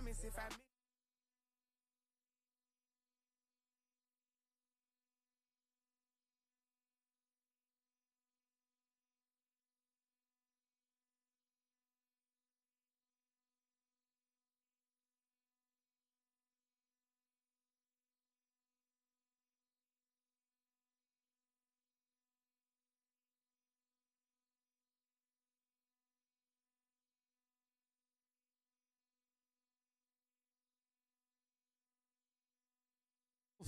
promise if I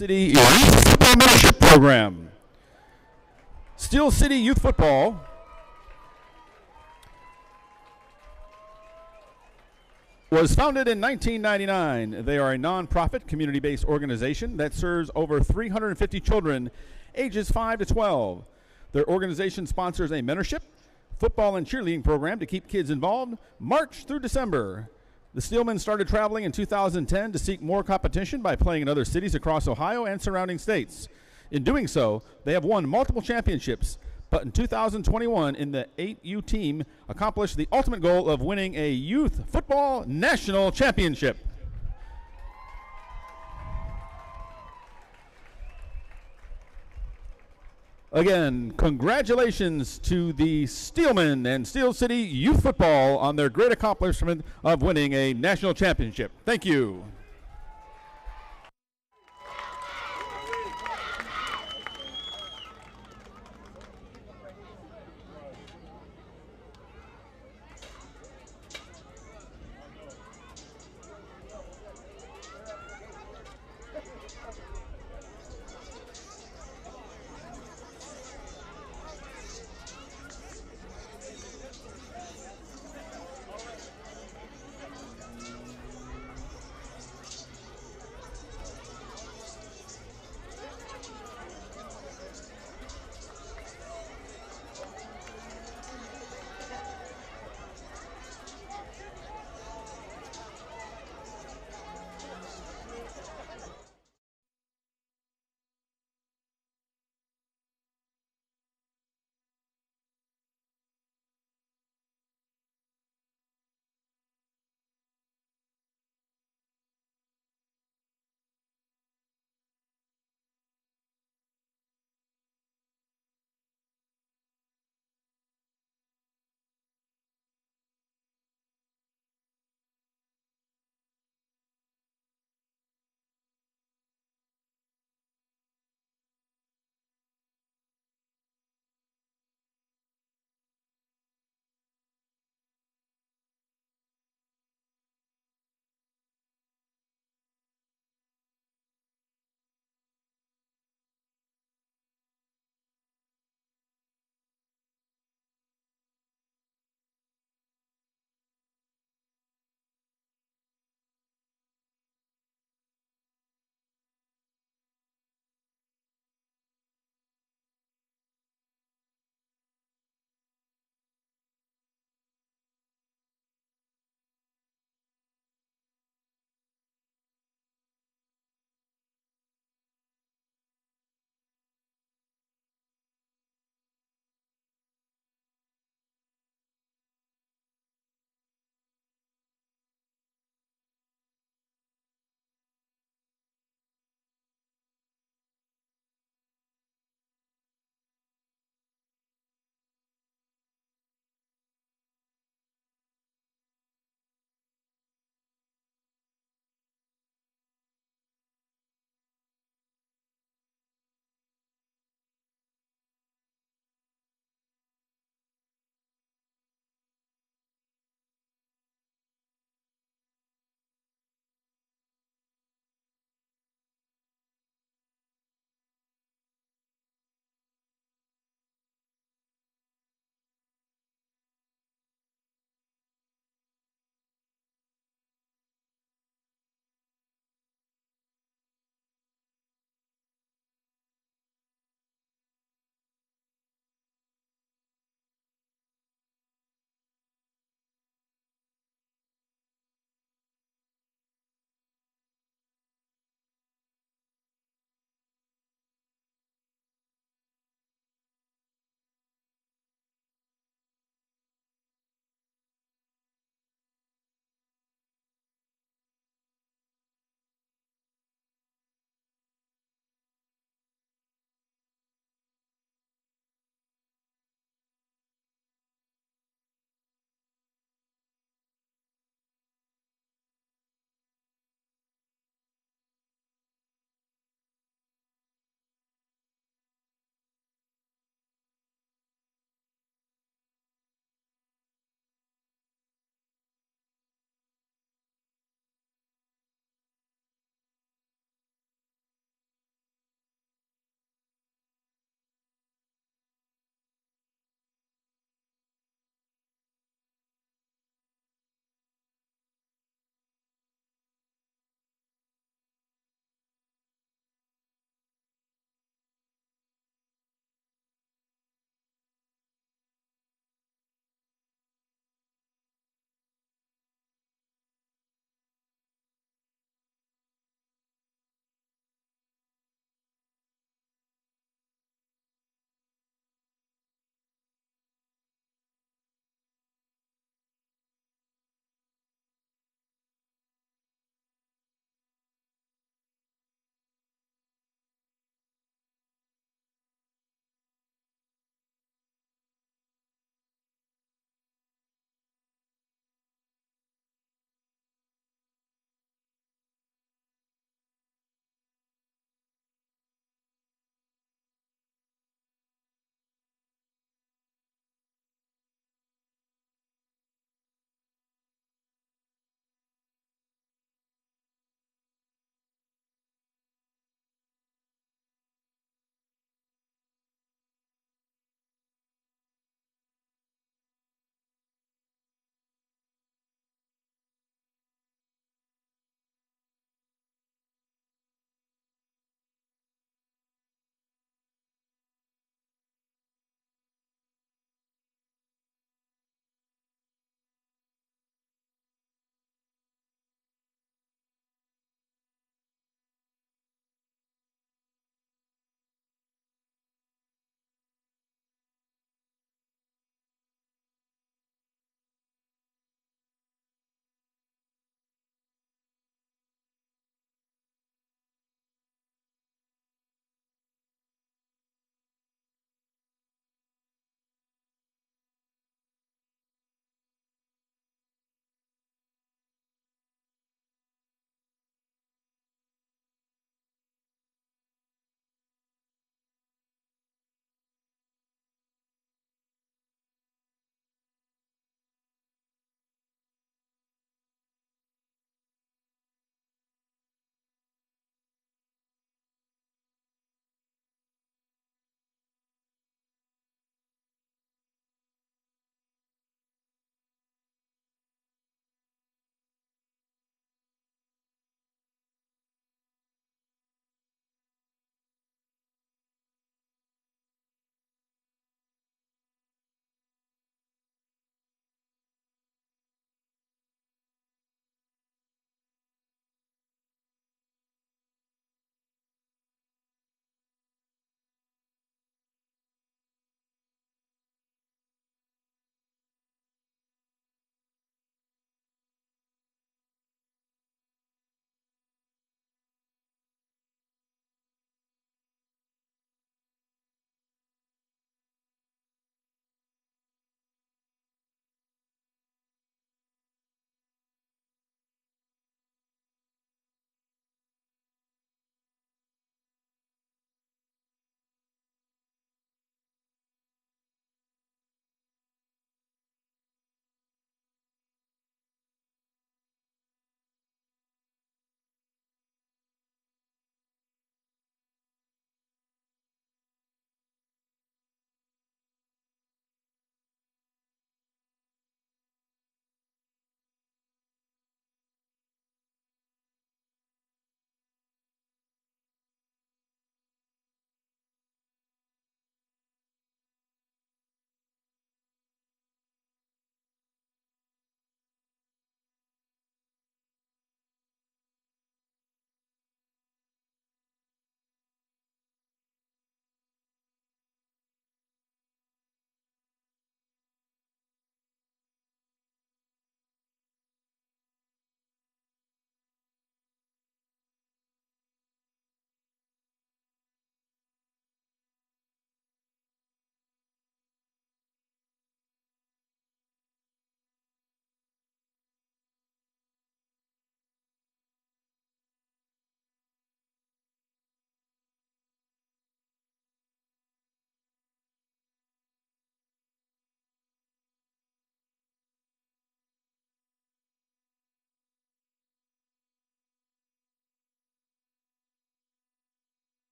City Youth Football Mentorship Program. Steel City Youth Football was founded in 1999. They are a nonprofit, community-based organization that serves over 350 children ages 5 to 12. Their organization sponsors a mentorship, football and cheerleading program to keep kids involved March through December. The Steelmen started traveling in 2010 to seek more competition by playing in other cities across Ohio and surrounding states. In doing so, they have won multiple championships, but in 2021, in the 8U team, accomplished the ultimate goal of winning a youth football national championship. Again, congratulations to the Steelmen and Steel City Youth Football on their great accomplishment of winning a national championship. Thank you.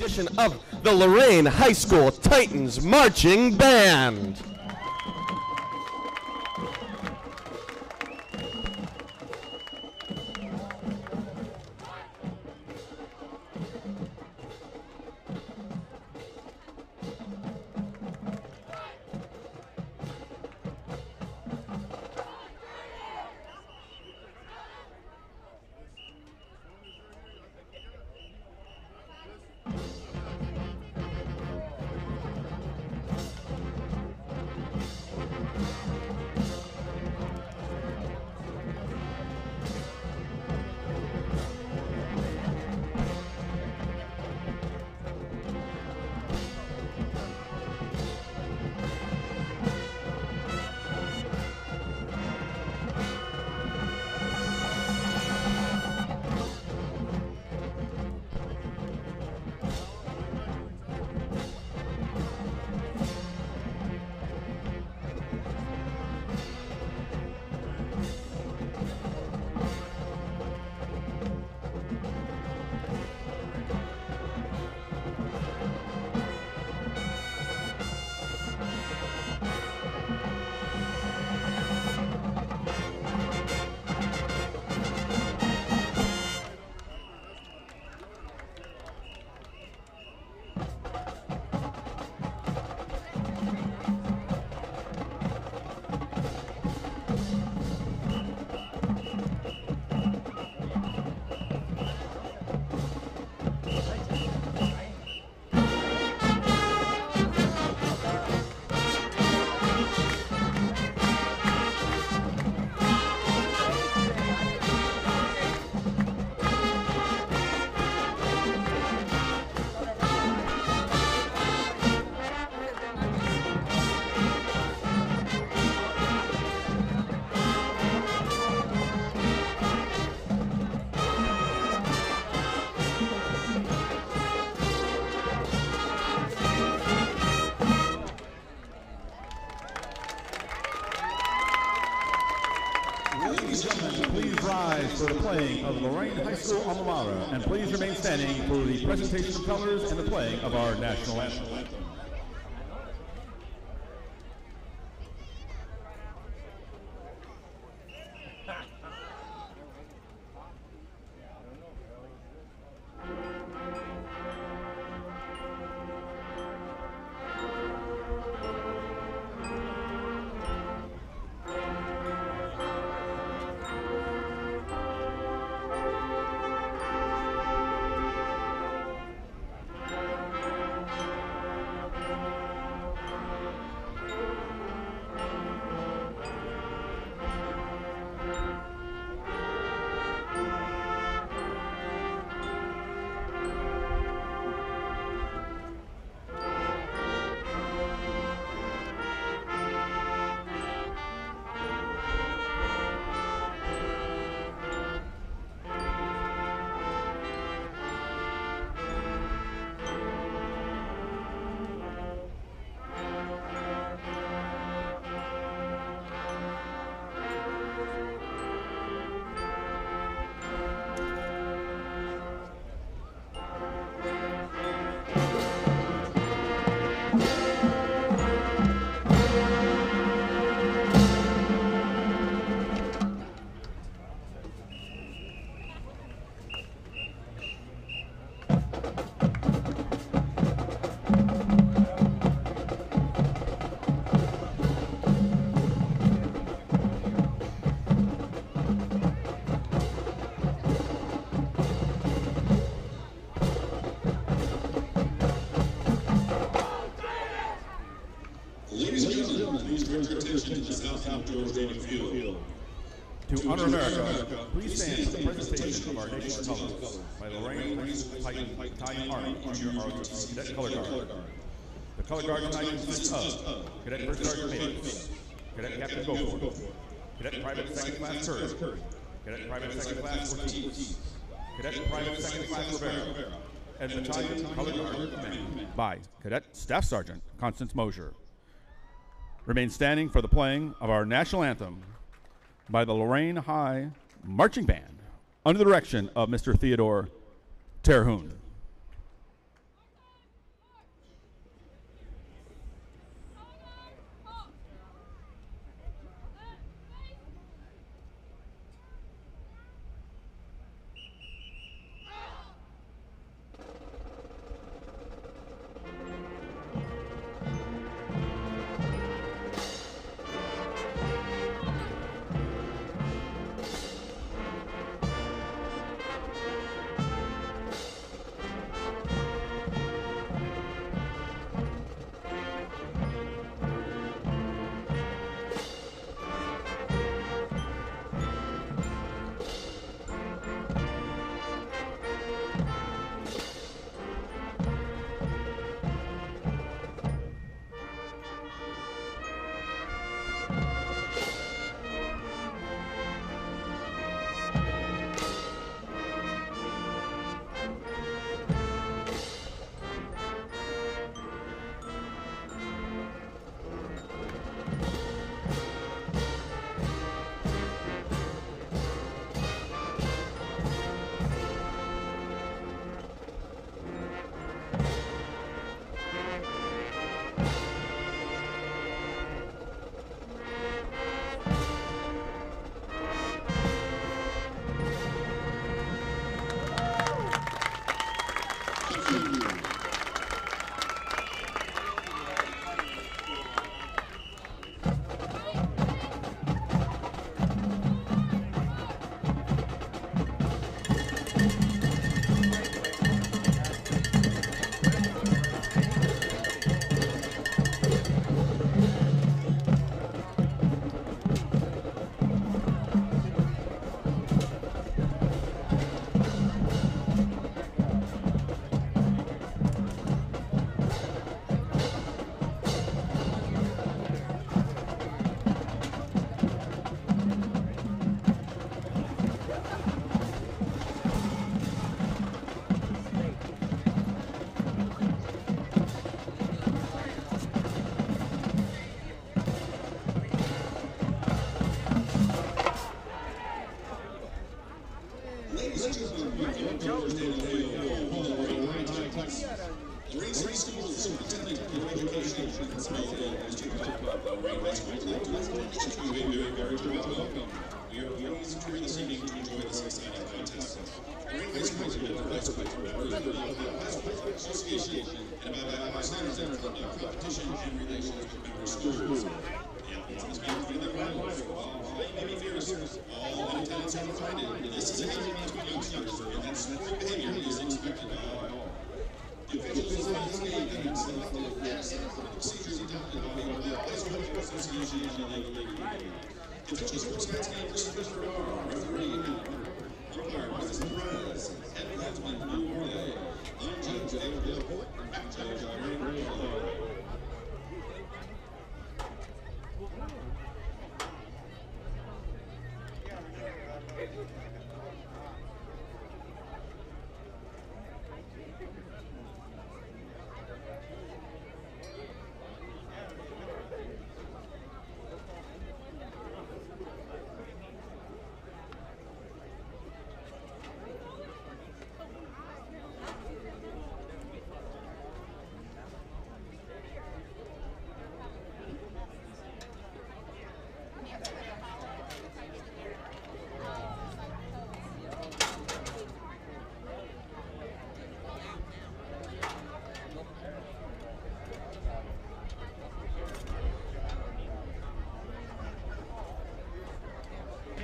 edition of the Lorain High School Titans Marching Band. Please rise for the playing of Lorain High School alma mater, and please remain standing for the presentation of colors and the playing of our national anthem. To honor America, please stand for the presentation of our nation's colors by Lorain Titan Army Junior Cadet Color Guard. The Color Guard tonight consists of Cadet First Sergeant Mavis, Cadet Captain Goforth, Cadet Private Second Class Curry, Cadet Private Second Class Ortiz, Cadet Private Second Class Rivera, and Battalion Color Guard commanded by Cadet Staff Sergeant Constance Mosier. Remain standing for the playing of our national anthem by the Lorain High Marching Band under the direction of Mr. Theodore Terhune.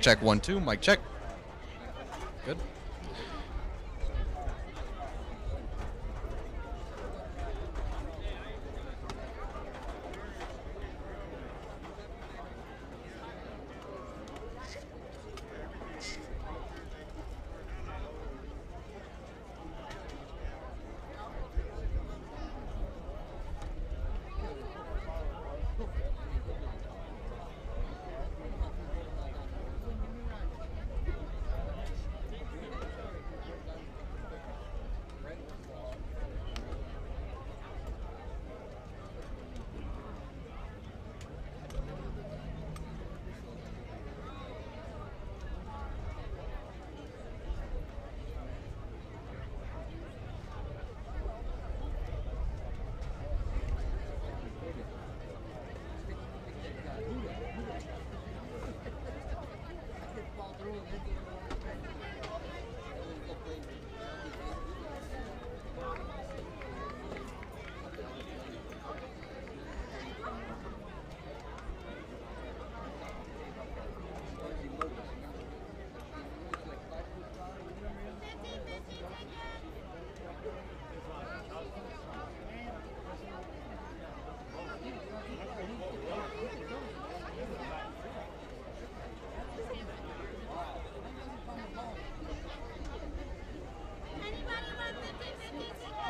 Check 1 2, mic check. Good.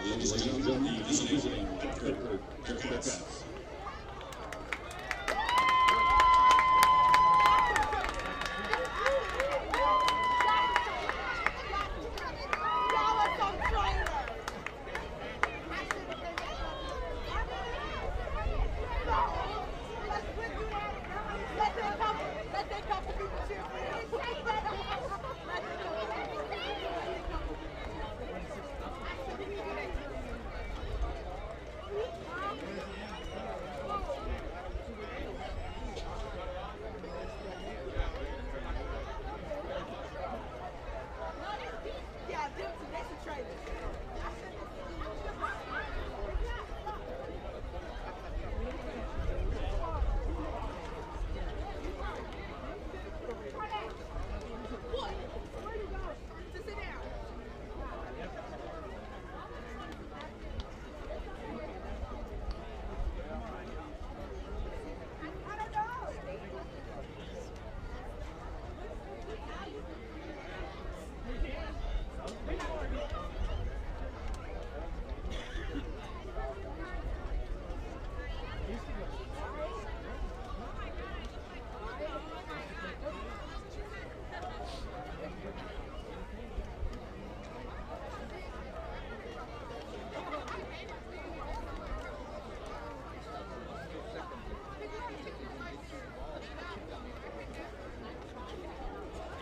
Ladies and gentlemen, this is Bedford Bearcats.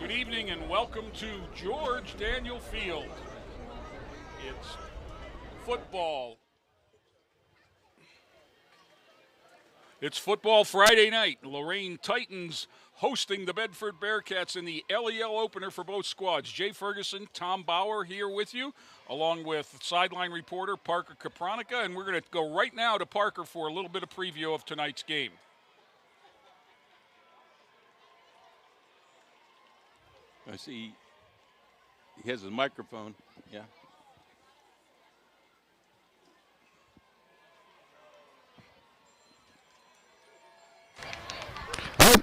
Good evening and welcome to George Daniel Field. It's football. It's football Friday night. Lorain Titans hosting the Bedford Bearcats in the LEL opener for both squads. Jay Ferguson, Tom Bauer here with you, along with sideline reporter Parker Kapronica, and we're going to go right now to Parker for a little bit of preview of tonight's game. I see he has his microphone. Yeah.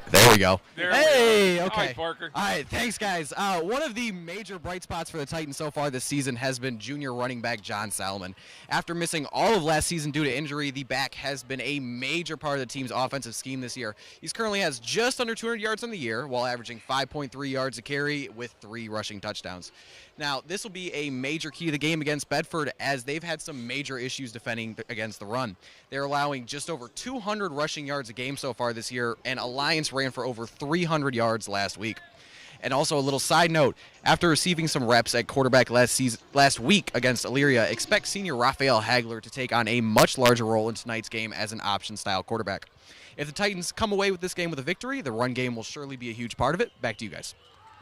There we go. Hey, okay. Hi, Parker. All right, thanks, guys. One of the major bright spots for the Titans so far this season has been junior running back John Salmon. After missing all of last season due to injury, the back has been a major part of the team's offensive scheme this year. He currently has just under 200 yards on the year, while averaging 5.3 yards a carry with 3 rushing touchdowns. Now, this will be a major key to the game against Bedford, as they've had some major issues defending against the run. They're allowing just over 200 rushing yards a game so far this year, and Alliance ran for over 300 yards last week. And also a little side note, after receiving some reps at quarterback last week against Elyria, expect senior Raphael Hagler to take on a much larger role in tonight's game as an option-style quarterback. If the Titans come away with this game with a victory, the run game will surely be a huge part of it. Back to you guys.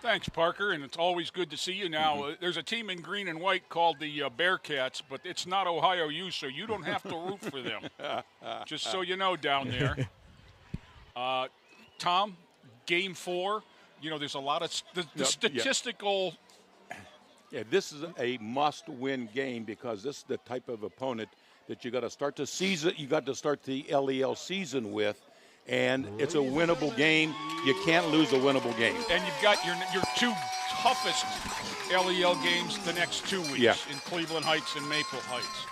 Thanks, Parker, and it's always good to see you. Now, there's a team in green and white called the Bearcats, but it's not Ohio U, so you don't have to root for them. Just so you know down there. Tom, Game 4, there's a lot of statistical. Yeah, this is a must-win game because this is the type of opponent that you got to start the season. You got to start the LEL season with. And it's a winnable game. You can't lose a winnable game. And you've got your two toughest LEL games the next 2 weeks in Cleveland Heights and Maple Heights.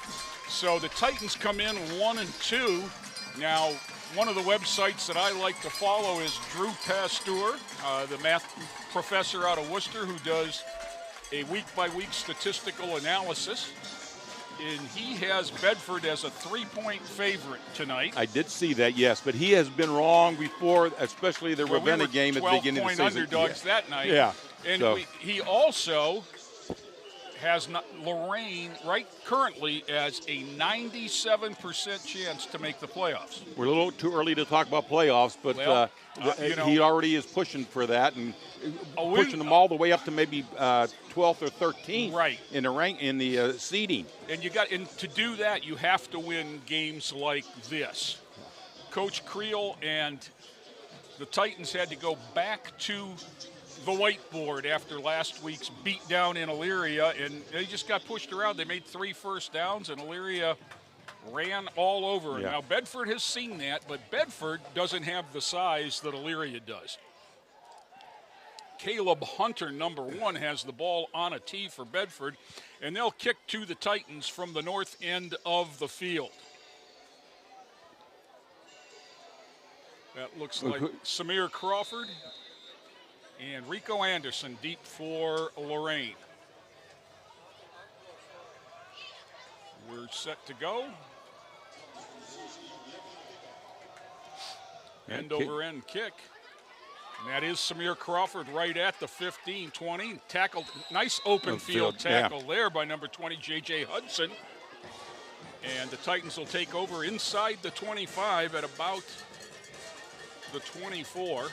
So the Titans come in 1-2. Now, one of the websites that I like to follow is Drew Pasteur, the math professor out of Worcester who does a week-by-week statistical analysis. And he has Bedford as a 3-point favorite tonight. I did see that, yes, but he has been wrong before, especially the Ravenna game at the beginning of the season. 12-point underdogs that night. Yeah. And he also has Lorain right currently as a 97% chance to make the playoffs. We're a little too early to talk about playoffs, but he already is pushing for that and pushing them all the way up to maybe 12th or 13th in the rank in the seeding. And to do that, you have to win games like this. Coach Creel and the Titans had to go back to the whiteboard after last week's beatdown in Elyria, and they just got pushed around. They made 3 first downs, and Elyria ran all over. Yeah. Now, Bedford has seen that, but Bedford doesn't have the size that Elyria does. Caleb Hunter, number 1, has the ball on a tee for Bedford, and they'll kick to the Titans from the north end of the field. That looks like Samir Crawford and Rico Anderson deep for Lorain. We're set to go. End over end kick. And that is Samir Crawford right at the 15-20. Tackled, nice open field tackle there by number 20, J.J. Hudson. And the Titans will take over inside the 25 at about the 24.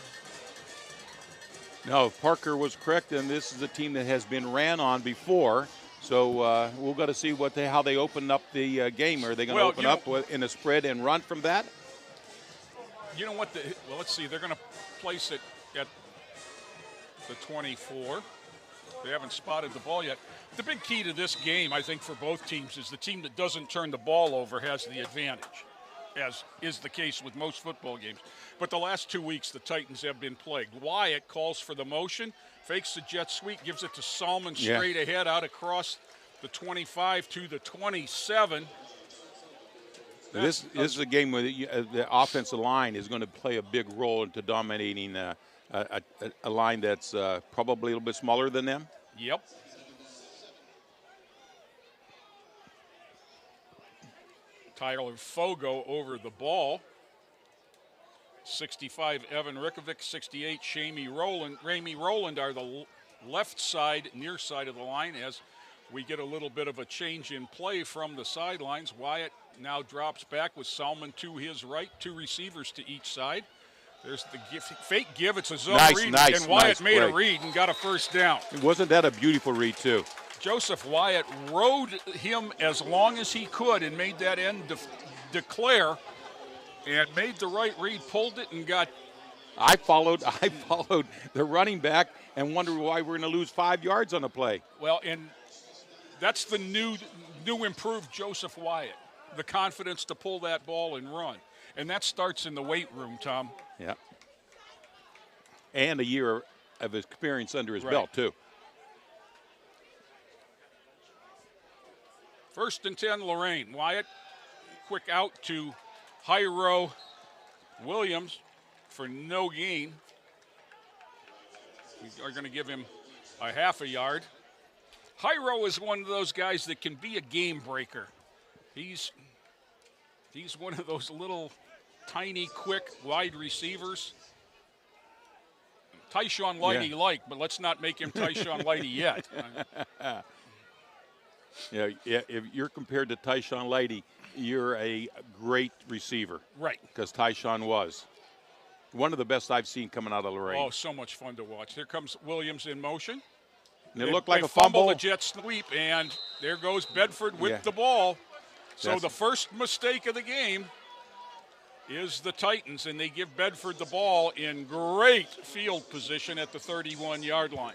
No, Parker was correct, and this is a team that has been ran on before. So we've got to see how they open up the game. Are they going to open up in a spread and run from that? You know what? Let's see. They're going to place it at the 24. They haven't spotted the ball yet. The big key to this game, I think, for both teams is the team that doesn't turn the ball over has the advantage, as is the case with most football games. But the last 2 weeks, the Titans have been plagued. Wyatt calls for the motion, fakes the jet sweep, gives it to Salmon straight ahead out across the 25 to the 27. This is a game where the offensive line is going to play a big role into dominating a line that's probably a little bit smaller than them. Yep. Tyler Fogo over the ball. 65, Evan Rikovic. 68, Ramey Rowland are the left side, near side of the line as we get a little bit of a change in play from the sidelines. Wyatt now drops back with Salmon to his right, 2 receivers to each side. There's the fake give. It's a zone read, and Wyatt made a read and got a first down. Wasn't that a beautiful read, too? Joseph Wyatt rode him as long as he could and made that end declare and made the right read, pulled it, and got. I followed the running back and wondered why we're going to lose 5 yards on the play. Well, and that's the new improved Joseph Wyatt, the confidence to pull that ball and run. And that starts in the weight room, Tom. Yeah. And a year of experience under his belt, too. 1st and 10, Lorain. Wyatt, quick out to Hyro Williams for no gain. We are going to give him a half a yard. Hyro is one of those guys that can be a game breaker. He's one of those little tiny, quick, wide receivers. Tyshawn Lighty but let's not make him Tyshawn Lighty yet. Yeah, if you're compared to Tyshawn Lighty, you're a great receiver. Right. Because Tyshawn was. One of the best I've seen coming out of Lorain. Oh, so much fun to watch. Here comes Williams in motion. And it looked like a fumble. The jet sweep, and there goes Bedford with the ball. So the first mistake of the game is the Titans, and they give Bedford the ball in great field position at the 31-yard line.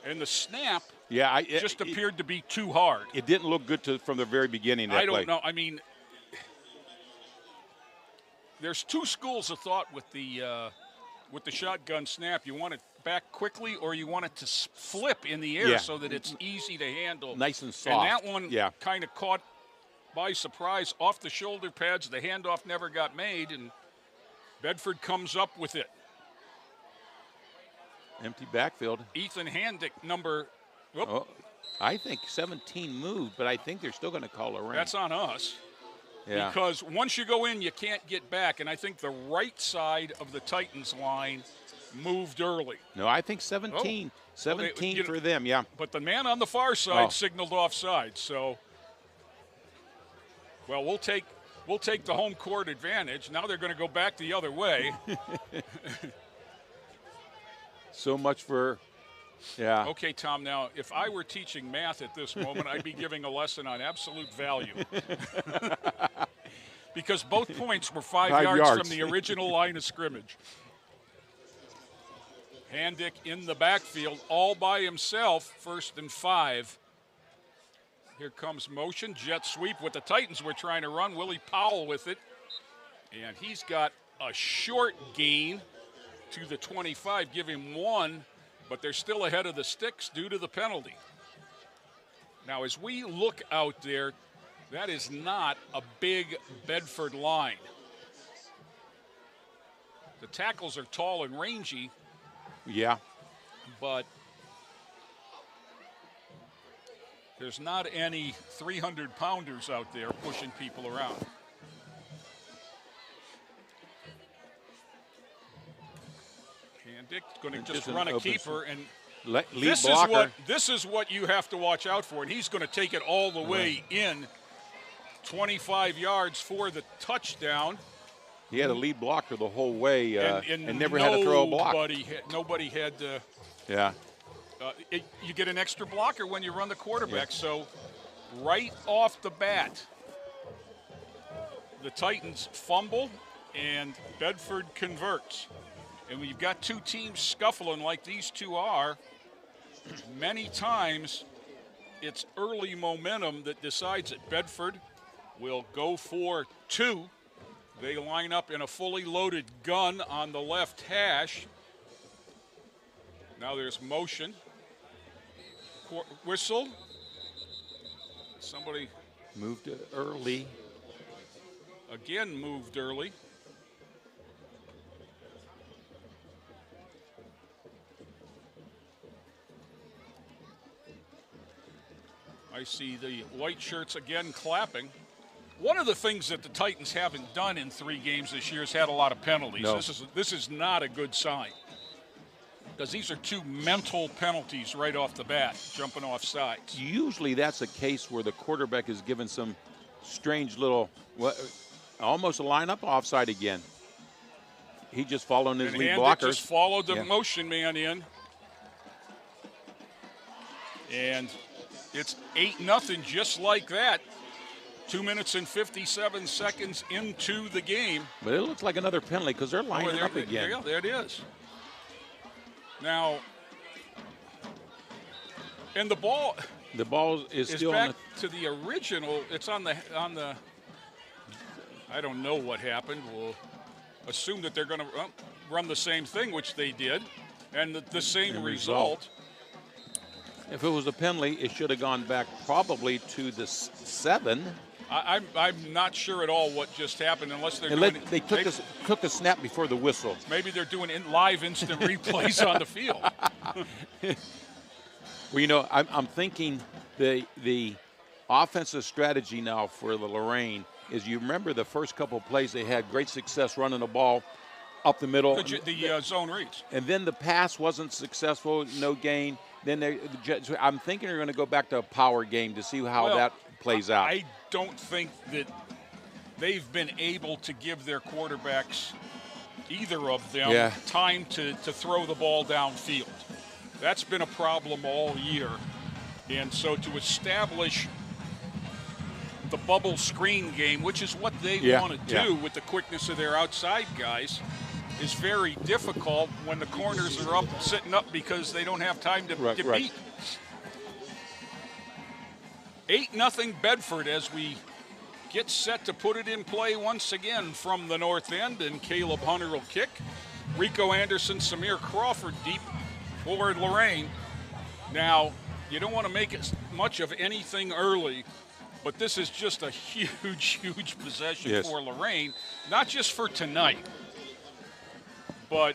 And the snap just appeared to be too hard. It didn't look good from the very beginning. I don't know. I mean, there's 2 schools of thought with the shotgun snap. You want it back quickly, or you want it to flip in the air so that it's easy to handle. Nice and soft. And that one kind of caught by surprise off the shoulder pads. The handoff never got made, and Bedford comes up with it. Empty backfield. Ethan Handick, I think 17 moved, but I think they're still going to call a ring. That's on us. Yeah. Because once you go in, you can't get back, and I think the right side of the Titans line moved early. No, I think 17. 17 for them, yeah. But the man on the far side signaled offside, so we'll take the home court advantage. Now they're going to go back the other way. So much for, Okay, Tom, now, if I were teaching math at this moment, I'd be giving a lesson on absolute value. Because both points were 5 yards from the original line of scrimmage. Handick in the backfield all by himself, 1st and 5. Here comes motion, jet sweep with the Titans we're trying to run. Willie Powell with it. And he's got a short gain to the 25, give him 1, but they're still ahead of the sticks due to the penalty. Now, as we look out there, that is not a big Bedford line. The tackles are tall and rangy. Yeah. But there's not any 300-pounders out there pushing people around. Dick's going to just run a keeper, and this is what you have to watch out for. And he's going to take it all the way in, 25 yards for the touchdown. He had a lead blocker the whole way and never had to throw a block. Nobody had to. Yeah. You get an extra blocker when you run the quarterback. Yeah. So right off the bat, the Titans fumble, and Bedford converts. And when you've got 2 teams scuffling like these 2 are, many times it's early momentum that decides that Bedford will go for 2. They line up in a fully loaded gun on the left hash. Now there's motion. Whistle. Somebody moved it early. Again moved early. I see the white shirts again clapping. One of the things that the Titans haven't done in 3 games this year is had a lot of penalties. No. This is not a good sign, because these are 2 mental penalties right off the bat, jumping off sides. Usually that's a case where the quarterback is given some strange little, almost a line-up offside again. He just followed his lead blocker. Just followed the motion man in. And it's 8-0 just like that. 2 minutes and 57 seconds into the game. But it looks like another penalty because they're lining up again. Yeah, there it is. Now, and the ball is still back to the original. It's on the. I don't know what happened. We'll assume that they're going to run the same thing, which they did, and the same result. If it was a penalty, it should have gone back probably to the 7. I'm not sure at all what just happened, unless they're they took a snap before the whistle. Maybe they're doing live instant replays on the field. Well, you know, I'm thinking the offensive strategy now for the Lorain is, you remember the first couple of plays they had great success running the ball up the middle. The zone reads. And then the pass wasn't successful, no gain. Then I'm thinking they're going to go back to a power game to see how that plays out. I don't think that they've been able to give their quarterbacks, either of them, time to throw the ball downfield. That's been a problem all year. And so to establish the bubble screen game, which is what they want to do with the quickness of their outside guys, is very difficult when the corners are sitting up because they don't have time to get beat. 8-0 Bedford as we get set to put it in play once again from the north end, and Caleb Hunter will kick. Rico Anderson, Samir Crawford deep for Lorain. Now, you don't want to make it much of anything early, but this is just a huge, huge possession for Lorain, not just for tonight, but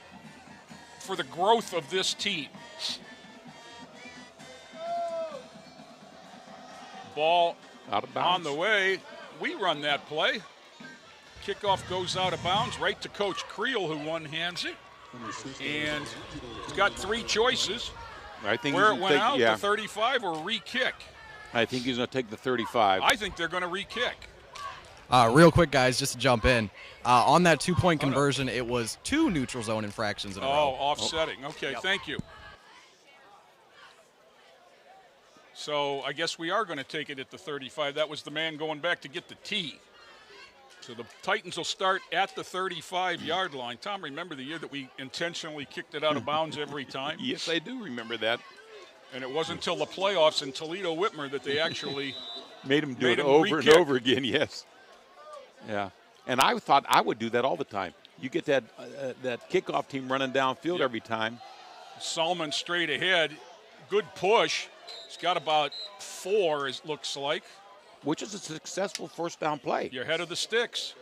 for the growth of this team. Ball out of bounds. On the way. We run that play. Kickoff goes out of bounds right to Coach Creel, who one-hands it. And he's got 3 choices. I think where it went out, the 35 or re-kick. I think he's going to take the 35. I think they're going to re-kick. Real quick, guys, just to jump in. On that 2-point conversion, it was 2 neutral zone infractions in a row. Offsetting. Okay, thank you. So I guess we are going to take it at the 35. That was the man going back to get the tee. So the Titans will start at the 35-yard line. Tom, remember the year that we intentionally kicked it out of bounds every time? Yes, I do remember that. And it wasn't until the playoffs in Toledo-Whitmer that they actually made him do it over and over again, yes. Yeah. And I thought I would do that all the time. You get that kickoff team running downfield every time. Salmon straight ahead. Good push. He's got about 4, it looks like. Which is a successful first down play. You're ahead of the sticks.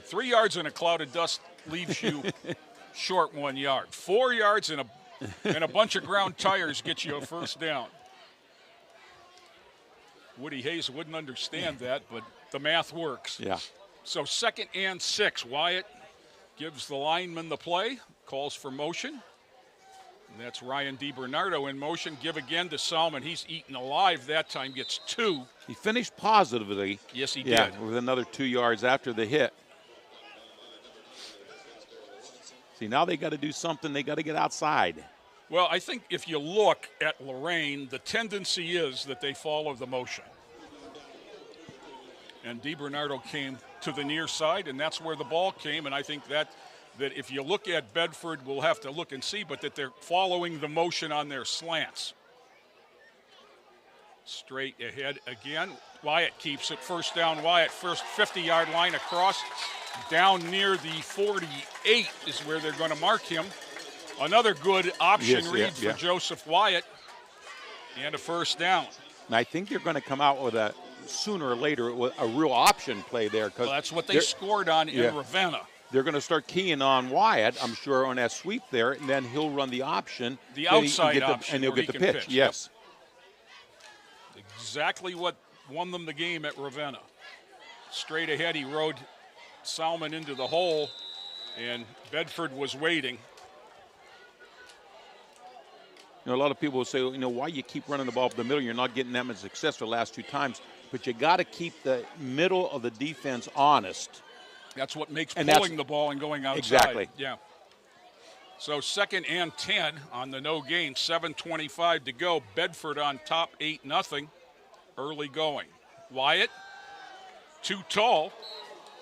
3 yards in a cloud of dust leaves you short 1 yard. 4 yards and a bunch of ground tires get you a first down. Woody Hayes wouldn't understand that, but the math works. Yeah. So 2nd and 6. Wyatt gives the lineman the play, calls for motion. And that's Ryan DiBernardo in motion. Give again to Salmon. He's eaten alive that time, gets 2. He finished positively. Yes, he did. did. With another 2 yards after the hit. See, now they got to do something. They got to get outside. Well, I think if you look at Lorain, the tendency is that they follow the motion. And DiBernardo came to the near side, and that's where the ball came. And I think that if you look at Bedford, we'll have to look and see, but that they're following the motion on their slants. Straight ahead again. Wyatt keeps it. First down, Wyatt. First 50-yard line across. Down near the 48 is where they're going to mark him. Another good option read for Joseph Wyatt. And a first down. And I think they're going to come out with sooner or later, a real option play there. Well, that's what they scored on in Ravenna. They're going to start keying on Wyatt, I'm sure, on that sweep there, and then he'll run the option. The outside option. And he'll get the pitch. Yes. Yep. Exactly what won them the game at Ravenna. straight ahead. He rode Salmon into the hole, and Bedford was waiting. You know, a lot of people will say, you know, why you keep running the ball up the middle? You're not getting that much success the last 2 times. But you got to keep the middle of the defense honest. That's what makes And pulling the ball and going outside. Exactly. Yeah. So 2nd and 10 on the no gain, 7:25 to go. Bedford on top, 8-0, early going. Wyatt, too tall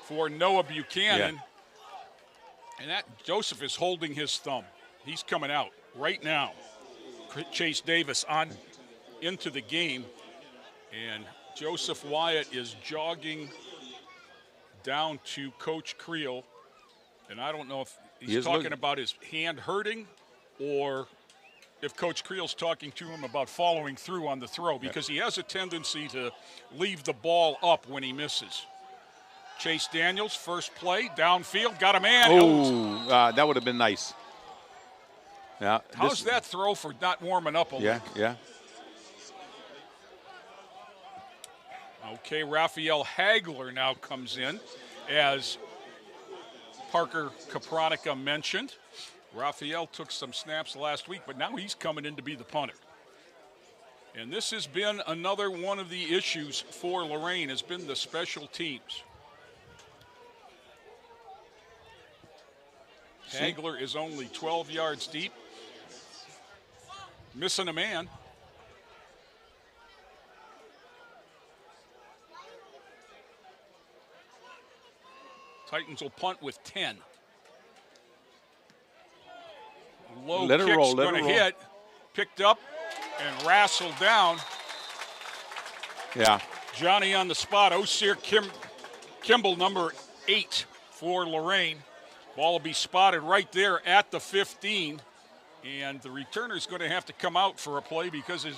for Noah Buchanan. Yeah. And that Joseph is holding his thumb. He's coming out right now. Chase Davis on into the game. And Joseph Wyatt is jogging down to Coach Creel. And I don't know if he's talking about his hand hurting or if Coach Creel's talking to him about following through on the throw, because he has a tendency to leave the ball up when he misses. Chase Daniels, first play, downfield, got a man. Oh, that would have been nice. Yeah. How's that throw for not warming up a little? Yeah. Okay, Raphael Hagler now comes in, as Parker Kapranica mentioned. Raphael took some snaps last week, but now he's coming in to be the punter. And this has been another one of the issues for Lorain, has been the special teams. Hagler is only 12 yards deep, missing a man. Titans will punt with 10. Low Let it kick's roll, let going it to roll. hit, picked up and wrestled down. Yeah. Johnny on the spot. Osir Kimball, number 8 for Lorain. Ball will be spotted right there at the 15. And the returner's going to have to come out for a play because he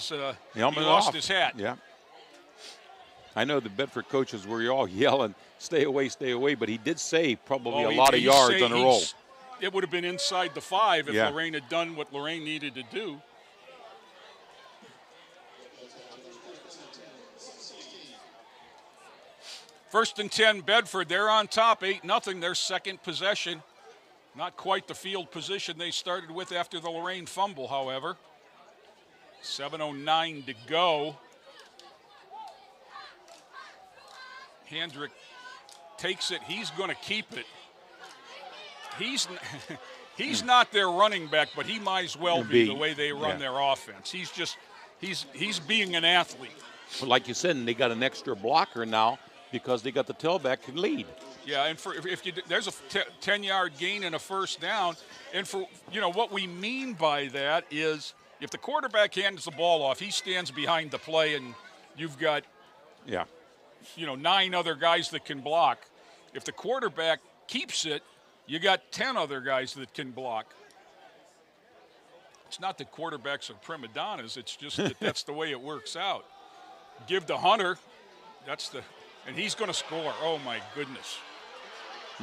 lost his hat. Yeah. I know the Bedford coaches were all yelling, stay away, but he did say probably a lot of yards on a roll. It would have been inside the 5 if Yeah. Lorain had done what Lorain needed to do. First and 10, Bedford. They're on top, 8-0. Their second possession. Not quite the field position they started with after the Lorain fumble, however. 7:09 to go. Hendrick takes it. He's going to keep it. He's not their running back, but he might as well be the way they run their offense. He's being an athlete. But like you said, and they got an extra blocker now because they got the tailback can lead. Yeah, and there's a 10-yard gain and a first down, and for what we mean by that is if the quarterback hands the ball off, he stands behind the play, and you've got 9 other guys that can block. If the quarterback keeps it, you got 10 other guys that can block. It's not that quarterbacks are prima donnas. It's just that that's the way it works out. Give to Hunter. And he's going to score. Oh, my goodness.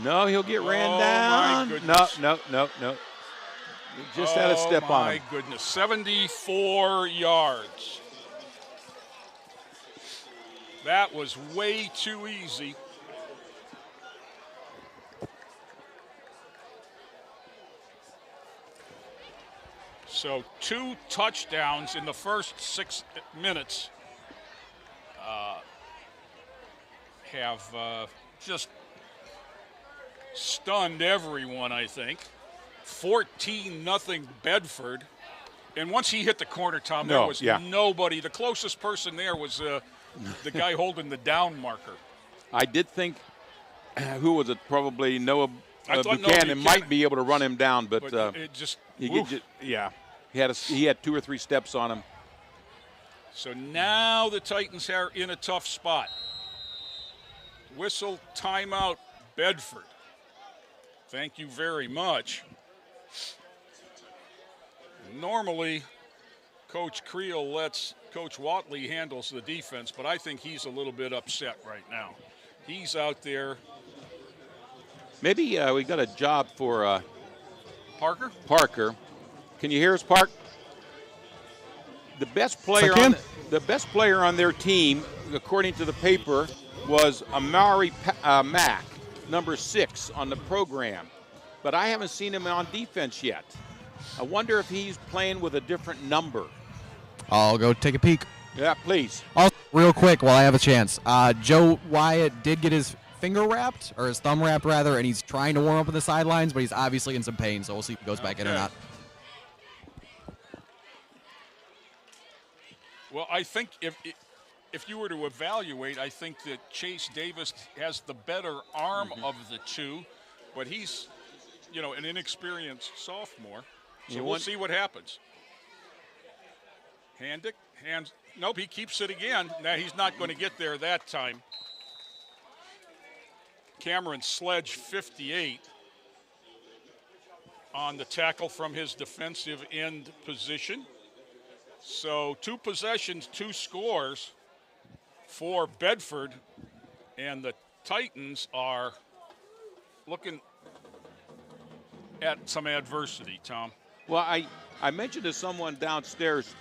No, he'll get ran My down. goodness. No. Just had a step on him. My goodness. 74 yards. That was way too easy. So 2 touchdowns in the first 6 minutes have just stunned everyone, I think. 14-0 Bedford. And once he hit the corner, Tom, there was nobody. The closest person there was the guy holding the down marker. I did think, who was it? Probably Noah Buchanan might be able to run him down, but it just, he had 2 or 3 steps on him. So now the Titans are in a tough spot. Whistle, timeout, Bedford. Thank you very much. Normally, Coach Creel lets Coach Watley handles the defense, but I think he's a little bit upset right now. He's out there. Maybe we got a job for Parker? Parker. Can you hear us, Park? the best player on their team, according to the paper, was Amari Mack, number 6 on the program. But I haven't seen him on defense yet. I wonder if he's playing with a different number. I'll go take a peek. Yeah, please. Also, real quick while I have a chance, Joe Wyatt did get his finger wrapped, or his thumb wrapped rather, and he's trying to warm up on the sidelines, but he's obviously in some pain, so we'll see if he goes back in or not. Well, I think if you were to evaluate, I think that Chase Davis has the better arm of the two, but he's, an inexperienced sophomore. So we'll see what happens. Nope, he keeps it again. Now he's not going to get there that time. Cameron Sledge, 58, on the tackle from his defensive end position. So 2 possessions, 2 scores for Bedford, and the Titans are looking at some adversity, Tom. Well, I mentioned to someone downstairs,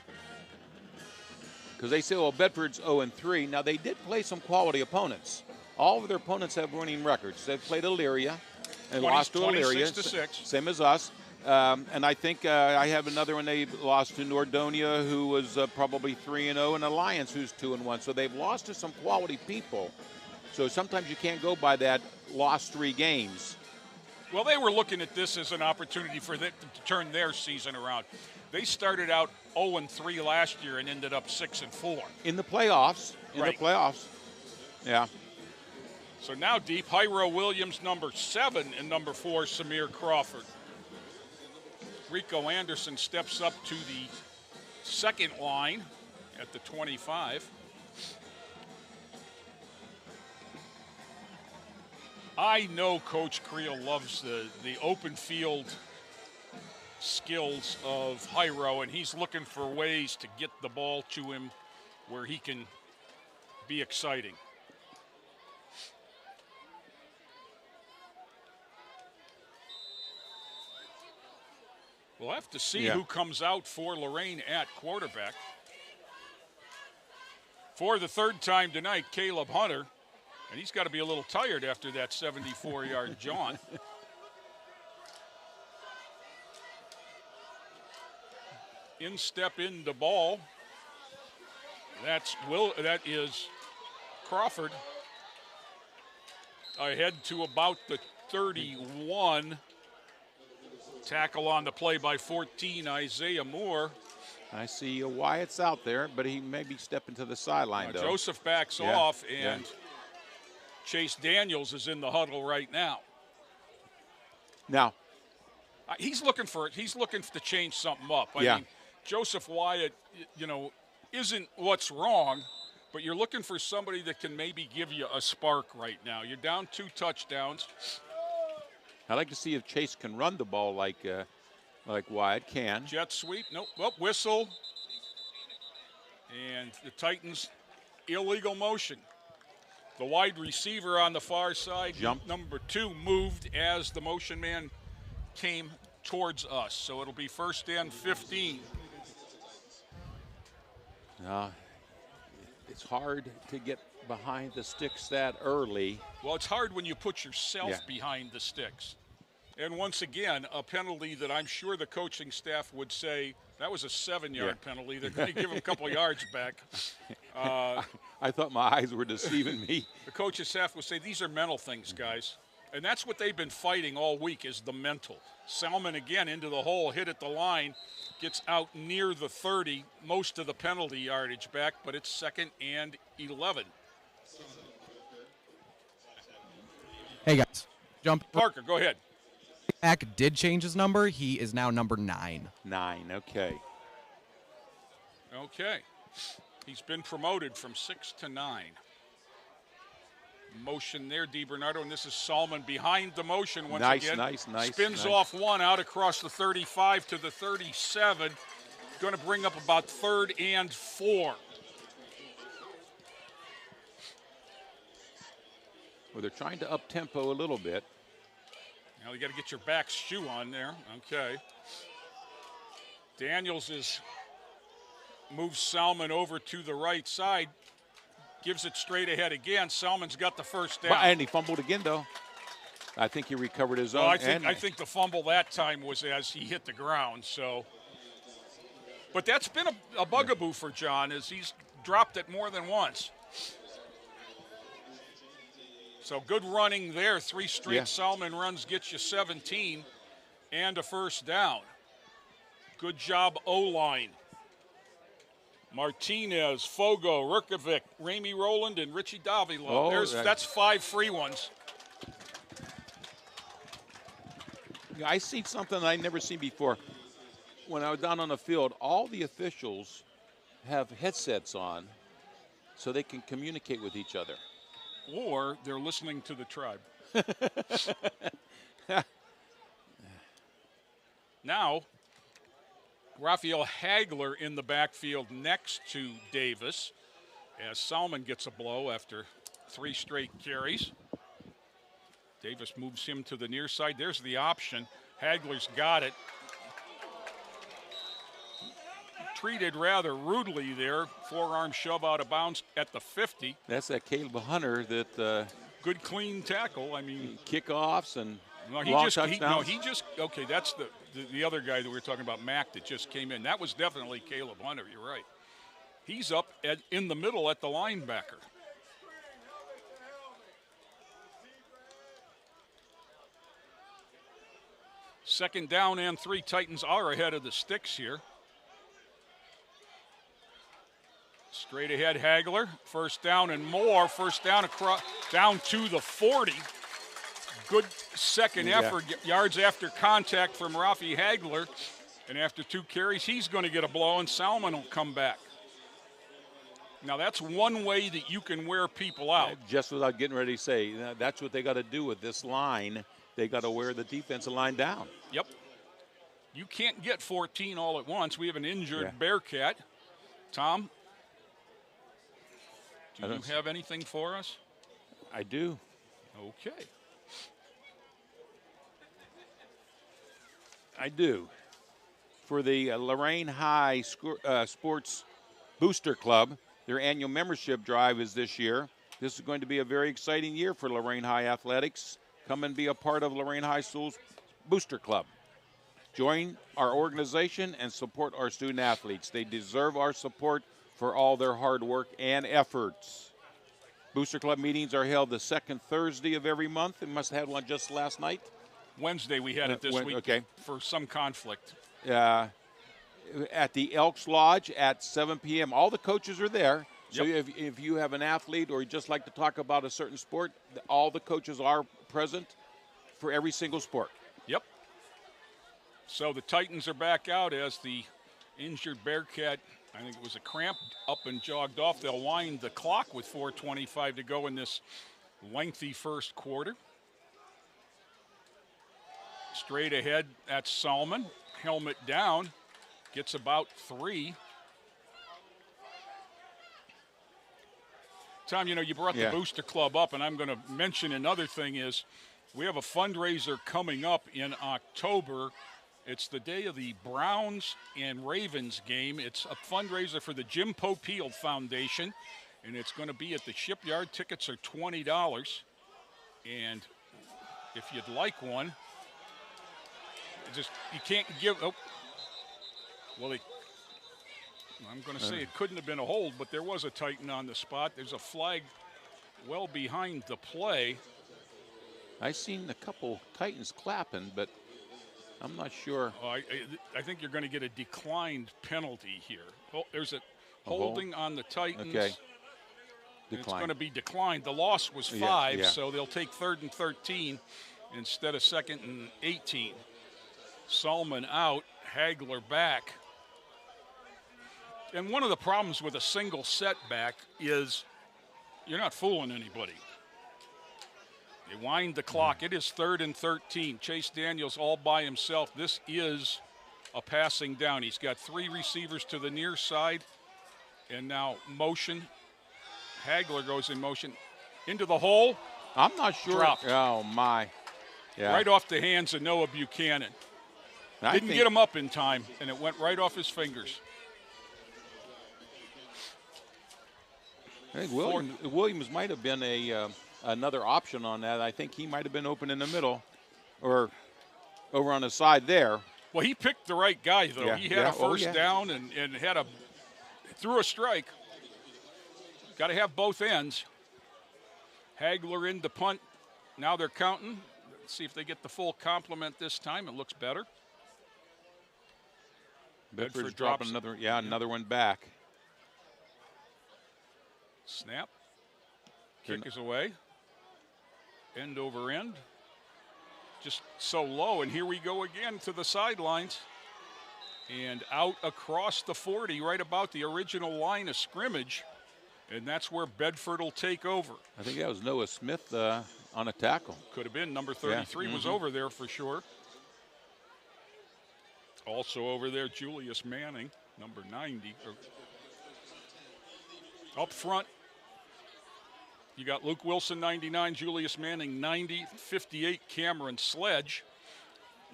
because they say, well, Bedford's 0-3. Now, they did play some quality opponents. All of their opponents have winning records. They've played Elyria and lost to Elyria, 26-6. same as us. And I think I have another one. They lost to Nordonia, who was probably 3-0, and Alliance, who's 2-1. So they've lost to some quality people. So sometimes you can't go by that lost 3 games. Well, they were looking at this as an opportunity for them to turn their season around. They started out 0-3 last year and ended up 6-4. In the playoffs. Yeah. So now deep, Hyro Williams, number 7, and number 4, Samir Crawford. Rico Anderson steps up to the second line at the 25. I know Coach Creel loves the open field skills of Hyro, and he's looking for ways to get the ball to him where he can be exciting. We'll have to see who comes out for Lorain at quarterback. For the 3rd time tonight, Caleb Hunter, and he's got to be a little tired after that 74-yard jaunt. Instep in the ball. That is Crawford. Ahead to about the 31. Tackle on the play by 14, Isaiah Moore. I see Wyatt's out there, but he may be stepping to the sideline, though. Joseph backs off, and Chase Daniels is in the huddle right now. Now, he's looking to change something up. I mean, Joseph Wyatt, isn't what's wrong, but you're looking for somebody that can maybe give you a spark right now. You're down 2 touchdowns. I'd like to see if Chase can run the ball like Wyatt can. Jet sweep, nope, whistle. And the Titans, illegal motion. The wide receiver on the far side, number 2, moved as the motion man came towards us. So it'll be 1st and 15. It's hard to get behind the sticks that early. Well, it's hard when you put yourself behind the sticks. And once again, a penalty that I'm sure the coaching staff would say, that was a 7-yard penalty. They're going to give him a couple of yards back. I thought my eyes were deceiving me. The coaching staff would say, these are mental things, guys. And that's what they've been fighting all week, is the mental. Salmon again into the hole, hit at the line, gets out near the 30, most of the penalty yardage back, but it's 2nd and 11. Hey, guys. Parker, go ahead. Mack did change his number. He is now number 9. 9, okay. Okay. He's been promoted from 6 to 9. Motion there, DiBernardo, and this is Salmon behind the motion once again. Nice. Spins off one out across the 35 to the 37. Going to bring up about 3rd and 4. Well, they're trying to up-tempo a little bit. Now you got to get your back shoe on there. Okay. Daniels is moves Salmon over to the right side, gives it straight ahead again. Salmon's got the first down. And he fumbled again, though. I think he recovered his own. Well, I think the fumble that time was as he hit the ground. So, but that's been a bugaboo for John, as he's dropped it more than once. So good running there. 3 straight Salmon runs gets you 17 and a first down. Good job, O-line. Martinez, Fogo, Rurkovic, Ramey Rowland, and Richie Davila. That's 5 free ones. I see something I've never seen before. When I was down on the field, all the officials have headsets on so they can communicate with each other. Or they're listening to the tribe. Now, Raphael Hagler in the backfield next to Davis as Salmon gets a blow after 3 straight carries. Davis moves him to the near side. There's the option. Hagler's got it. Treated rather rudely there. Forearm shove out of bounds at the 50. That's that Caleb Hunter that good clean tackle. I mean, kickoffs and long touchdowns. Okay, that's the other guy that we were talking about, Mack, that just came in. That was definitely Caleb Hunter. You're right. He's up in the middle at the linebacker. Second down and 3. Titans are ahead of the sticks here. Straight ahead, Hagler. First down and more. First down across, down to the 40. Good second effort. Yards after contact from Rafi Hagler. And after 2 carries, he's going to get a blow, and Salmon will come back. Now, that's one way that you can wear people out. Just without getting ready to say, that's what they got to do with this line. They got to wear the defensive line down. Yep. You can't get 14 all at once. We have an injured Bearcat. Tom, do you have anything for us? I do. Okay. I do. For the Lorain High Sports Booster Club, their annual membership drive is this year. This is going to be a very exciting year for Lorain High Athletics. Come and be a part of Lorain High School's Booster Club. Join our organization and support our student athletes. They deserve our support for all their hard work and efforts. Booster Club meetings are held the second Thursday of every month. We must have had one just last night. Wednesday we had it this week for some conflict. At the Elks Lodge at 7 p.m. All the coaches are there. So if you have an athlete or you just like to talk about a certain sport, all the coaches are present for every single sport. Yep. So the Titans are back out as the injured Bearcat, I think it was a cramp, up and jogged off. They'll wind the clock with 4:25 to go in this lengthy first quarter. Straight ahead, that's Salmon. Helmet down, gets about 3. Tom, you brought the Booster Club up, and I'm going to mention another thing is we have a fundraiser coming up in October. It's the day of the Browns and Ravens game. It's a fundraiser for the Jim Popeil Foundation, and it's going to be at the Shipyard. Tickets are $20, and if you'd like one, you can't give. I'm going to say it couldn't have been a hold, but there was a Titan on the spot. There's a flag well behind the play. I seen a couple Titans clapping, but I'm not sure. I think you're going to get a declined penalty here. There's a holding on the Titans. Okay. It's going to be declined. The loss was 5, so they'll take 3rd and 13 instead of 2nd and 18. Salmon out, Hagler back. And one of the problems with a single setback is you're not fooling anybody. They wind the clock. It is 3rd and 13. Chase Daniels all by himself. This is a passing down. He's got 3 receivers to the near side. And now motion. Hagler goes in motion. Into the hole. I'm not sure. Dropped. Oh, my. Yeah. Right off the hands of Noah Buchanan. Didn't get him up in time, and it went right off his fingers. I think Williams might have been another option on that. I think he might have been open in the middle or over on the side there. Well, he picked the right guy, though. Yeah, He had a first down and threw a strike. Got to have both ends. Hagler in to punt. Now they're counting. Let's see if they get the full complement this time. It looks better. Bedford's dropping another one back. Snap. Kick is away. End over end. Just so low, and here we go again to the sidelines. And out across the 40, right about the original line of scrimmage. And that's where Bedford will take over. I think that was Noah Smith on a tackle. Could have been. Number 33 was over there for sure. Also over there, Julius Manning, number 90. Up front, you got Luke Wilson, 99, Julius Manning, 90, 58, Cameron Sledge.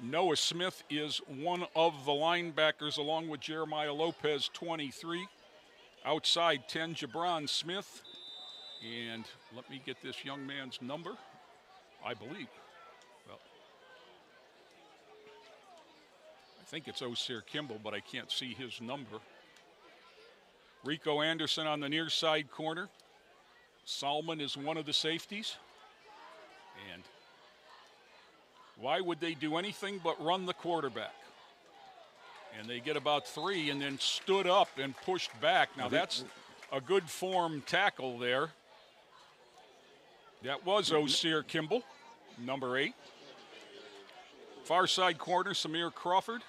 Noah Smith is one of the linebackers along with Jeremiah Lopez, 23. Outside 10, Jabron Smith. And let me get this young man's number, I believe. Well, I think it's Osir Kimball, but I can't see his number. Rico Anderson on the near side corner. Salmon is one of the safeties. And why would they do anything but run the quarterback? And they get about 3 and then stood up and pushed back. Now that's a good form tackle there. That was Osir Kimball, number 8. Far side corner, Samir Crawford.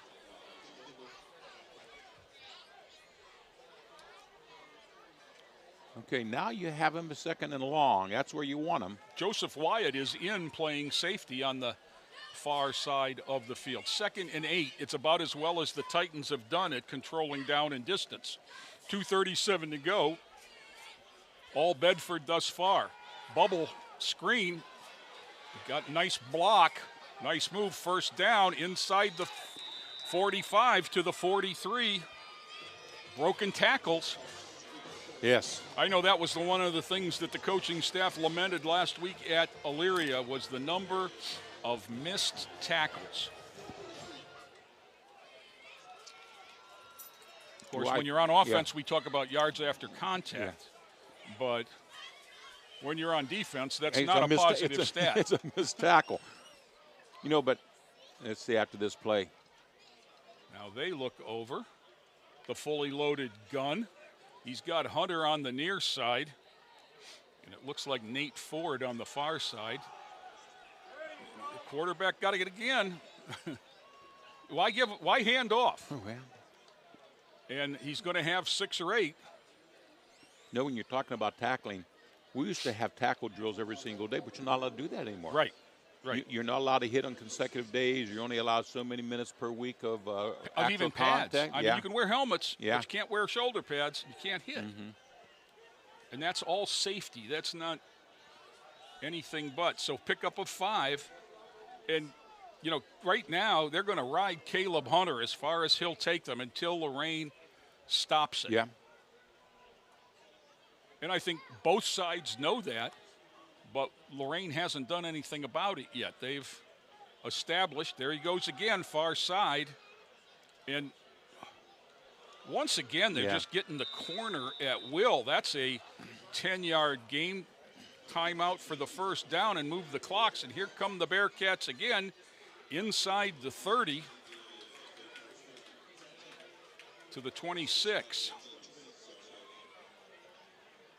Okay, now you have him a second and long. That's where you want him. Joseph Wyatt is in playing safety on the far side of the field. 2nd and 8. It's about as well as the Titans have done at controlling down and distance. 2:37 to go. All Bedford thus far. Bubble screen. Got nice block. Nice move. First down inside the 45 to the 43. Broken tackles. Yes. I know that was one of the things that the coaching staff lamented last week at Elyria was the number of missed tackles. Of course, when you're on offense, we talk about yards after contact. Yeah. But when you're on defense, that's not a positive stat. It's a missed tackle. You know, but let's see after this play. Now they look over the fully loaded gun. He's got Hunter on the near side, and it looks like Nate Ford on the far side. The quarterback got it again. Why hand off? Oh, well. And he's going to have 6 or 8. You know, when you're talking about tackling, we used to have tackle drills every single day, but you're not allowed to do that anymore. Right, right. You're not allowed to hit on consecutive days. You're only allowed so many minutes per week of even pads. Contact. I mean, you can wear helmets, yeah. but you can't wear shoulder pads. You can't hit. Mm-hmm. And that's all safety. That's not anything but. So pick up a 5. And, you know, right now they're going to ride Caleb Hunter as far as he'll take them until Lorain stops it. Yeah. And I think both sides know that, but Lorain hasn't done anything about it yet. They've established, there he goes again, far side. And once again, they're just getting the corner at will. That's a 10-yard game timeout for the first down and move the clocks. And here come the Bearcats again inside the 30 to the 26.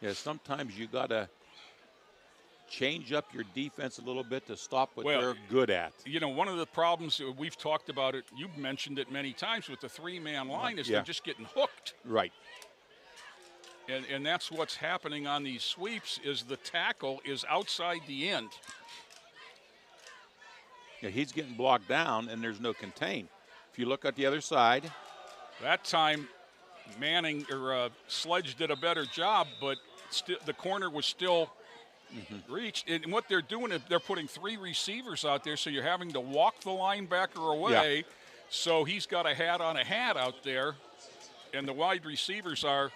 Yeah, sometimes you got to change up your defense a little bit to stop what they're good at. You know, one of the problems, we've talked about it, you've mentioned it many times with the 3-man line, is they're just getting hooked. Right. And that's what's happening on these sweeps is the tackle is outside the end. Yeah, he's getting blocked down, and there's no contain. If you look at the other side. That time, Manning or Sledge did a better job, but the corner was still reached. And what they're doing is they're putting 3 receivers out there, so you're having to walk the linebacker away. Yeah. So he's got a hat on a hat out there, and the wide receivers are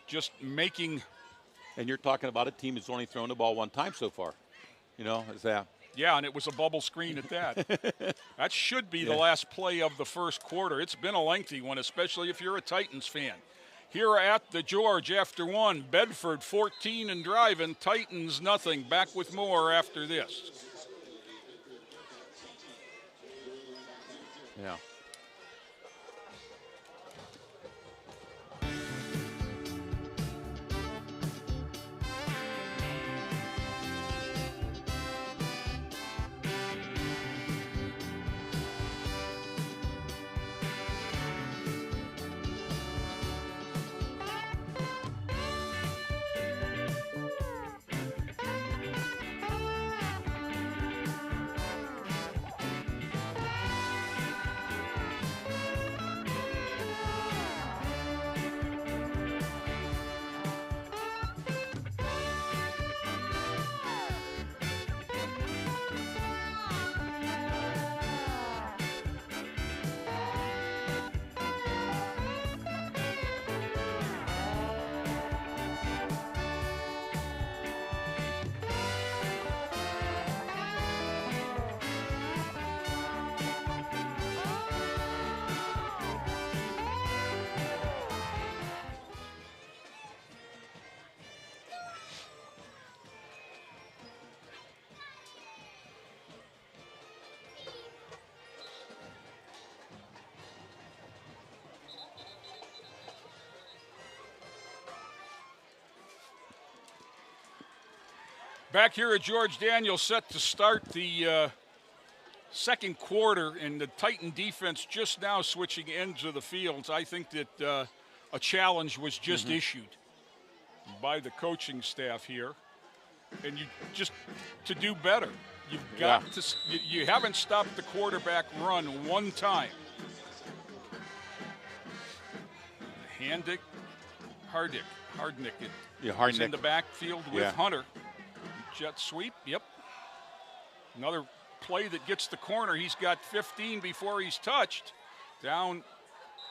just making And you're talking about a team that's only thrown the ball one time so far. You know, is that? Yeah, and it was a bubble screen at that. That should be the last play of the first quarter. It's been a lengthy one, especially if you're a Titans fan. Here at the George after one, Bedford 14 and driving, Titans nothing. Back with more after this. Yeah. Back here at George Daniels, set to start the second quarter, and the Titan defense just now switching ends of the fields. I think that a challenge was just issued by the coaching staff here, and you just to do better. You've got to. You haven't stopped the quarterback run one time. Hardnick is in the backfield with Hunter. Jet sweep, yep. Another play that gets the corner. He's got 15 before he's touched. Down,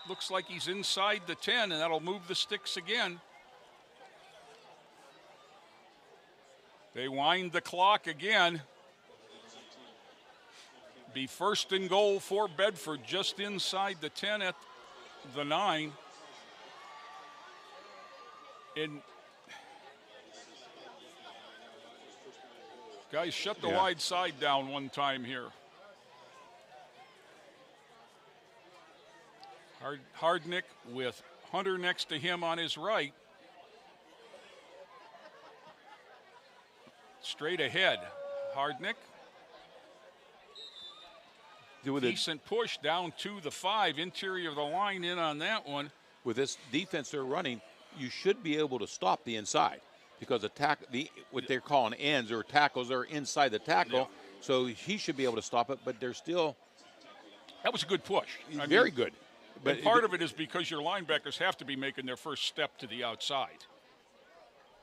looks like he's inside the 10, and that'll move the sticks again. They wind the clock again. Be first and goal for Bedford, just inside the 10 at the 9. And guys, shut the wide side down one time here. Hardnick with Hunter next to him on his right. Straight ahead, Hardnick. Decent push down to the 5, interior of the line in on that one. With this defense they're running, you should be able to stop the inside. Because what they're calling ends or tackles are inside the tackle, so he should be able to stop it. But they're still. That was a good push. Very good. But part of it is because your linebackers have to be making their first step to the outside.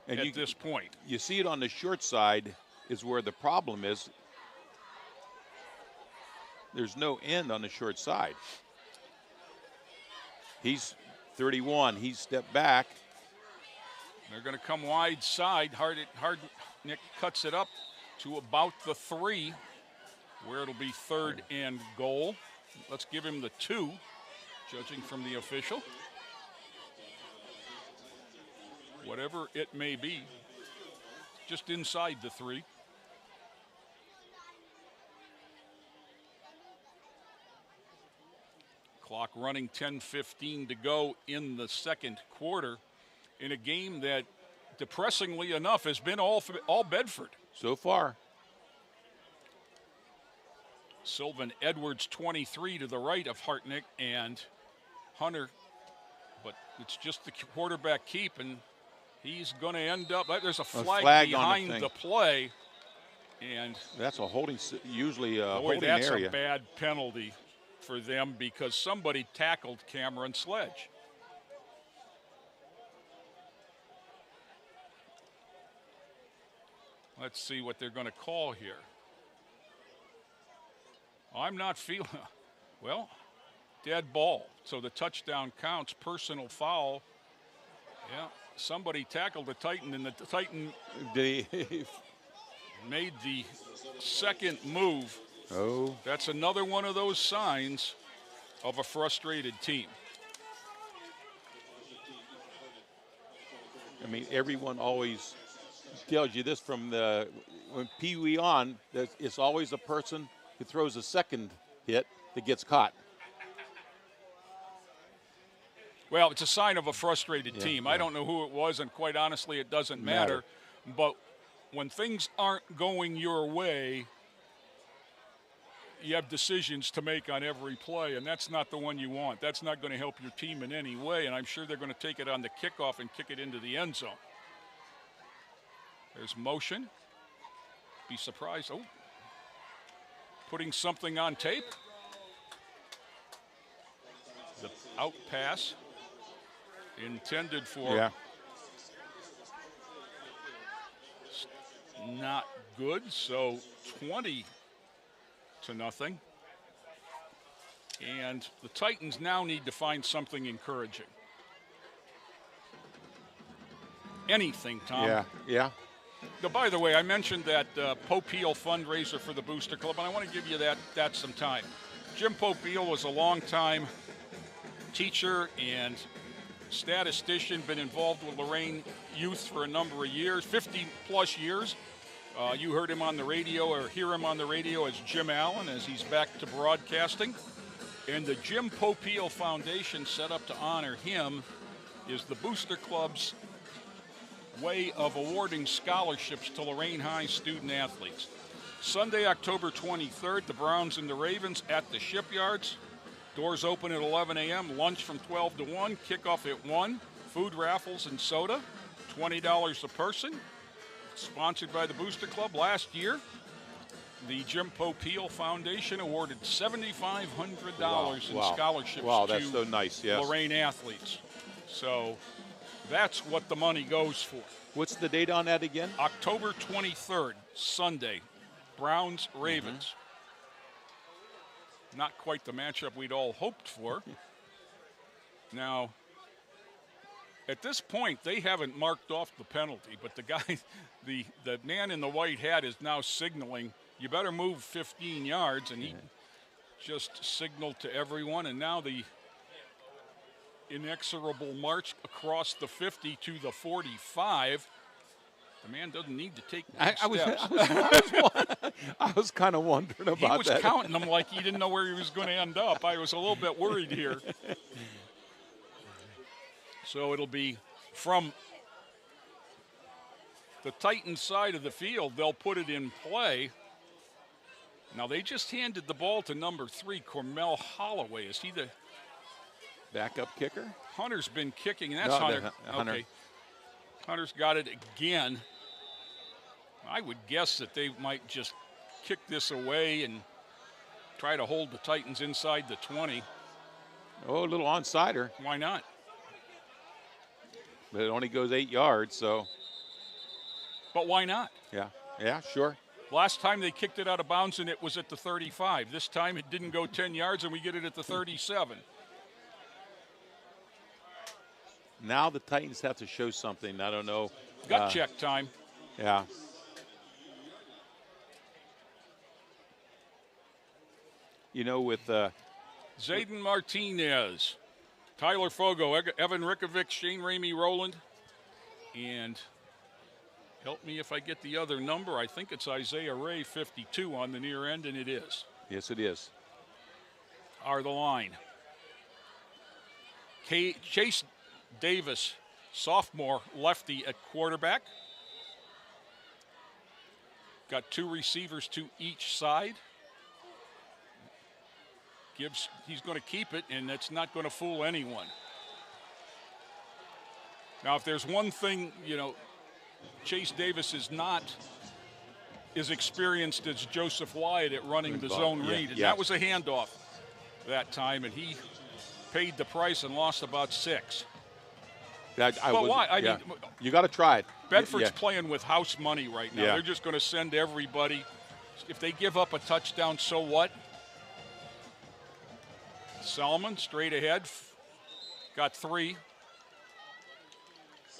And at this point, you see it on the short side is where the problem is. There's no end on the short side. He's 31. He's stepped back. They're going to come wide side. Hardnick cuts it up to about the 3, where it'll be third and goal. Let's give him the 2, judging from the official. Whatever it may be, just inside the 3. Clock running, 10:15 to go in the second quarter. In a game that, depressingly enough, has been all Bedford. So far. Sylvan Edwards, 23 to the right of Hardnick and Hunter. But it's just the quarterback keep, and he's going to end up. There's a flag behind the play. And that's a holding, usually a boy, holding that's area. A bad penalty for them because somebody tackled Cameron Sledge. Let's see what they're going to call here. I'm not feeling, well, dead ball. So the touchdown counts, personal foul. Yeah, somebody tackled the Titan, and the Titan made the second move. Oh. That's another one of those signs of a frustrated team. I mean, everyone always tells you this from when Pee Wee on, that it's always a person who throws a second hit that gets caught. Well, it's a sign of a frustrated team. I don't know who it was, and quite honestly, it doesn't matter. But when things aren't going your way, you have decisions to make on every play, and that's not the one you want. That's not going to help your team in any way, and I'm sure they're going to take it on the kickoff and kick it into the end zone. There's motion. Be surprised. Oh, putting something on tape. The out pass intended for not good, so 20-0. And the Titans now need to find something encouraging. Anything, Tom. Yeah. Now, by the way, I mentioned that Popeil fundraiser for the Booster Club, and I want to give you that some time. Jim Popeil was a long-time teacher and statistician, been involved with Lorain youth for a number of years, 50-plus years. You heard him on the radio or hear him on the radio as Jim Allen as he's back to broadcasting. And the Jim Popeil Foundation, set up to honor him, is the Booster Club's way of awarding scholarships to Lorain High student athletes. Sunday, October 23rd, the Browns and the Ravens at the Shipyards. Doors open at 11 a.m., lunch from 12 to 1, kickoff at 1, food raffles and soda, $20 a person. Sponsored by the Booster Club. Last year, the Jim Popeil Foundation awarded $7,500 in scholarships that's so nice, yes. Lorain athletes. So that's what the money goes for. What's the date on that again? October 23rd, Sunday, Browns, Ravens. Not quite the matchup we'd all hoped for. Now, at this point, they haven't marked off the penalty, but the guy, the man in the white hat is now signaling, you better move 15 yards, and he just signaled to everyone, and now the inexorable march across the 50 to the 45. The man doesn't need to take steps. I was kind of wondering about that. He was counting them like he didn't know where he was going to end up. I was a little bit worried here. So it'll be from the Titans side of the field. They'll put it in play. Now, they just handed the ball to number 3, Cormel Holloway. Is he the backup kicker? Hunter's been kicking. That's Hunter. Hunter. Okay. Hunter's got it again. I would guess that they might just kick this away and try to hold the Titans inside the 20. Oh, a little onside-er. Why not? But it only goes 8 yards, so. But why not? Yeah, sure. Last time they kicked it out of bounds and it was at the 35. This time it didn't go 10 yards and we get it at the 37. Now the Titans have to show something. I don't know. Gut check time. Yeah. You know, with Zayden Martinez, Tyler Fogo, Evan Rickovic, Shane Ramey Rowland, and help me if I get the other number. I think it's Isaiah Ray, 52 on the near end, and it is. Yes, it is. Are the line. Chase Davis, sophomore lefty at quarterback. Got 2 receivers to each side. He's going to keep it, and it's not going to fool anyone. Now, if there's one thing, Chase Davis is not as experienced as Joseph Wyatt at running the zone read. And that was a handoff that time, and he paid the price and lost about 6. But why? I mean, you got to try it. Bedford's playing with house money right now. Yeah. They're just going to send everybody. If they give up a touchdown, so what? Salmon straight ahead. Got 3.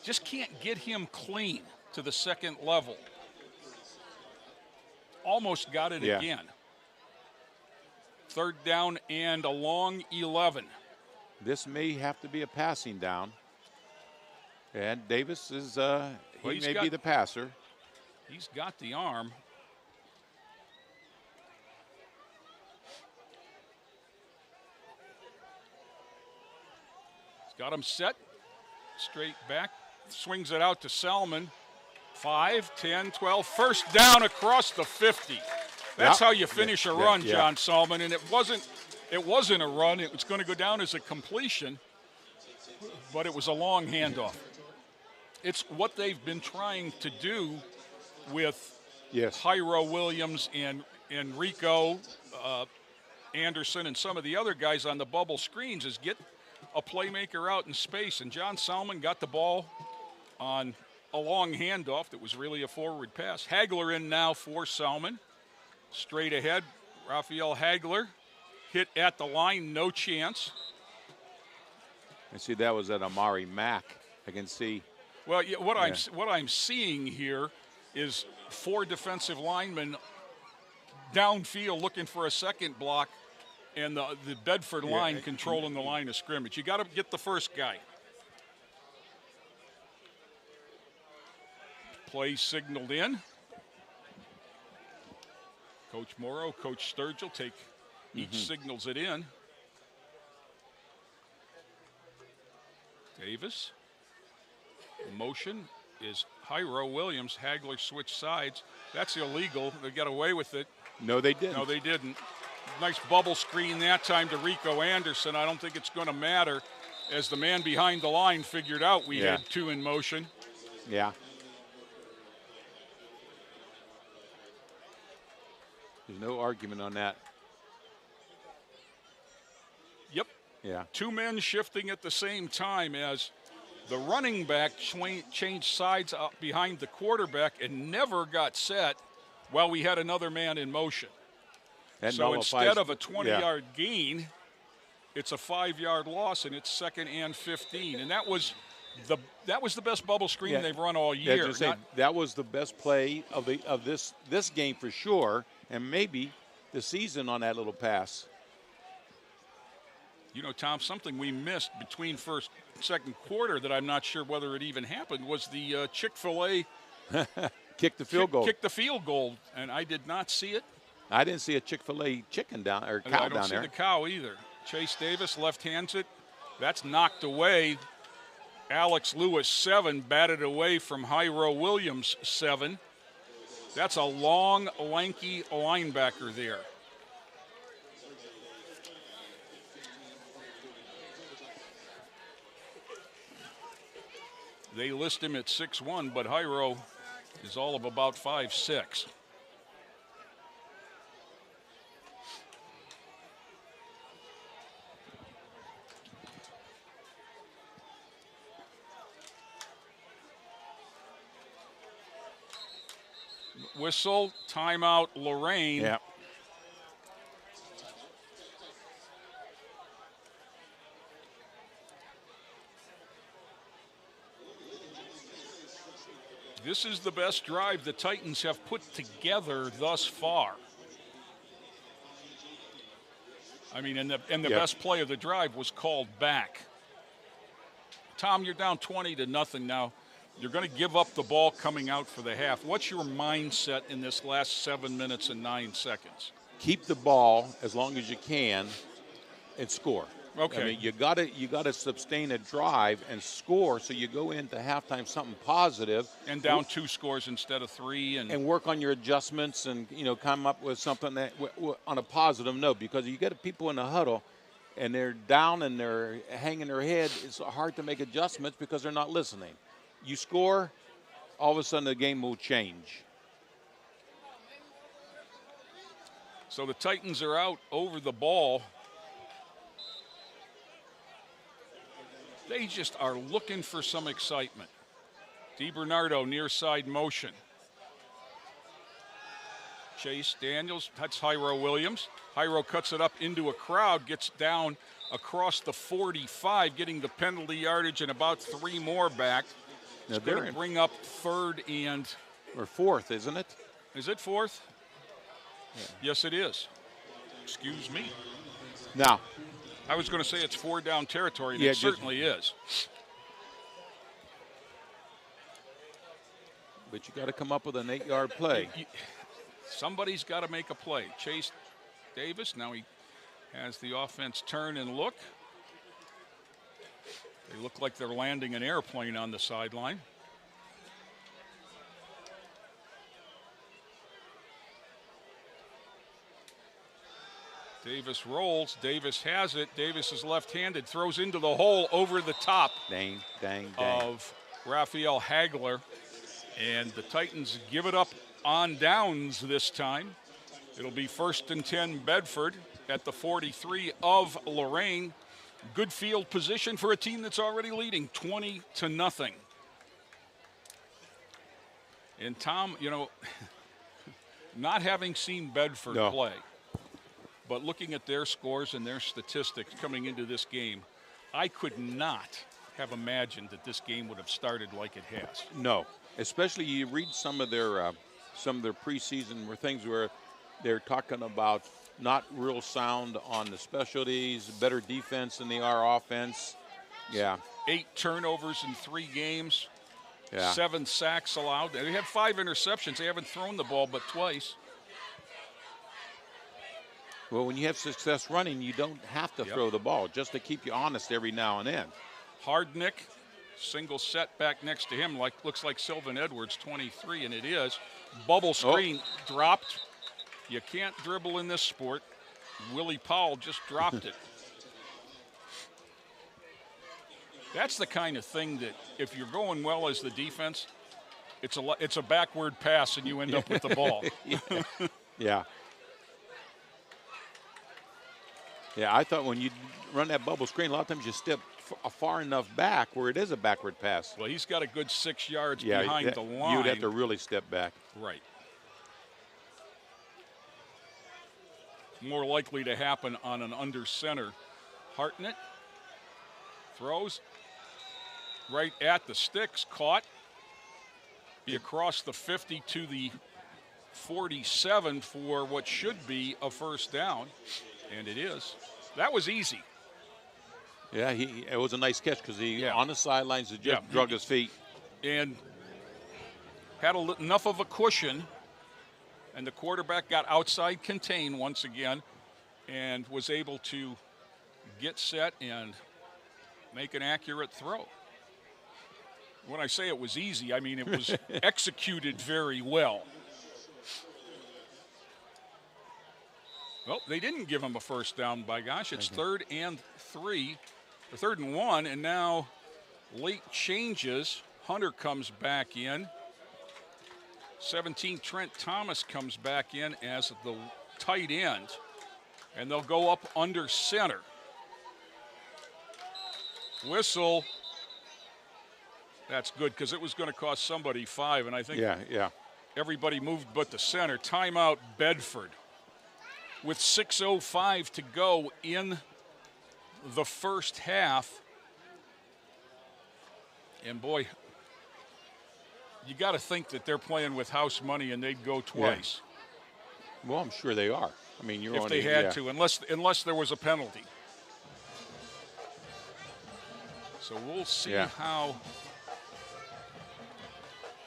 just can't get him clean to the second level. Almost got it again. Third down and a long 11. This may have to be a passing down. And Davis is, he may be the passer. He's got the arm. He's got him set. Straight back. Swings it out to Salmon. 5, 10, 12. First down across the 50. That's how you finish a run, John Salmon. And it wasn't a run. It was going to go down as a completion, but it was a long handoff. It's what they've been trying to do with Hyro Williams and Rico Anderson and some of the other guys on the bubble screens is get a playmaker out in space. And John Salmon got the ball on a long handoff that was really a forward pass. Hagler in now for Salmon. Straight ahead, Raphael Hagler hit at the line, no chance. I see that was at Amari Mack. I can see. Well, what I'm seeing here is 4 defensive linemen downfield looking for a second block, and the Bedford line controlling the line of scrimmage. You got to get the first guy. Play signaled in. Coach Morrow, Coach Sturgill take each signals it in. Davis. Motion is Hyro Williams. Hagler switched sides. That's illegal. They got away with it. No, they didn't. No, they didn't. Nice bubble screen that time to Rico Anderson. I don't think it's going to matter, as the man behind the line figured out we had 2 in motion. Yeah. There's no argument on that. Yep. Yeah. 2 men shifting at the same time as the running back changed sides up behind the quarterback and never got set while we had another man in motion. That so instead of a 20-yard gain, it's a 5-yard loss, and it's 2nd and 15. And that was the best bubble screen they've run all year. That was the best play of this game for sure, and maybe the season on that little pass. You know, Tom, something we missed between first and second quarter that I'm not sure whether it even happened was the Chick-fil-A kick the field goal. Kick the field goal, and I did not see it. I didn't see a Chick-fil-A chicken down or cow down there. I don't see the cow either. Chase Davis left hands it. That's knocked away. Alex Lewis 7 batted away from Hyro Williams 7. That's a long, lanky linebacker there. They list him at 6'1", but Hyro is all of about 5'6". Whistle, timeout, Lorain. Yeah. This is the best drive the Titans have put together thus far. I mean, and the best play of the drive was called back. Tom, you're down 20-0 now. You're going to give up the ball coming out for the half. What's your mindset in this last 7 minutes and 9 seconds? Keep the ball as long as you can and score. Okay. I mean, you gotta sustain a drive and score, so you go into halftime something positive. And down 2 scores instead of 3. And work on your adjustments and, come up with something that on a positive note, because you get people in the huddle and they're down and they're hanging their head. It's hard to make adjustments because they're not listening. You score, all of a sudden the game will change. So the Titans are out over the ball. They just are looking for some excitement. DiBernardo near side motion. Chase Daniels, that's Hyro Williams. Hyro cuts it up into a crowd, gets down across the 45, getting the penalty yardage and about 3 more back. Now It's they're going to in, bring up third and, or fourth, isn't it? is it fourth? Yes, it is. Excuse me. Now, I was going to say it's 4 down territory, and Yeah, it just- certainly is. but you got to come up with an 8-yard play. Somebody's got to make a play. Chase Davis, now he has the offense turn and look. They look like they're landing an airplane on the sideline. Davis rolls. Davis has it. Davis is left-handed. Throws into the hole over the top Dang. of Raphael Hagler. And the Titans give it up on downs this time. It'll be 1st and 10 Bedford at the 43 of Lorain. Good field position for a team that's already leading 20-0. And Tom, you know, not having seen Bedford No. play, but looking at their scores and their statistics coming into this game, I could not have imagined that this game would have started like it has. No, especially you read some of their preseason where things where they're talking about not real sound on the specialties, better defense than they are offense. Yeah. 8 turnovers in 3 games, Yeah. 7 sacks allowed. They have 5 interceptions. They haven't thrown the ball but twice. Well, when you have success running, you don't have to throw the ball, just to keep you honest every now and then. Hardnick, single set back next to him, looks like Sylvan Edwards, 23, and it is. Bubble screen dropped. You can't dribble in this sport. Willie Powell just dropped it. That's the kind of thing that if you're going well as the defense, it's a backward pass and you end up with the ball. Yeah. Yeah, I thought when you run that bubble screen, a lot of times you step far enough back where it is a backward pass. Well, he's got a good 6 yards Yeah, behind the line. you'd have to really step back. Right. More likely to happen on an under center. Hartnett throws right at the sticks, caught. Be across the 50 to the 47 for what should be a first down, and it is. That was easy. Yeah, it was a nice catch because he on the sidelines had just drug his feet. And had enough of a cushion, and the quarterback got outside contain once again and was able to get set and make an accurate throw. When I say it was easy, I mean it was executed very well. Well, they didn't give him a first down, by gosh. It's 3rd and 3, or 3rd and 1, and now late changes. Hunter comes back in. 17, Trent Thomas comes back in as the tight end, and they'll go up under center. Whistle. That's good because it was going to cost somebody 5, and I think everybody moved but the center. Timeout Bedford. With 6:05 to go in the first half. And boy, you got to think that they're playing with house money and they'd go twice. Yeah. Well, I'm sure they are. I mean, if they had to, unless there was a penalty. So we'll see how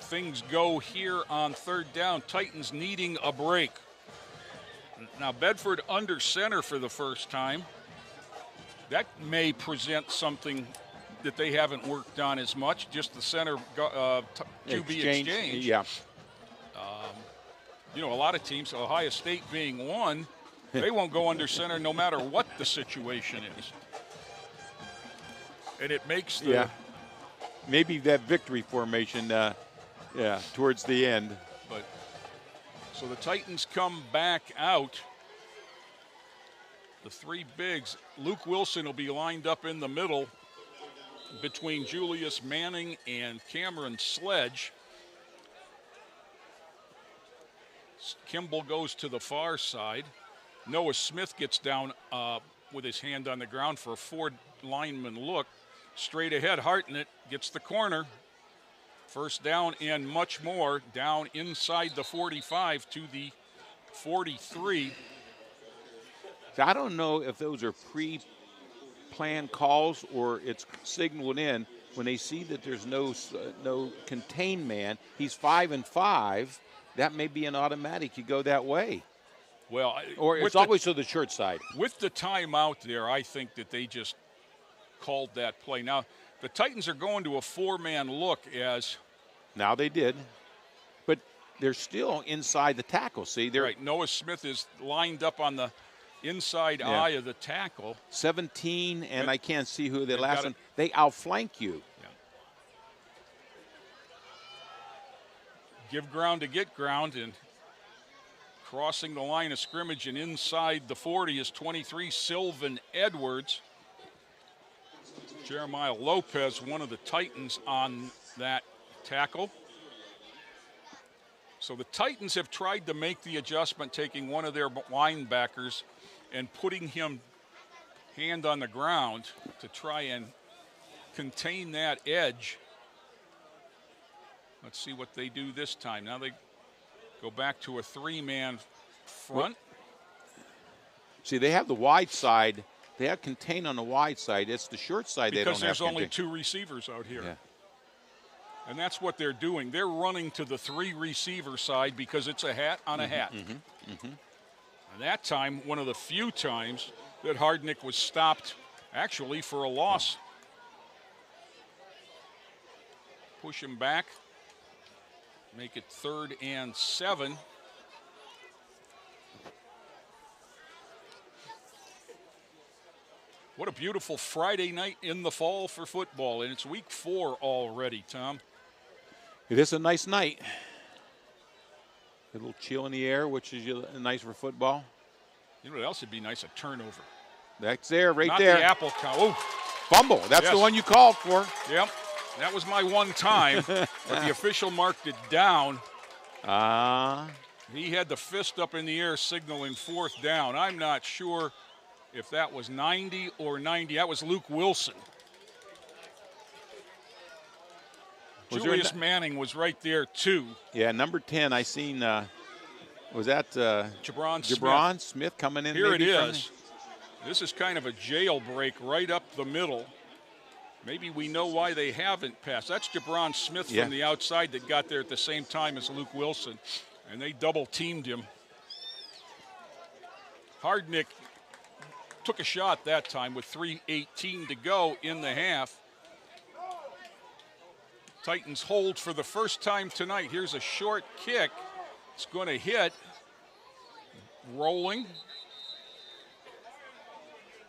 things go here on 3rd down. Titans needing a break. Now Bedford under center for the first time. That may present something that they haven't worked on as much, just the center QB exchange. Yeah. You know, a lot of teams, Ohio State being one, they won't go under center no matter what the situation is. And it makes the... Maybe that victory formation, towards the end. But so the Titans come back out. The 3 bigs. Luke Wilson will be lined up in the middle between Julius Manning and Cameron Sledge. Kimball goes to the far side. Noah Smith gets down with his hand on the ground for a 4 lineman look. Straight ahead, Hartnett gets the corner. First down and much more, down inside the 45 to the 43. So I don't know if those are pre-planned calls or it's signaled in when they see that there's no contained man. He's 5-5. That may be an automatic. You go that way. Well, Or it's always to the short side. With the timeout there, I think that they just called that play. Now, the Titans are going to a 4-man look as. Now they did. But they're still inside the tackle. See, they're right. Noah Smith is lined up on the inside eye of the tackle. 17, and I can't see who the They've last got one. They outflank you. Yeah. Give ground to get ground, and crossing the line of scrimmage and inside the 40 is 23, Sylvan Edwards. Jeremiah Lopez, one of the Titans on that tackle. So the Titans have tried to make the adjustment, taking one of their linebackers and putting him hand on the ground to try and contain that edge. Let's see what they do this time. Now they go back to a 3-man front. See, they have the wide side. They have contain on the wide side. It's the short side they don't have. Because there's only contain. 2 receivers out here. Yeah. And that's what they're doing. They're running to the 3-receiver side because it's a hat on a hat. And that time, one of the few times that Hardnick was stopped actually for a loss. Push him back. Make it 3rd and 7. What a beautiful Friday night in the fall for football, and it's week 4 already, Tom. It is a nice night. A little chill in the air, which is nice for football. You know what else would be nice? A turnover. That's there, right Not there. the apple count. Oh, Fumble. That's the one you called for. Yep. That was my one time, but the official marked it down. He had the fist up in the air signaling 4th down. I'm not sure if that was 90 or 90. That was Luke Wilson. Julius Manning was right there, too. Yeah, number 10, I seen, was that Jabron Smith coming in? Here it is. This is kind of a jailbreak right up the middle. Maybe we know why they haven't passed. That's Jabron Smith from the outside that got there at the same time as Luke Wilson, and they double-teamed him. Hardnick took a shot that time with 3:18 to go in the half. Titans hold for the first time tonight. Here's a short kick. It's going to hit. Rolling.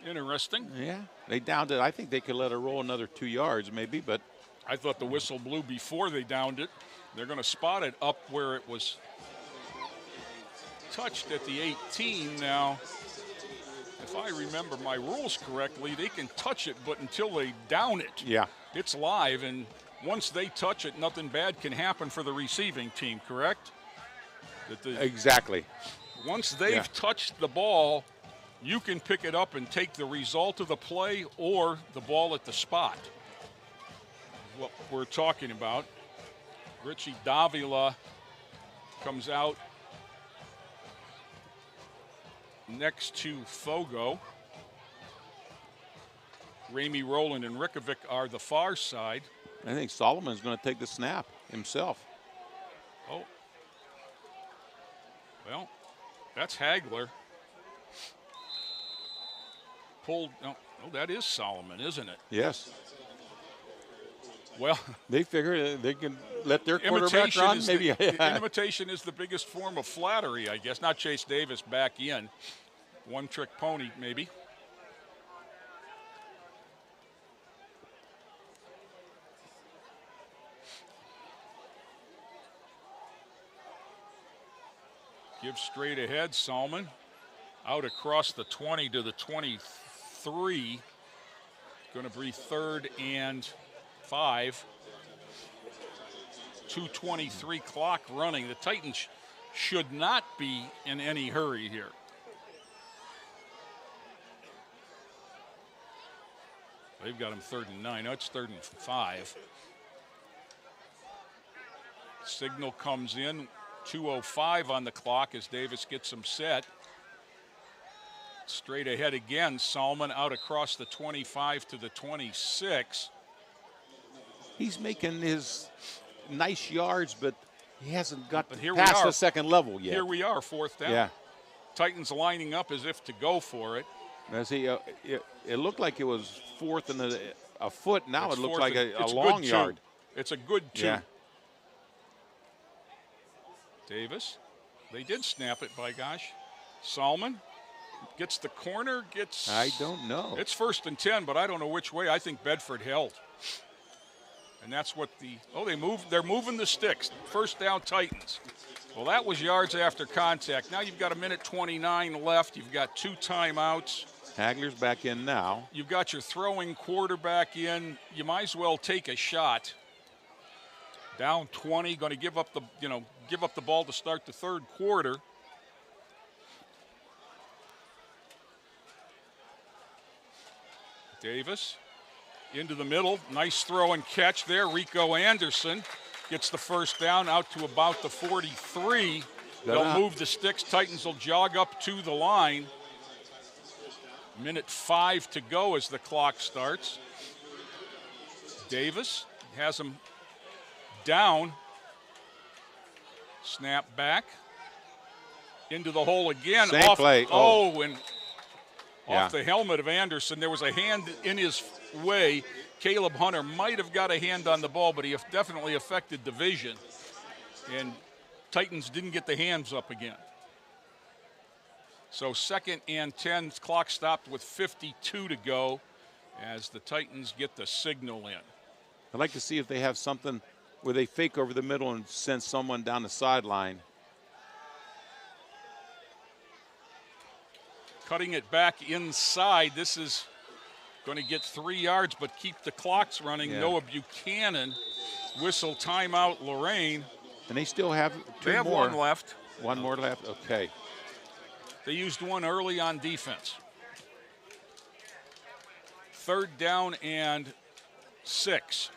Interesting. Yeah, they downed it. I think they could let it roll another 2 yards maybe, but. I thought the whistle blew before they downed it. They're going to spot it up where it was touched at the 18 now. If I remember my rules correctly, they can touch it, but until they down it, it's live, and once they touch it, nothing bad can happen for the receiving team, correct? Exactly. Once they've touched the ball, you can pick it up and take the result of the play or the ball at the spot. What we're talking about. Richie Davila comes out next to Fogo. Ramey Rowland and Rickovic are the far side. I think Solomon's going to take the snap himself. Oh. Well, that's Hagler. Pulled. Oh, that is Solomon, isn't it? Yes. Well, they figure they can let their quarterback run. Maybe imitation is the biggest form of flattery, I guess. Not Chase Davis back in. One-trick pony, maybe. Give straight ahead, Salmon. Out across the 20 to the 23. Going to be 3rd and 5. 2:23 clock running. The Titans should not be in any hurry here. They've got them 3rd and 9. No, it's 3rd and 5. Signal comes in, 2:05 on the clock as Davis gets him set. Straight ahead again, Salmon out across the 25 to the 26. He's making his nice yards, but he hasn't got But here we past are. the second level yet. Here we are, 4th down. Yeah. Titans lining up as if to go for it. As he, it looked like it was 4th and a foot. Now It's it looks 4th like and- a it's long good yard. Two. It's a good 2. Yeah. Davis, they did snap it, by gosh. Salmon gets the corner, gets. I don't know. It's 1st and 10, but I don't know which way. I think Bedford held. And that's what they're moving the sticks. 1st down Titans. Well, that was yards after contact. Now you've got 1:29 left. You've got 2 timeouts. Hagler's back in now. You've got your throwing quarterback in. You might as well take a shot. Down 20, going to give up the ball to start the 3rd quarter. Davis into the middle. Nice throw and catch there. Rico Anderson gets the 1st down out to about the 43. They'll move the sticks. Titans will jog up to the line. 1:05 to go as the clock starts. Davis has him down. Snap back. Into the hole again. Same play. Off the helmet of Anderson. There was a hand in his way. Caleb Hunter might have got a hand on the ball, but he definitely affected the vision. And Titans didn't get the hands up again. So 2nd and 10, clock stopped with 52 to go as the Titans get the signal in. I'd like to see if they have something where they fake over the middle and send someone down the sideline. Cutting it back inside. This is going to get 3 yards, but keep the clocks running. Yeah. Noah Buchanan, whistle timeout, Lorain. And they still have 2 They have more. 1 left. 1 more left. Okay. They used 1 early on defense. 3rd down and 6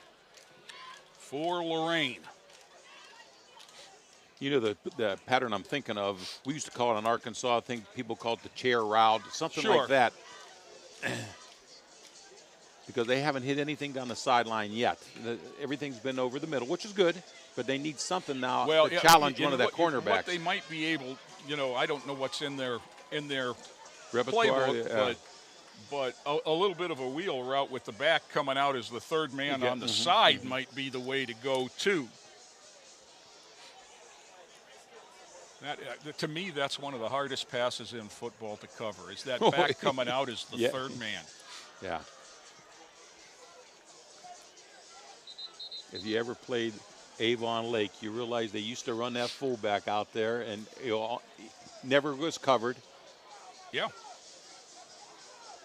for Lorain. You know, the pattern I'm thinking of, we used to call it in Arkansas, I think people call it the chair route, something Sure. like that. Because they haven't hit anything down the sideline yet. Everything's been over the middle, which is good, but they need something now to challenge one of their cornerbacks. What they might be able, I don't know what's in their Repertoire, playbook, but a little bit of a wheel route with the back coming out as the 3rd man on the side might be the way to go too. That, to me, that's one of the hardest passes in football to cover, is that back coming out as the 3rd man. Yeah. If you ever played Avon Lake, you realize they used to run that fullback out there and never was covered. Yeah.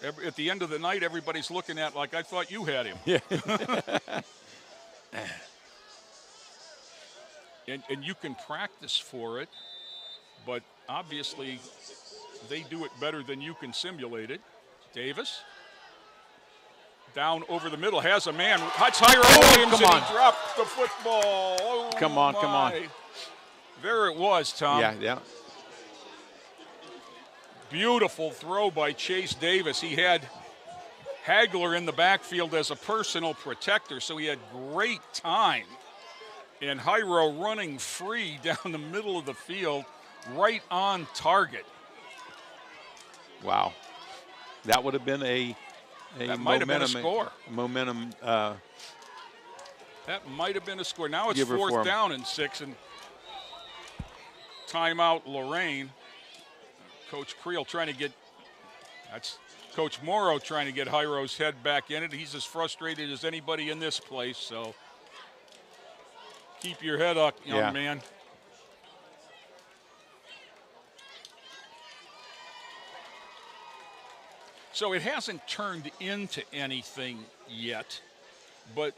At the end of the night, everybody's looking at like, I thought you had him. Yeah. and you can practice for it, but obviously they do it better than you can simulate it. Davis. Down over the middle, has a man. That's Hiram Williams, come on. and he dropped the football. Oh, Come on. There it was, Tom. Yeah. Beautiful throw by Chase Davis. He had Hagler in the backfield as a personal protector, so he had great time. And Hyro running free down the middle of the field, right on target. Wow. That would have been a that might have been a score. Momentum. That might have been a score. Now it's 4th down and 6, and timeout Lorain. Coach Creel trying to get, that's Coach Morrow trying to get Hyro's head back in it. He's as frustrated as anybody in this place, so keep your head up, young man. So it hasn't turned into anything yet, but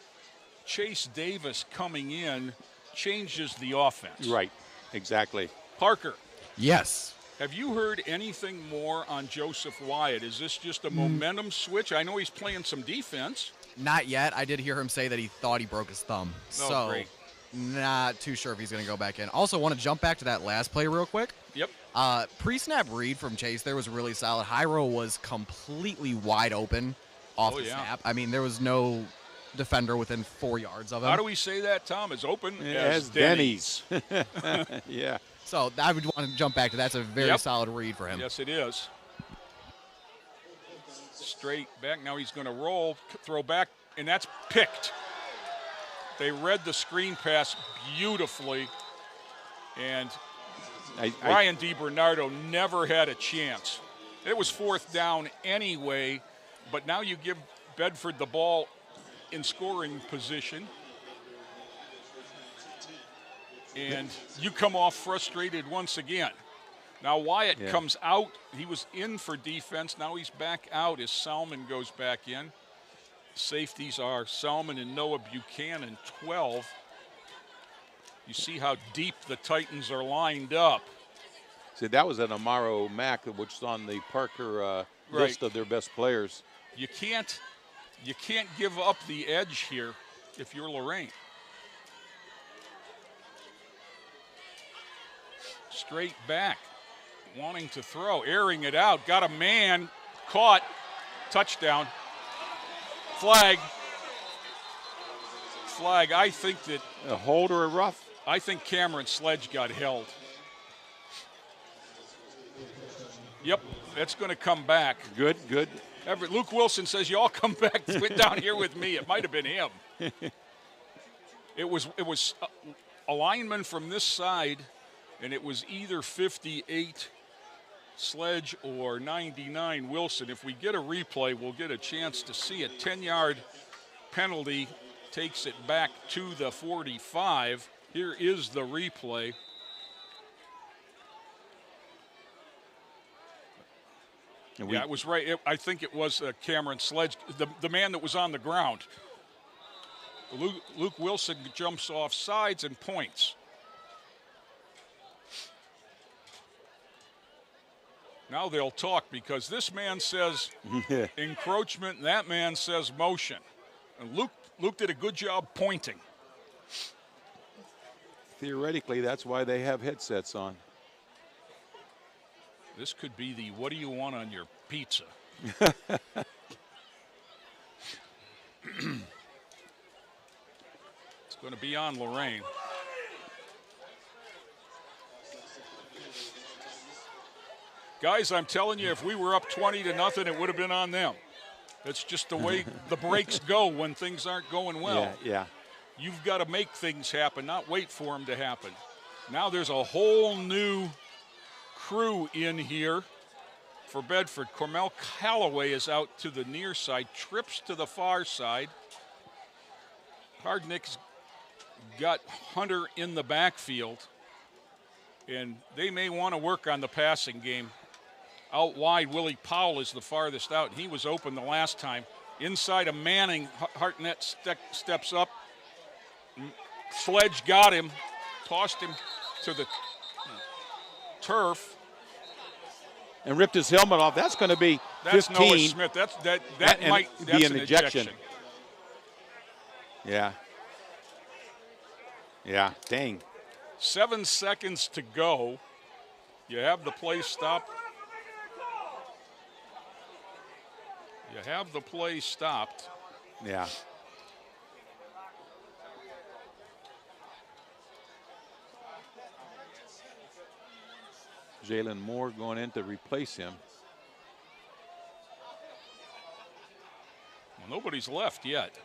Chase Davis coming in changes the offense. Right, exactly. Parker. Yes. Have you heard anything more on Joseph Wyatt? Is this just a momentum switch? I know he's playing some defense. Not yet. I did hear him say that he thought he broke his thumb. Oh, great. not too sure if he's going to go back in. Also, want to jump back to that last play real quick. Yep. Pre-snap read from Chase there was really solid. Hyro was completely wide open off the snap. I mean, there was no defender within 4 yards of him. How do we say that, Tom? As open as Denny's. Yeah. So I would want to jump back to that's a very solid read for him. Yes, it is. Straight back. Now he's going to roll, throw back, and that's picked. They read the screen pass beautifully, and Ryan DiBernardo never had a chance. It was 4th down anyway, but now you give Bedford the ball in scoring position, and you come off frustrated once again. Now Wyatt comes out. He was in for defense. Now he's back out as Salmon goes back in. Safeties are Salmon and Noah Buchanan, 12. You see how deep the Titans are lined up. See, that was an Amaro Mack, which is on the Parker list of their best players. You can't give up the edge here if you're Lorain. Straight back, wanting to throw, airing it out. Got a man, caught, touchdown. Flag. I think that a hold or a rough. I think Cameron Sledge got held. Yep, that's going to come back. Good. Luke Wilson says, you all come back down here with me. It might have been him. It was a lineman from this side, and it was either 58 Sledge or 99 Wilson. If we get a replay, we'll get a chance to see it. 10-yard penalty takes it back to the 45. Here is the replay. Yeah, it was right. I think it was Cameron Sledge, the man that was on the ground. Luke Wilson jumps off sides and points. Now they'll talk because this man says encroachment and that man says motion. And Luke did a good job pointing. Theoretically, that's why they have headsets on. This could be the what do you want on your pizza? It's going to be on Lorain. Guys, I'm telling you, if we were up 20-0, it would have been on them. That's just the way the breaks go when things aren't going well. Yeah. You've got to make things happen, not wait for them to happen. Now there's a whole new crew in here for Bedford. Cormel Calloway is out to the near side, trips to the far side. Hardnick's got Hunter in the backfield, and they may want to work on the passing game. Out wide, Willie Powell is the farthest out. He was open the last time. Inside of Manning, Hartnett steps up. Sledge got him, tossed him to the turf. And ripped his helmet off. That's going to be 15. That's Noah Smith. That might be an an ejection. Yeah. Yeah, dang. 7 seconds to go. You have the play stopped. Yeah. Jalen Moore going in to replace him. Well, nobody's left yet.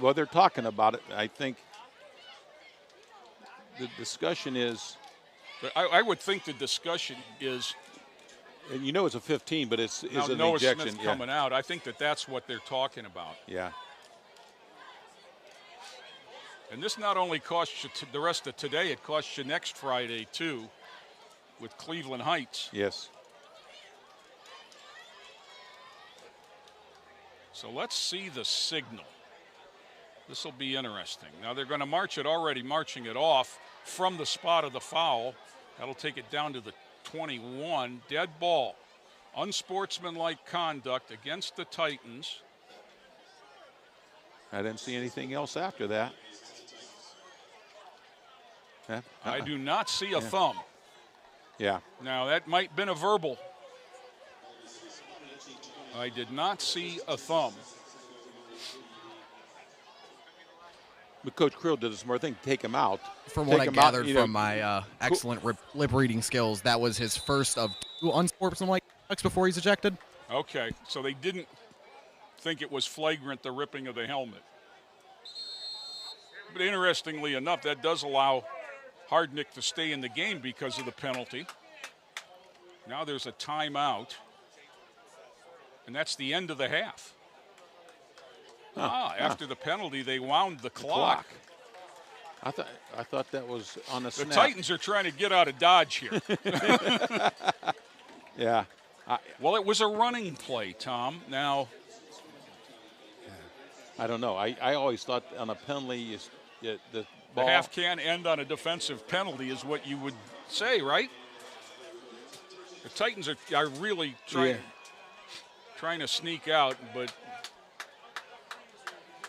Well, they're talking about it. I think the discussion is. I would think the discussion is. And you know it's a 15, but it's an Noah ejection. Smith's coming out. I think that's what they're talking about. Yeah. And this not only costs you the rest of today, it costs you next Friday too, with Cleveland Heights. Yes. So let's see the signal. This will be interesting. Now they're going to marching it off from the spot of the foul. That'll take it down to the 21. Dead ball. Unsportsmanlike conduct against the Titans. I didn't see anything else after that. I do not see a thumb. Yeah. Now, that might have been a verbal. I did not see a thumb. But Coach Krill did a smart thing, take him out. From what I gathered you know, from my excellent lip reading skills, that was his first of 2 unsportsmanlike conducts before he's ejected. Okay, so they didn't think it was flagrant, the ripping of the helmet. But interestingly enough, that does allow Hardnick to stay in the game because of the penalty. Now there's a timeout, and that's the end of the half. After the penalty, they wound the clock. I thought that was on a snap. The Titans are trying to get out of Dodge here. Yeah. Well, it was a running play, Tom. Now, I don't know. I always thought on a penalty, the ball. the half can end on a defensive penalty is what you would say, right? The Titans are really trying to sneak out, but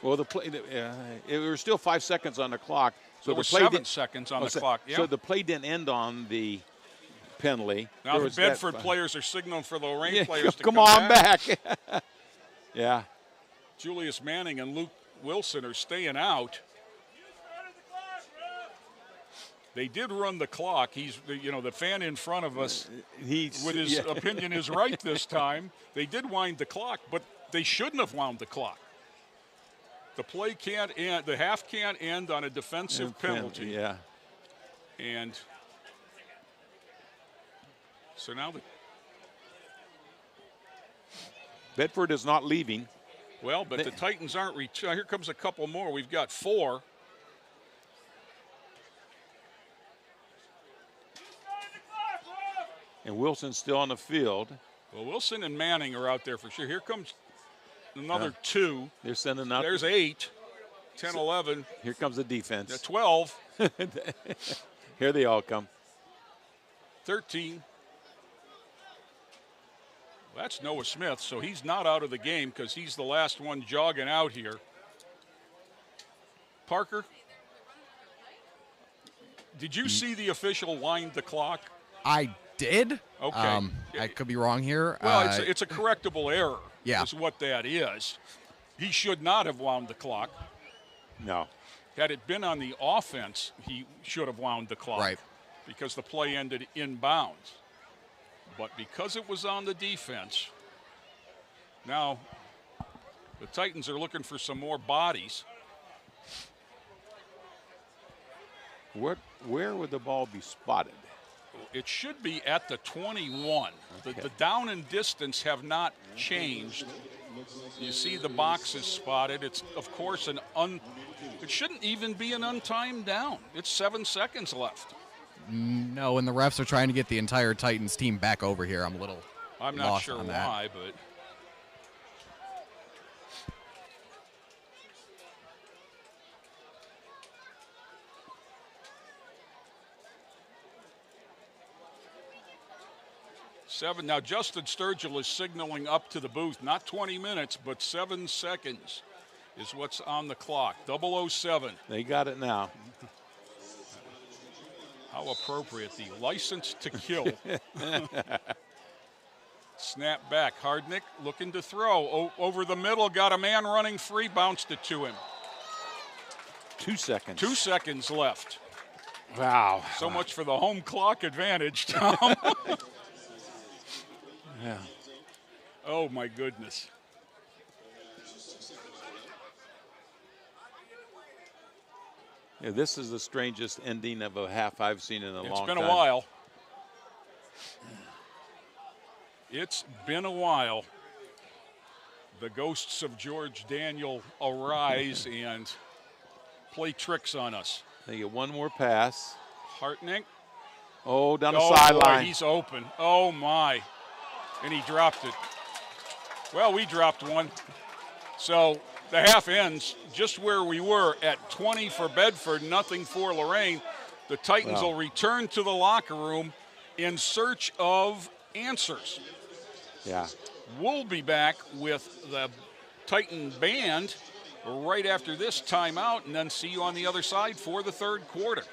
Well, the play. It was still 5 seconds on the clock. So there the was play 7 seconds on the clock. Yeah. So the play didn't end on the penalty. Now the Bedford players are signaling for the Lorain players to come on back. Yeah. Julius Manning and Luke Wilson are staying out. They did run the clock. He's, the fan in front of us with his opinion is right this time. They did wind the clock, but they shouldn't have wound the clock. The play can't end, the half can't end on a defensive penalty. Yeah. And so now Bedford is not leaving. Well, but the Titans aren't here comes a couple more. We've got 4. And Wilson's still on the field. Well, Wilson and Manning are out there for sure. Here comes another 2. They're sending out. There's 8, 10, 11. Here comes the defense. 12. Here they all come. 13. Well, that's Noah Smith, so he's not out of the game because he's the last one jogging out here. Parker, did you see the official wind the clock? I did. Okay. I could be wrong here. Well, it's a correctable error. Yeah. Is what that is. He should not have wound the clock. No. Had it been on the offense, he should have wound the clock. Right. Because the play ended inbounds. But because it was on the defense, now the Titans are looking for some more bodies. Where would the ball be spotted? It should be at the 21. Okay. The down and distance have not changed. You see the boxes spotted. It's, of course, it shouldn't even be an untimed down. It's 7 seconds left. No, and the refs are trying to get the entire Titans team back over here. I'm not lost sure on why, but seven. Now Justin Sturgill is signaling up to the booth. Not 20 minutes, but 7 seconds is what's on the clock. 007. They got it now. How appropriate, the license to kill. Snap back, Hardnick looking to throw. Over the middle, got a man running free, bounced it to him. 2 seconds. 2 seconds left. Wow. So much for the home clock advantage, Tom. Yeah. Oh, my goodness. Yeah, this is the strangest ending of a half I've seen in a long time. It's been a while. It's been a while. The ghosts of George Daniel arise and play tricks on us. They get one more pass. Hartnett. Oh, down the sideline. He's open. Oh, my. And he dropped it. Well, we dropped one. So the half ends just where we were at 20 for Bedford, nothing for Lorain. The Titans will return to the locker room in search of answers. Yeah. We'll be back with the Titan band right after this timeout and then see you on the other side for the third quarter.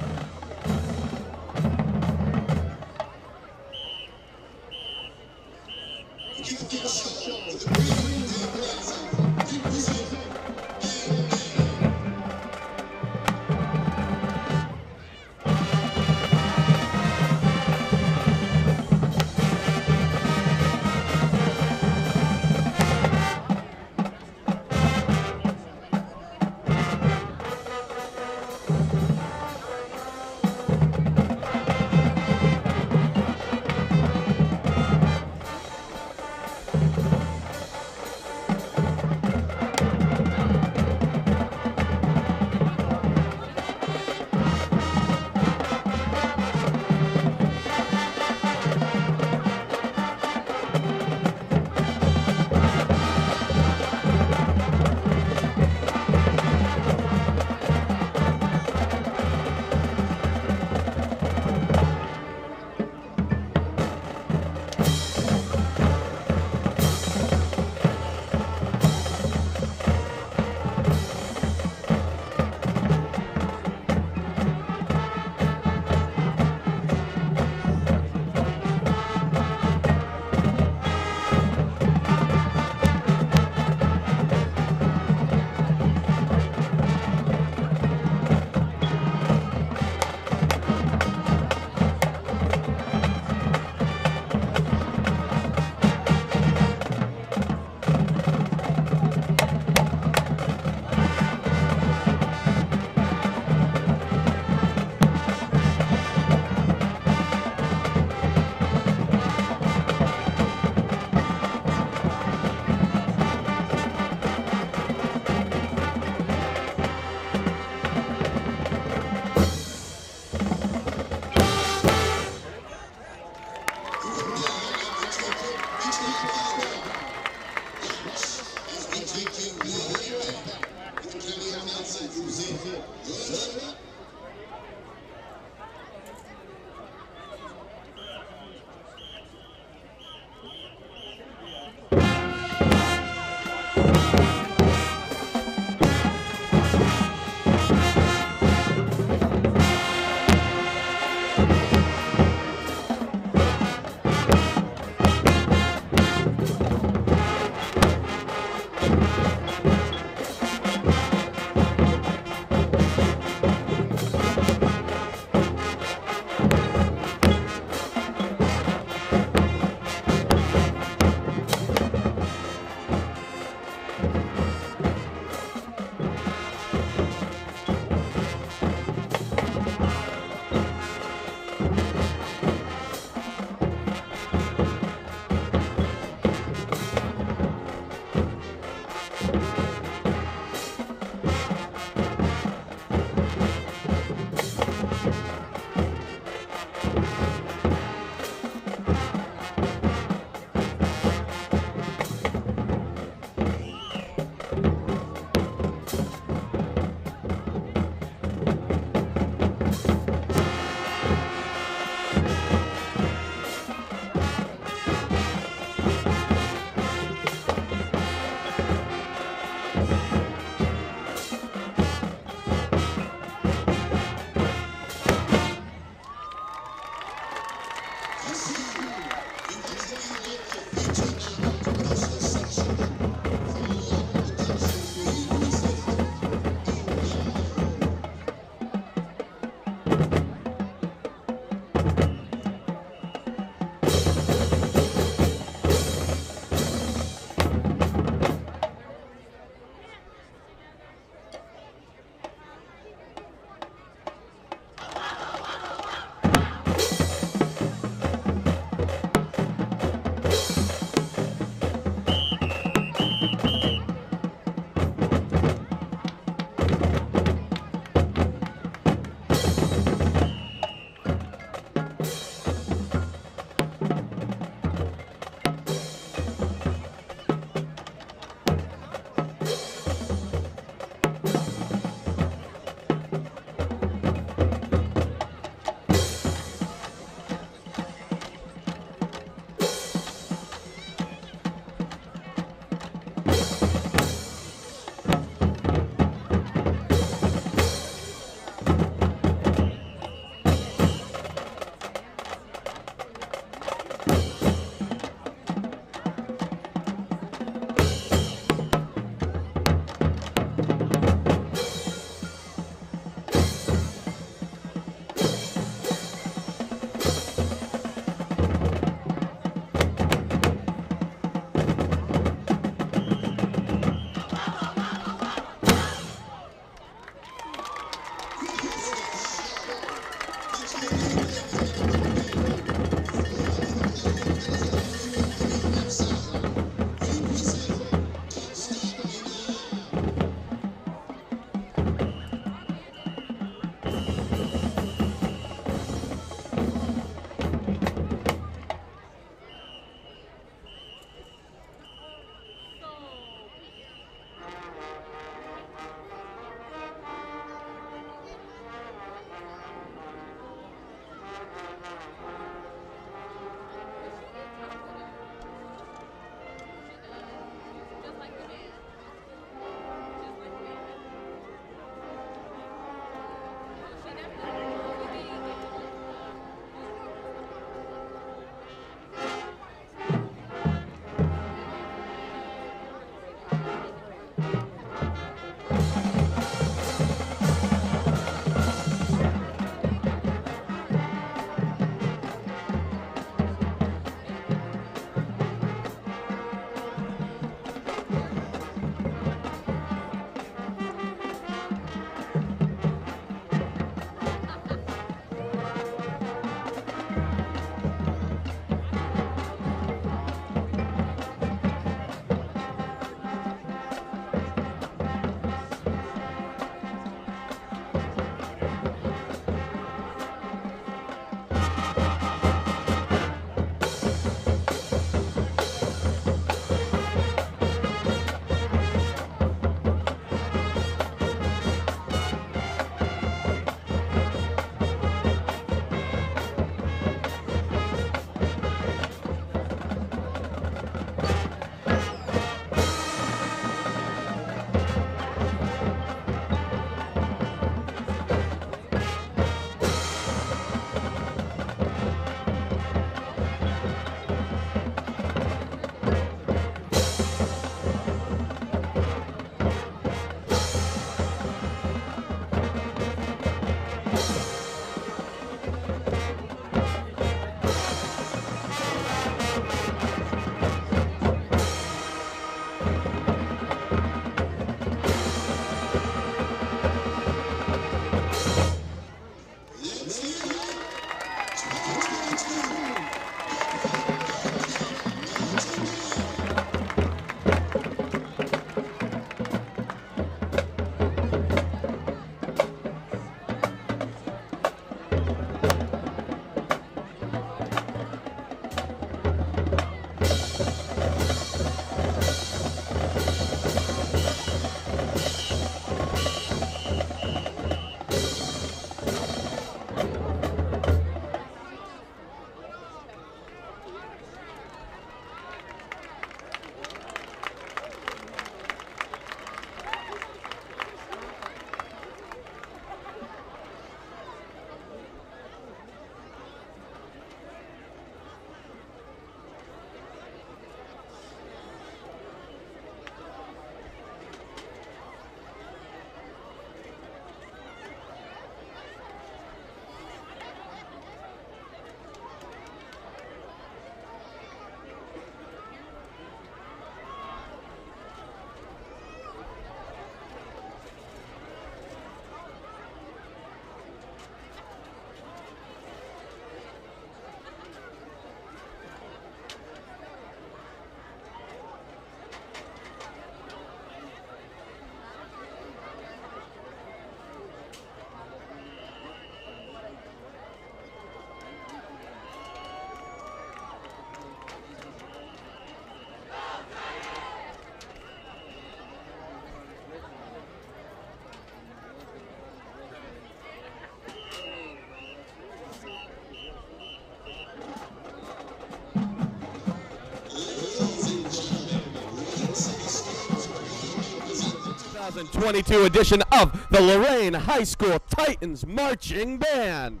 2022 edition of the Lorain High School Titans Marching Band.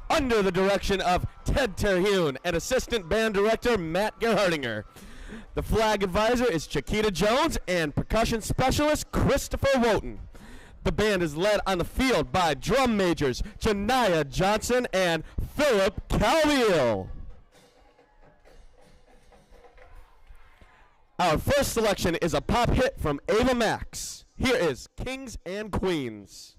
Under the direction of Ted Terhune and Assistant Band Director Matt Gerhardinger. The flag advisor is Chiquita Jones and percussion specialist Christopher Wotton. The band is led on the field by drum majors Janaya Johnson and Philip Calviel. Our first selection is a pop hit from Ava Max. Here is Kings and Queens.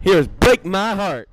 Here's Break My Heart.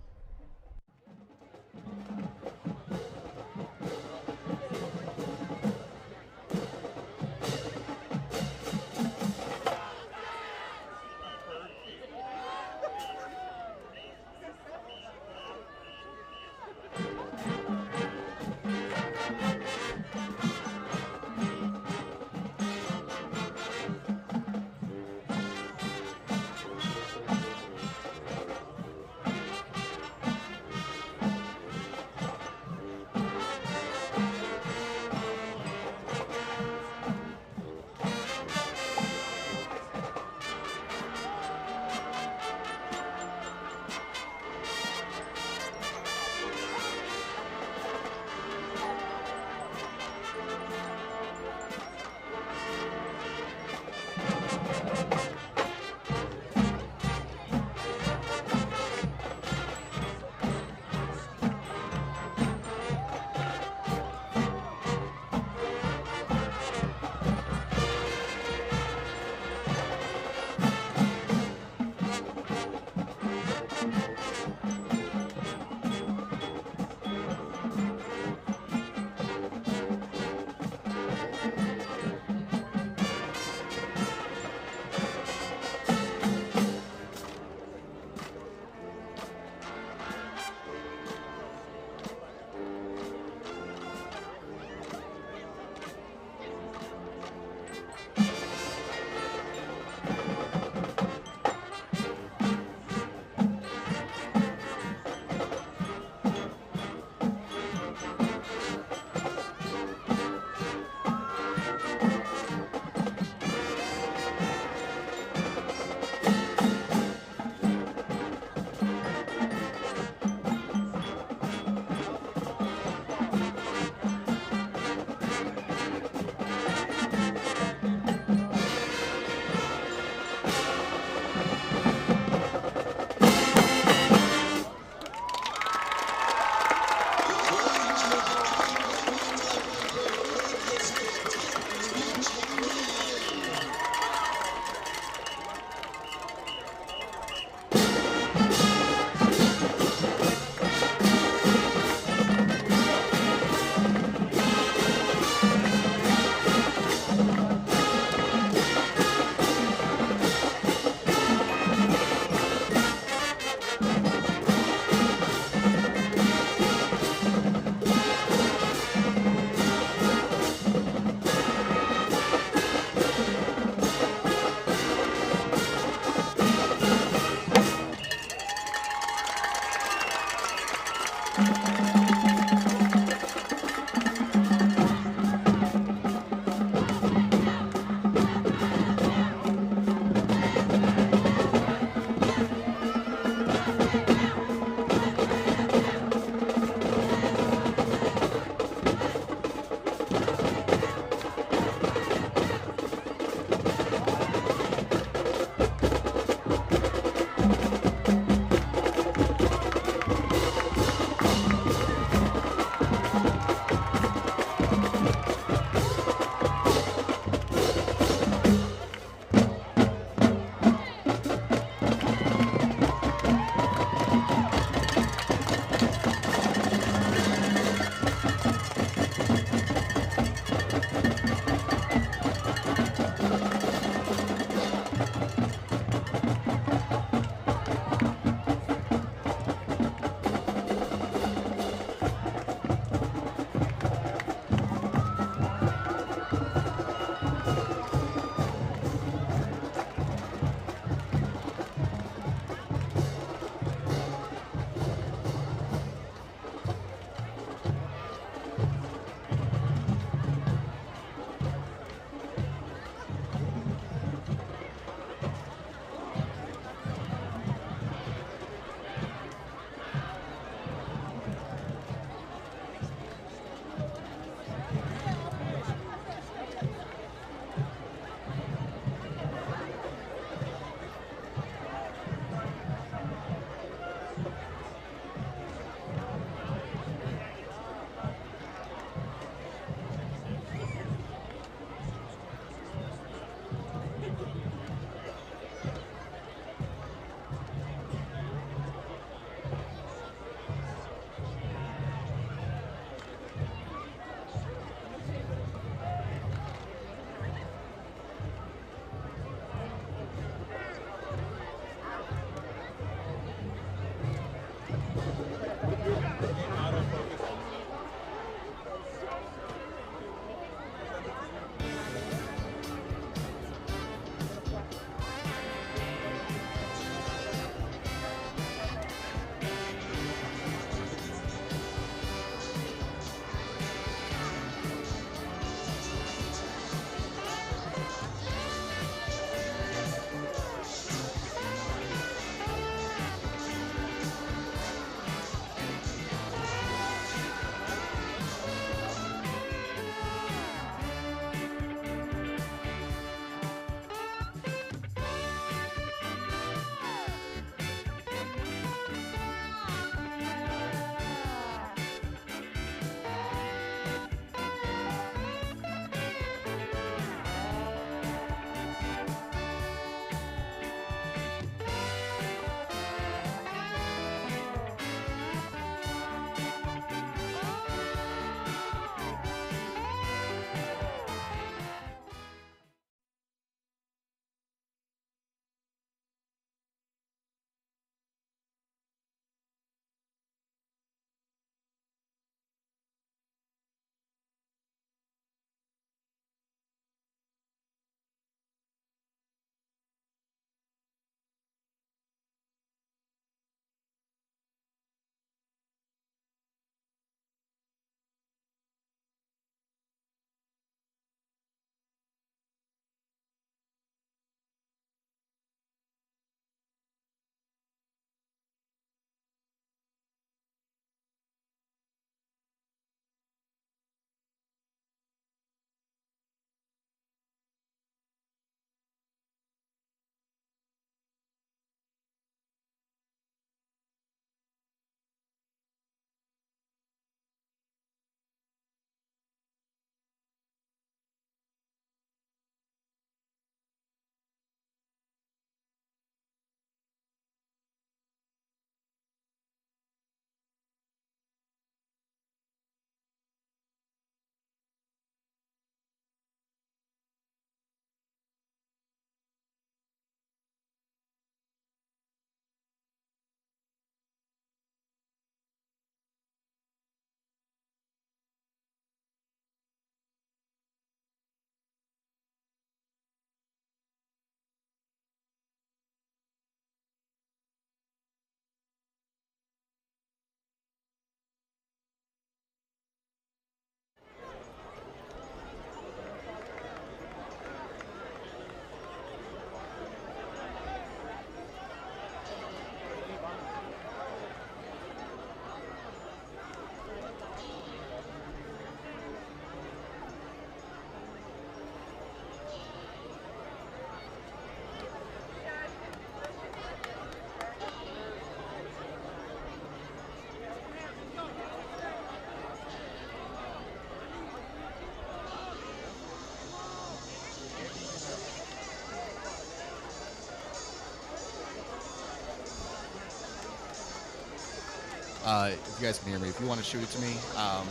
if you guys can hear me, if you want to shoot it to me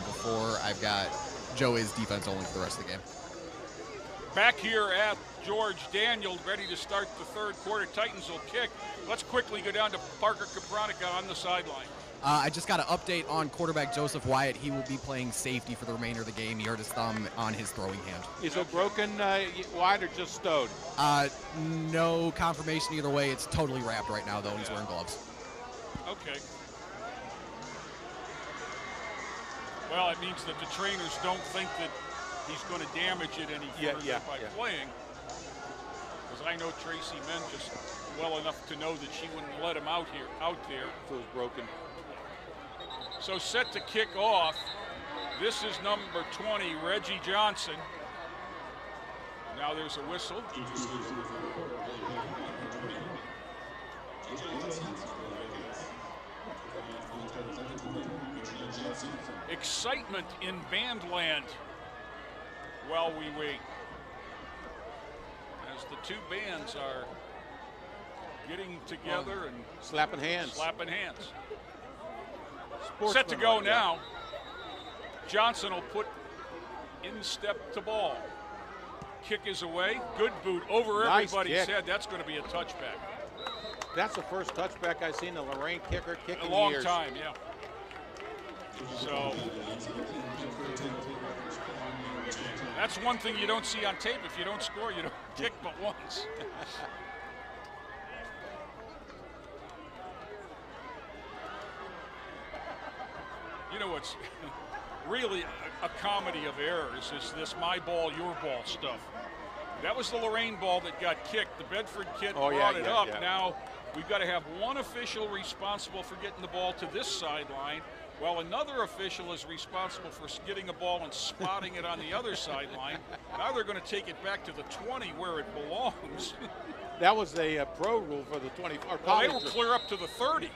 before I've got Joey's defense only for the rest of the game. Back here at George Daniel, ready to start the third quarter. Titans will kick. Let's quickly go down to Parker Kapranica on the sideline. I just got an update on quarterback Joseph Wyatt. He will be playing safety for the remainder of the game. He hurt his thumb on his throwing hand. Is it broken wide or just stowed? No confirmation either way. It's totally wrapped right now, though. He's wearing gloves. Okay. Well, it means that the trainers don't think that he's going to damage it any further by playing. Because I know Tracy Menges well enough to know that she wouldn't let him out there. If it was broken. So set to kick off. This is number 20, Reggie Johnson. Now there's a whistle. Excitement in Bandland while we wait. As the two bands are getting together and slapping hands. Set to go now. Johnson will put in step to ball. Kick is away. Good boot over everybody's head. That's going to be a touchback. That's the first touchback I've seen a Lorain kicker kick in a long years. time, yeah. So that's one thing you don't see on tape. If you don't score, you don't kick but once. You know what's really a comedy of errors is this my ball, your ball stuff. That was the Lorain ball that got kicked. The Bedford kid brought it up. Yeah. Now we've got to have one official responsible for getting the ball to this sideline, while another official is responsible for getting a ball and spotting it on the other sideline. Now they're going to take it back to the 20 where it belongs. That was a pro rule for the 20. Well, they will clear up to the 30.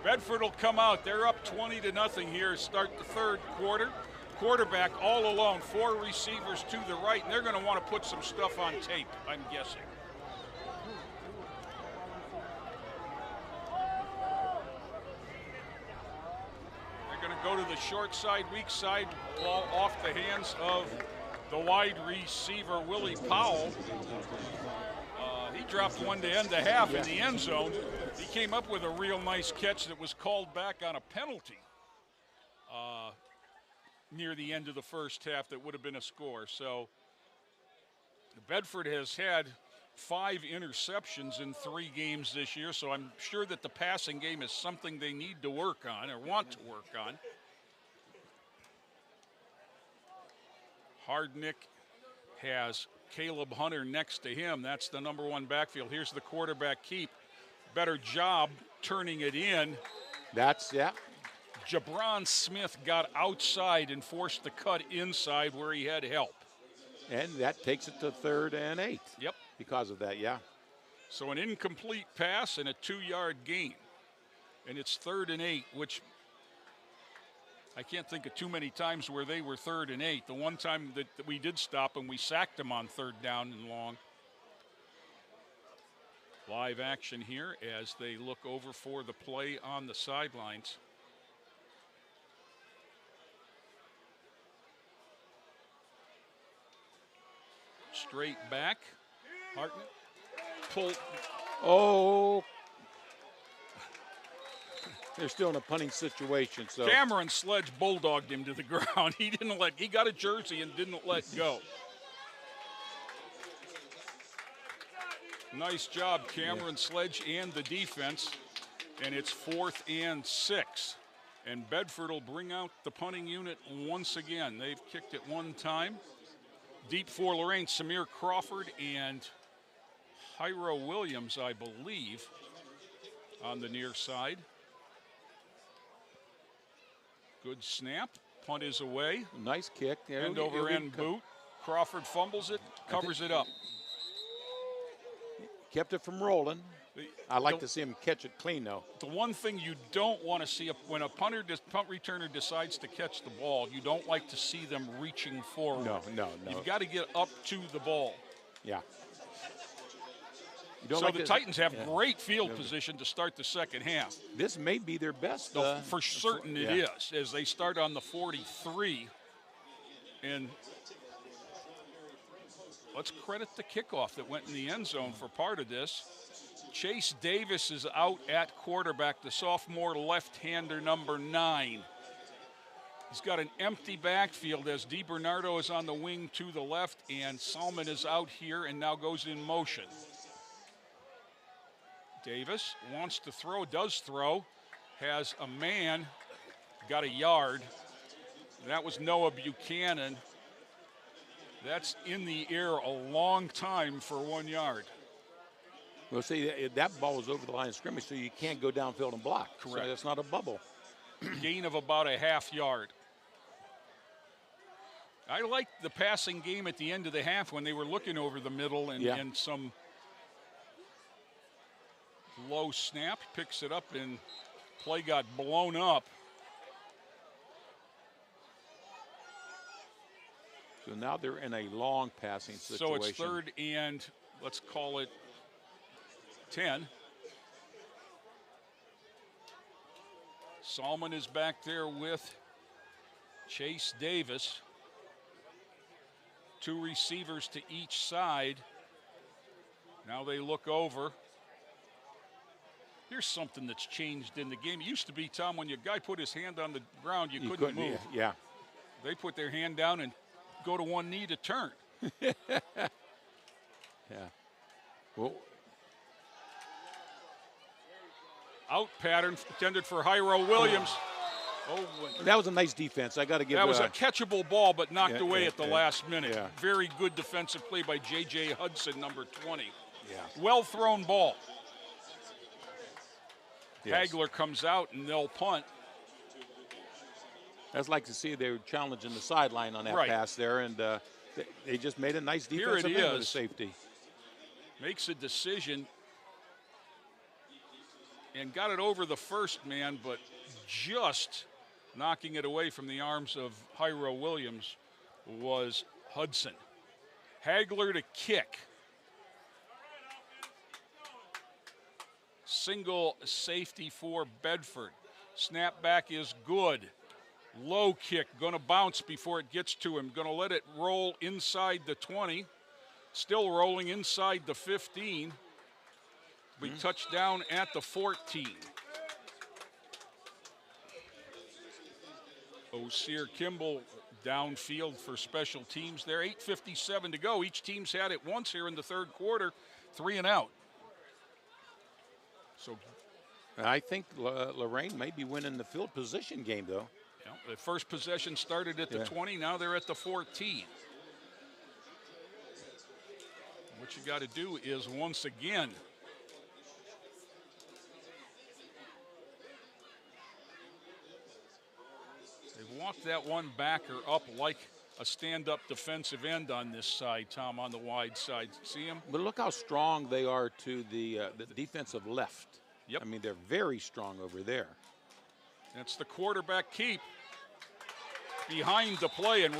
Bedford will come out. They're up 20-0 here. Start the third quarter. Quarterback all alone. 4 receivers to the right, and they're going to want to put some stuff on tape, I'm guessing. They're going to go to the short side, weak side, ball off the hands of the wide receiver, Willie Powell. He dropped one to end the half in the end zone. He came up with a real nice catch that was called back on a penalty near the end of the first half that would have been a score. So Bedford has had 5 interceptions in 3 games this year, so I'm sure that the passing game is something they need to work on or want to work on. Hardnick has Caleb Hunter next to him. That's the number 1 backfield. Here's the quarterback keep. Better job turning it in. Jabron Smith got outside and forced the cut inside where he had help. And that takes it to 3rd and 8. Yep. Because of that, yeah. So an incomplete pass and a 2-yard gain. And it's 3rd and 8, which I can't think of too many times where they were 3rd and 8. The one time that we did stop them, we sacked them on 3rd down and long. Live action here as they look over for the play on the sidelines. Straight back. Hartnett. Pull. Oh. They're still in a punting situation. So Cameron Sledge bulldogged him to the ground. He got a jersey and didn't let go. Nice job, Cameron Sledge and the defense. And it's 4th and 6. And Bedford will bring out the punting unit once again. They've kicked it one time. Deep for Lorain, Samir Crawford and Hyro Williams, I believe, on the near side. Good snap. Punt is away. Nice kick. End over end boot. Crawford fumbles it, covers it up. Kept it from rolling. I like to see him catch it clean, though. The one thing you don't want to see when a punt returner decides to catch the ball, you don't like to see them reaching forward. No. You've got to get up to the ball. Yeah. So like the this? Titans have Yeah. great field position to start the second half. This may be their best. For certain it is, as they start on the 43. And let's credit the kickoff that went in the end zone for part of this. Chase Davis is out at quarterback, the sophomore left-hander, number 9. He's got an empty backfield as DiBernardo is on the wing to the left, and Salmon is out here and now goes in motion. Davis wants to throw, does throw, has a man, got a yard. That was Noah Buchanan. That's in the air a long time for 1 yard. Well, see, that ball was over the line of scrimmage, so you can't go downfield and block. Correct. So that's not a bubble. Gain of about a half yard. I liked the passing game at the end of the half when they were looking over the middle and some low snap. Picks it up and play got blown up. So now they're in a long passing situation. So it's 3rd and, let's call it 10. Salmon is back there with Chase Davis. 2 receivers to each side. Now they look over. Here's something that's changed in the game. It used to be, Tom, when your guy put his hand on the ground, you couldn't move. Yeah. They put their hand down and go to one knee to turn. Yeah. Well, Out pattern intended for Hyro Williams. that was a nice defense. I got to give that was a catchable ball, but knocked away at the last minute. Yeah. Very good defensive play by J.J. Hudson, number 20. Yeah. Well thrown ball. Yes. Hagler comes out and they'll punt. That's like to see they were challenging the sideline on that Right. pass there, and they just made a nice Here it defensive end with the is. safety. Makes a decision and got it over the first man, but just knocking it away from the arms of Hyro Williams was Hudson. Hagler to kick. Single safety for Bedford. Snap back is good. Low kick, gonna bounce before it gets to him. Gonna let it roll inside the 20. Still rolling inside the 15. We touch down at the 14. Osir Kimball downfield for special teams there. 8:57 to go. Each team's had it once here in the third quarter. 3 and out. So I think Lorain may be winning the field position game, though. the first possession started at the 20. Now they're at the 14. What you got to do is once again they walked that one backer up like a stand-up defensive end on this side, Tom, on the wide side. See him? But look how strong they are to the defensive left. Yep. I mean, they're very strong over there. That's the quarterback keep behind the play and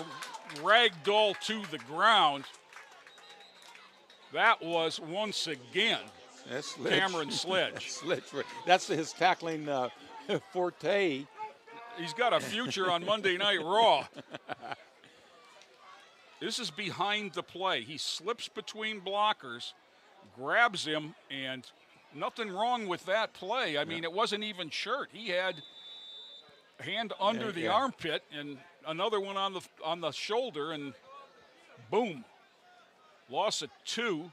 ragdoll to the ground. That was once again Cameron Sledge. That's his tackling forte. He's got a future on Monday Night Raw. This is behind the play. He slips between blockers, grabs him, and nothing wrong with that play. I mean, it wasn't even shirt. He had hand under the armpit and another one on the shoulder, and boom. Loss of 2.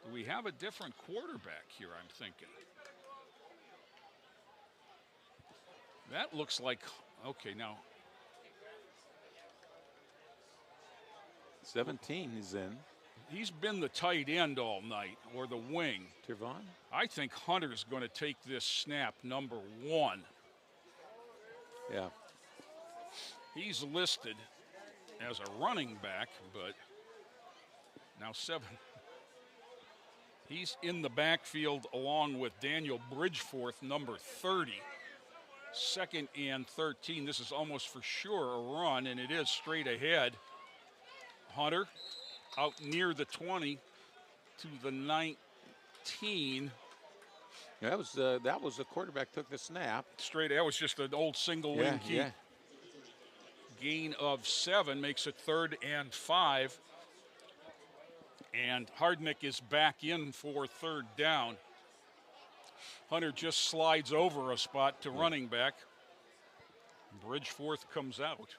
Do we have a different quarterback here, I'm thinking? That looks like, okay, now. 17 is in. He's been the tight end all night, or the wing. Tirvon? I think Hunter's going to take this snap, number 1. Yeah. He's listed as a running back, but now 7. He's in the backfield along with Daniel Bridgeforth, number 30. 2nd and 13. This is almost for sure a run, and it is straight ahead. Hunter out near the 20. to the 19. That was the quarterback took the snap. Straight, that was just an old single wing keep. Yeah. Gain of 7 makes it 3rd and 5. And Hardnick is back in for 3rd down. Hunter just slides over a spot to running back. Bridgeforth comes out.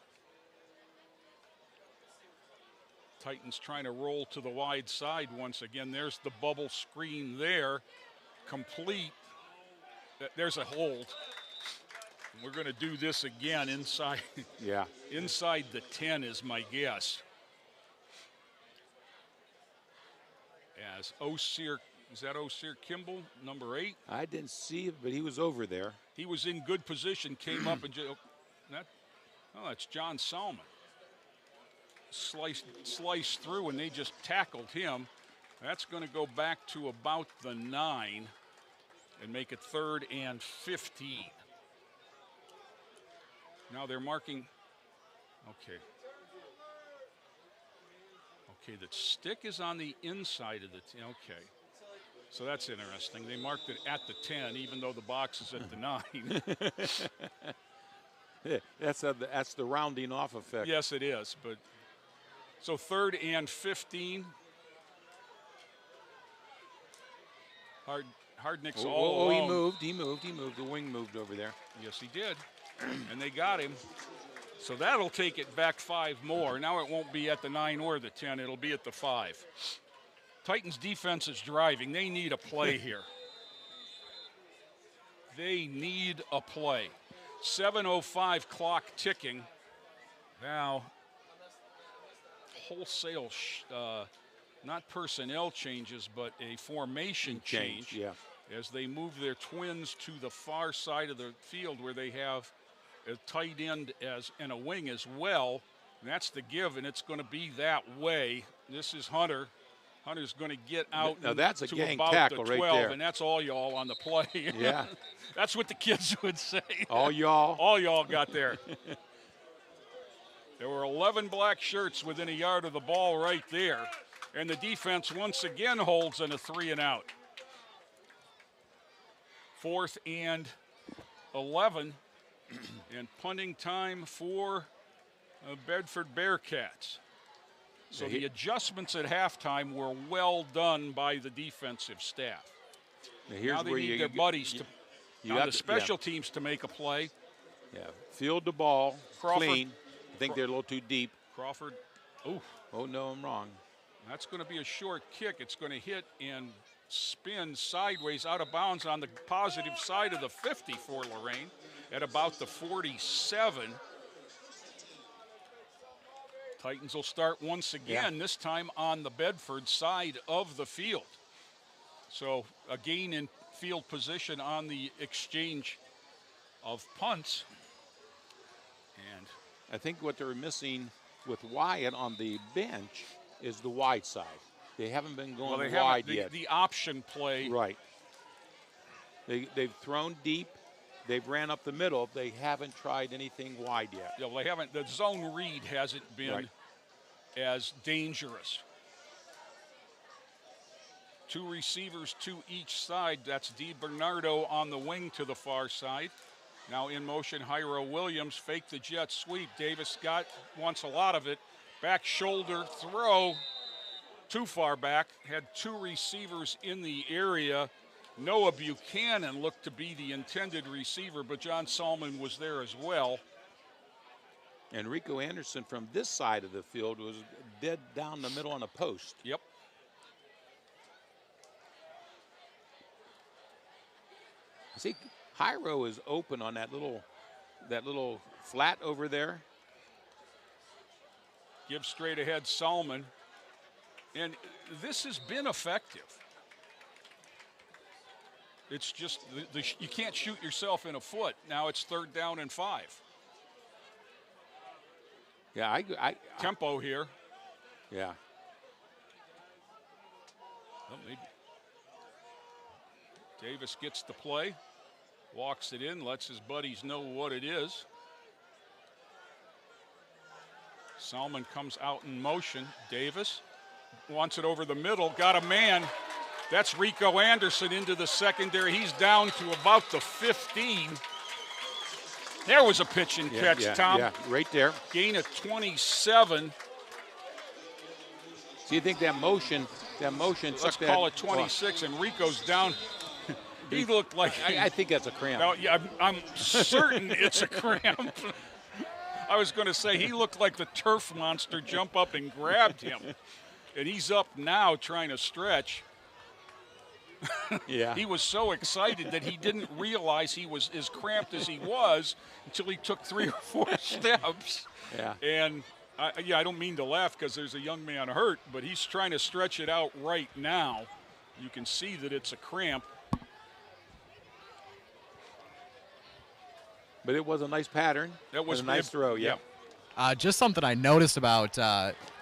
Titans trying to roll to the wide side once again. There's the bubble screen there. Complete. There's a hold. We're going to do this again inside. Yeah. Inside the 10 is my guess. As Osir, is that Osir Kimball, number 8? I didn't see it, but he was over there. He was in good position, came up and that's John Salmon. Sliced through, and they just tackled him. That's going to go back to about the 9 and make it 3rd and 15. Now they're marking. Okay. Okay, the stick is on the inside of the 10. Okay. So that's interesting. They marked it at the 10, even though the box is at the 9. That's the rounding off effect. Yes, it is. But so 3rd and 15. Hardnick's all alone. He moved. The wing moved over there. Yes, he did. And they got him. So that'll take it back 5 more. Now it won't be at the 9 or the 10. It'll be at the 5. Titans defense is driving. They need a play here. They need a play. 7:05 clock ticking. Now, wholesale, not personnel changes, but a formation change. Yeah. As they move their twins to the far side of the field where they have a tight end and a wing as well. And that's the give, and it's going to be that way. This is Hunter. Hunter's going to get out now that's a to gang about tackle the 12, right there. and that's all y'all on the play. Yeah. That's what the kids would say. All y'all. All y'all got there. There were 11 black shirts within a yard of the ball right there. And the defense once again holds in a 3 and out. 4th and 11. And punting time for Bedford Bearcats. So the adjustments at halftime were well done by the defensive staff. Now they need their buddies on the special teams to make a play. Yeah, field the ball, Crawford, clean. I think they're a little too deep. Crawford, oh no, I'm wrong. That's going to be a short kick. It's going to hit and spin sideways out of bounds on the positive side of the 50 for Lorain at about the 47. Titans will start once again, this time on the Bedford side of the field. So a gain in field position on the exchange of punts. And I think what they're missing with Wyatt on the bench is the wide side. They haven't been going wide yet. The option play. Right. They've thrown deep. They've ran up the middle. They haven't tried anything wide yet. Yeah, well, they haven't. The zone read hasn't been as dangerous. 2 receivers to each side. That's DiBernardo on the wing to the far side. Now in motion, Hyro Williams, fake the jet sweep. Davis wants a lot of it. Back shoulder throw, too far back. Had 2 receivers in the area. Noah Buchanan looked to be the intended receiver, but John Salmon was there as well. And Rico Anderson from this side of the field was dead down the middle on a post. Yep. See, Hyro is open on that little flat over there. Give straight ahead Salmon. And this has been effective. It's just you can't shoot yourself in a foot. Now it's 3rd down and 5. Yeah, tempo here. Yeah. Well, maybe. Davis gets the play, walks it in, lets his buddies know what it is. Salmon comes out in motion. Davis wants it over the middle, got a man. That's Rico Anderson into the secondary. He's down to about the 15. There was a pitch and catch, Tom. Yeah, right there. Gain of 27. So you think that motion. Let's call it 26, and Rico's down. He looked like. I think that's a cramp. No, yeah, I'm certain it's a cramp. I was going to say he looked like the turf monster jump up and grabbed him, and he's up now trying to stretch. Yeah. He was so excited that he didn't realize he was as cramped as he was until he took 3 or 4 steps. Yeah. And I don't mean to laugh because there's a young man hurt, but he's trying to stretch it out right now. You can see that it's a cramp. But it was a nice pattern. That was a nice throw, yeah. Just something I noticed about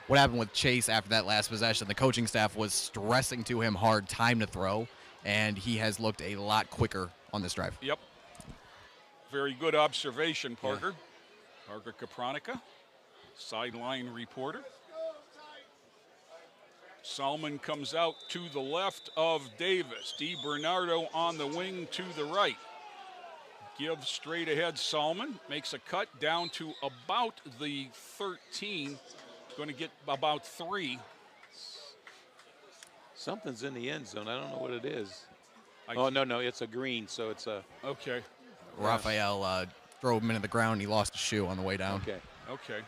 what happened with Chase after that last possession. The coaching staff was stressing to him hard time to throw, and he has looked a lot quicker on this drive. Yep. Very good observation, Parker. Yeah. Parker Kapranica, sideline reporter. Salmon comes out to the left of Davis. DiBernardo on the wing to the right. Gives straight ahead. Salmon makes a cut down to about the 13. Going to get about 3. Something's in the end zone. I don't know what it is. No, it's a green, so it's a. Okay. Raphael drove him into the ground. He lost a shoe on the way down. Okay.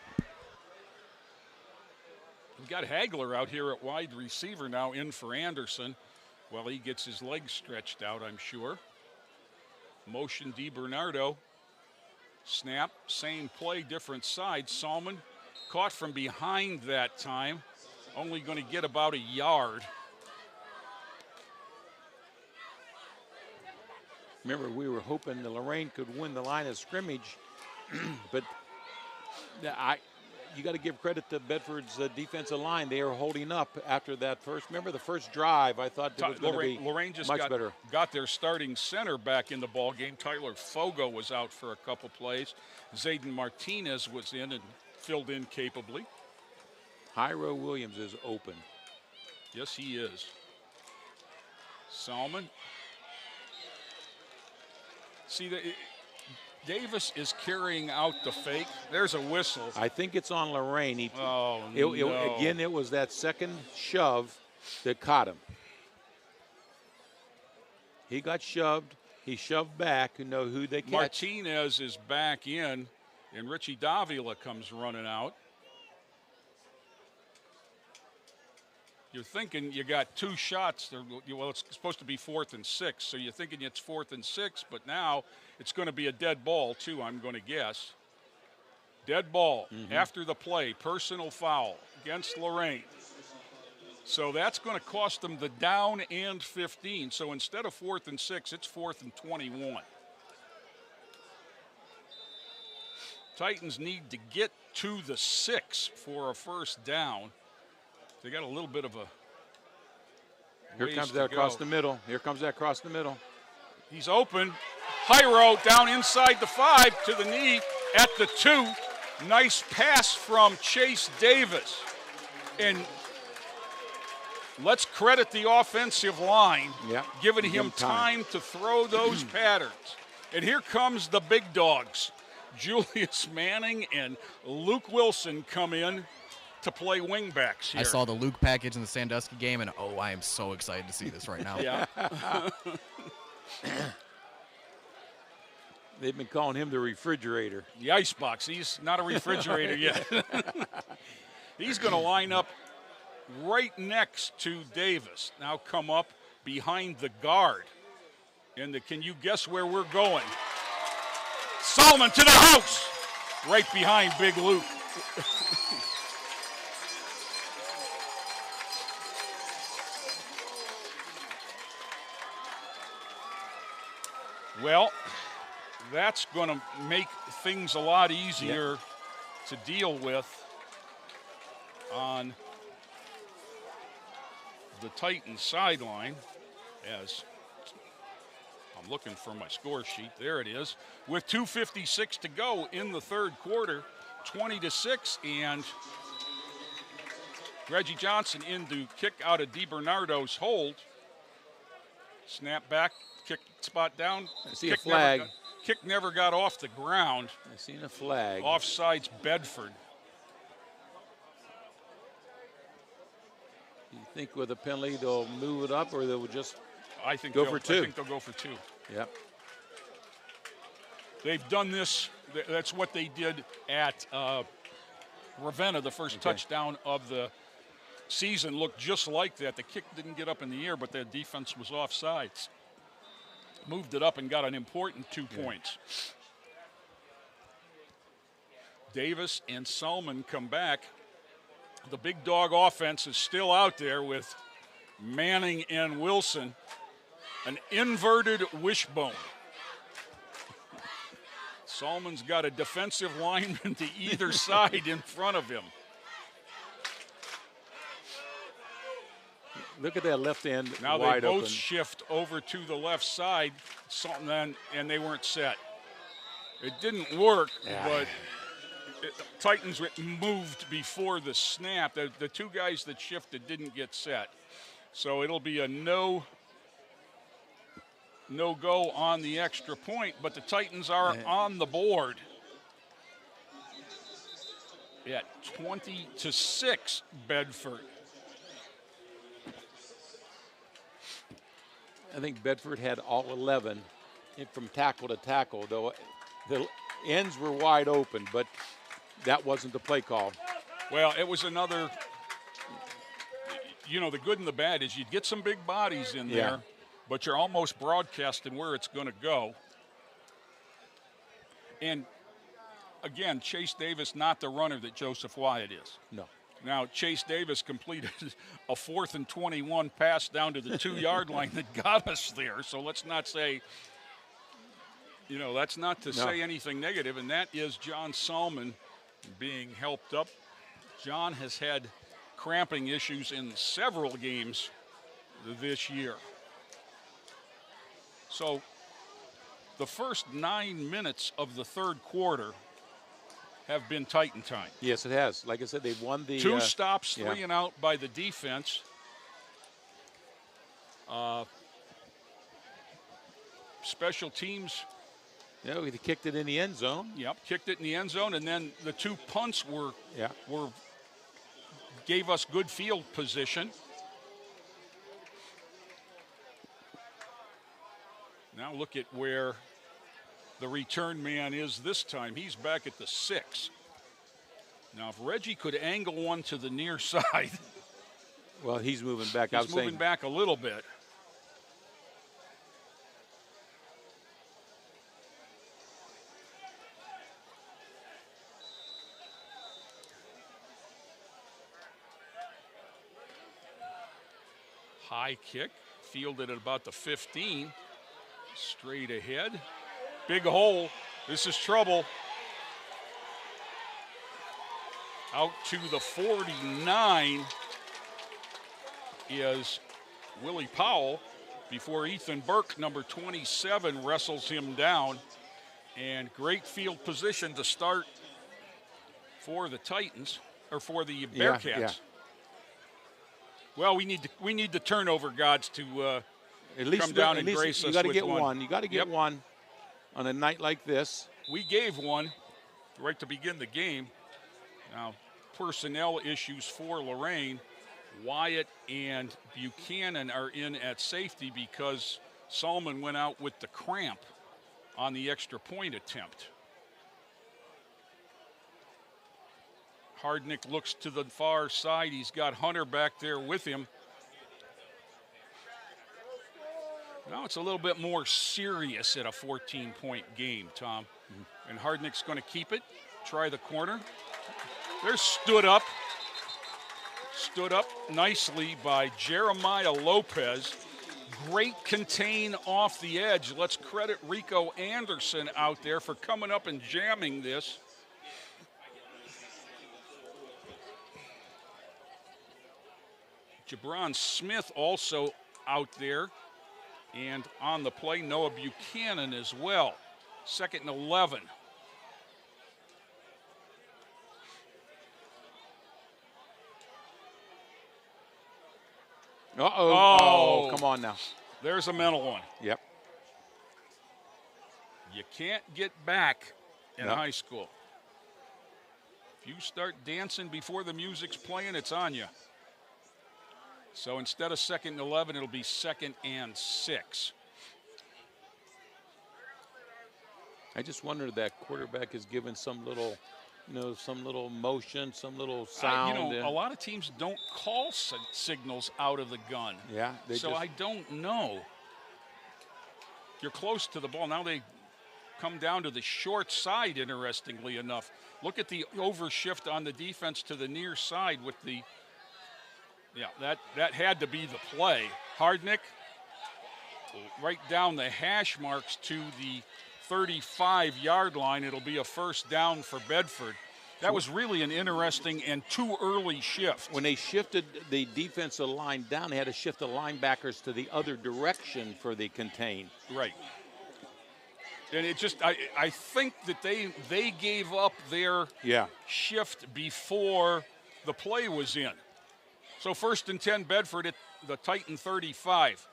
We've got Hagler out here at wide receiver now, in for Anderson while he gets his legs stretched out, I'm sure. Motion DiBernardo. Snap, same play, different side. Salmon caught from behind that time. Only going to get about a yard. Remember, we were hoping the Lorain could win the line of scrimmage, but you got to give credit to Bedford's defensive line. They are holding up after that first. Remember the first drive? I thought it was going to be Lorain just much better. Got their starting center back in the ball game. Tyler Fogo was out for a couple plays. Zayden Martinez was in and filled in capably. Hyro Williams is open. Yes, he is. Salmon. See, Davis is carrying out the fake. There's a whistle. I think it's on Lorain. No. Again, it was that second shove that caught him. He got shoved. He shoved back. You know who they catch. Martinez is back in, and Richie Davila comes running out. You're thinking you got 2 shots. Well, it's supposed to be 4th and 6, so you're thinking it's 4th and 6, but now it's going to be a dead ball, too, I'm going to guess. Dead ball after the play, personal foul against Lorain. So that's going to cost them the down and 15. So instead of 4th and 6, it's 4th and 21. Titans need to get to the 6 for a first down. They got a little bit of a. Here comes that across the middle. He's open. Hyro down inside the 5 to the knee at the 2. Nice pass from Chase Davis. And let's credit the offensive line, giving him time to throw those patterns. And here comes the big dogs. Julius Manning and Luke Wilson come in to play wingbacks here. I saw the Luke package in the Sandusky game, and I am so excited to see this right now. Yeah. They've been calling him the refrigerator. The icebox. He's not a refrigerator yet. He's going to line up right next to Davis. Now come up behind the guard. And can you guess where we're going? Salmon to the house. Right behind Big Luke. Well, that's going to make things a lot easier to deal with on the Titans sideline, as I'm looking for my score sheet. There it is. With 2:56 to go in the third quarter, 20-6, and Reggie Johnson in to kick out of DiBernardo's hold. Snap back, kick spot down. I see a flag. Kick never got off the ground. I seen a flag. Offsides Bedford. Do you think with a penalty they'll move it up, or they'll just I think go for two? I think they'll go for two. Yep. They've done this. That's what they did at Ravenna. The first touchdown of the season looked just like that. The kick didn't get up in the air, but their defense was offsides. Moved it up and got an important 2 points. Davis and Salmon come back. The big dog offense is still out there with Manning and Wilson. An inverted wishbone. Salmon's got a defensive lineman to either side in front of him. Look at that left end Now wide they both open. shift over to the left side, and they weren't set. It didn't work, but Titans moved before the snap. The two guys that shifted didn't get set. So it'll be a no-go on the extra point, but the Titans are on the board at 20-6, Bedford. I think Bedford had all 11 from tackle to tackle, though the ends were wide open, but that wasn't the play call. Well, it was another, the good and the bad is you'd get some big bodies in there, but you're almost broadcasting where it's going to go. And, again, Chase Davis not the runner that Joseph Wyatt is. No. Now, Chase Davis completed a 4th and 21 pass down to the 2-yard line that got us there. So let's not say, that's not to say anything negative, and that is John Salmon being helped up. John has had cramping issues in several games this year. So the first 9 minutes of the third quarter have been Titan time. Yes, it has. Like I said, they've won the 2 stops, 3 and out by the defense. Special teams. Yeah, we kicked it in the end zone. Yep, kicked it in the end zone, and then the 2 punts gave us good field position. Now look at where the return man is this time. He's back at the 6. Now, if Reggie could angle one to the near side. Well, he's moving back. He's moving back a little bit. High kick, fielded at about the 15. Straight ahead. Big hole. This is trouble. Out to the 49 is Willie Powell before Ethan Burke, number 27, wrestles him down. And great field position to start for the Titans, or for the Bearcats. Yeah. Well, we need the turnover gods to at least come down and grace us. You got to with get one. You got to get one on a night like this. We gave one right to begin the game. Now, personnel issues for Lorain. Wyatt and Buchanan are in at safety because Salmon went out with the cramp on the extra point attempt. Hardnick looks to the far side. He's got Hunter back there with him. Now it's a little bit more serious at a 14-point game, Tom. And Hardnick's going to keep it, try the corner. They're stood up nicely by Jeremiah Lopez. Great contain off the edge. Let's credit Rico Anderson out there for coming up and jamming this. Jabron Smith also out there. And on the play, Noah Buchanan as well. 2nd and 11. Oh, come on now. There's a mental one. Yep. You can't get back in Yep. high school. If you start dancing before the music's playing, it's on you. So instead of 2nd and 11, it'll be 2nd and 6. I just wonder if that quarterback is given some little, some little motion, some little sound. A lot of teams don't call signals out of the gun. Yeah. I don't know. You're close to the ball. Now they come down to the short side, interestingly enough. Look at the overshift on the defense to the near side with the – yeah, that had to be the play. Hardnick right down the hash marks to the 35-yard line. It'll be a first down for Bedford. That was really an interesting and too early shift. When they shifted the defensive line down, they had to shift the linebackers to the other direction for the contain. Right. And it just, I think that they gave up their shift before the play was in. So 1st and 10 Bedford at the Titan 35.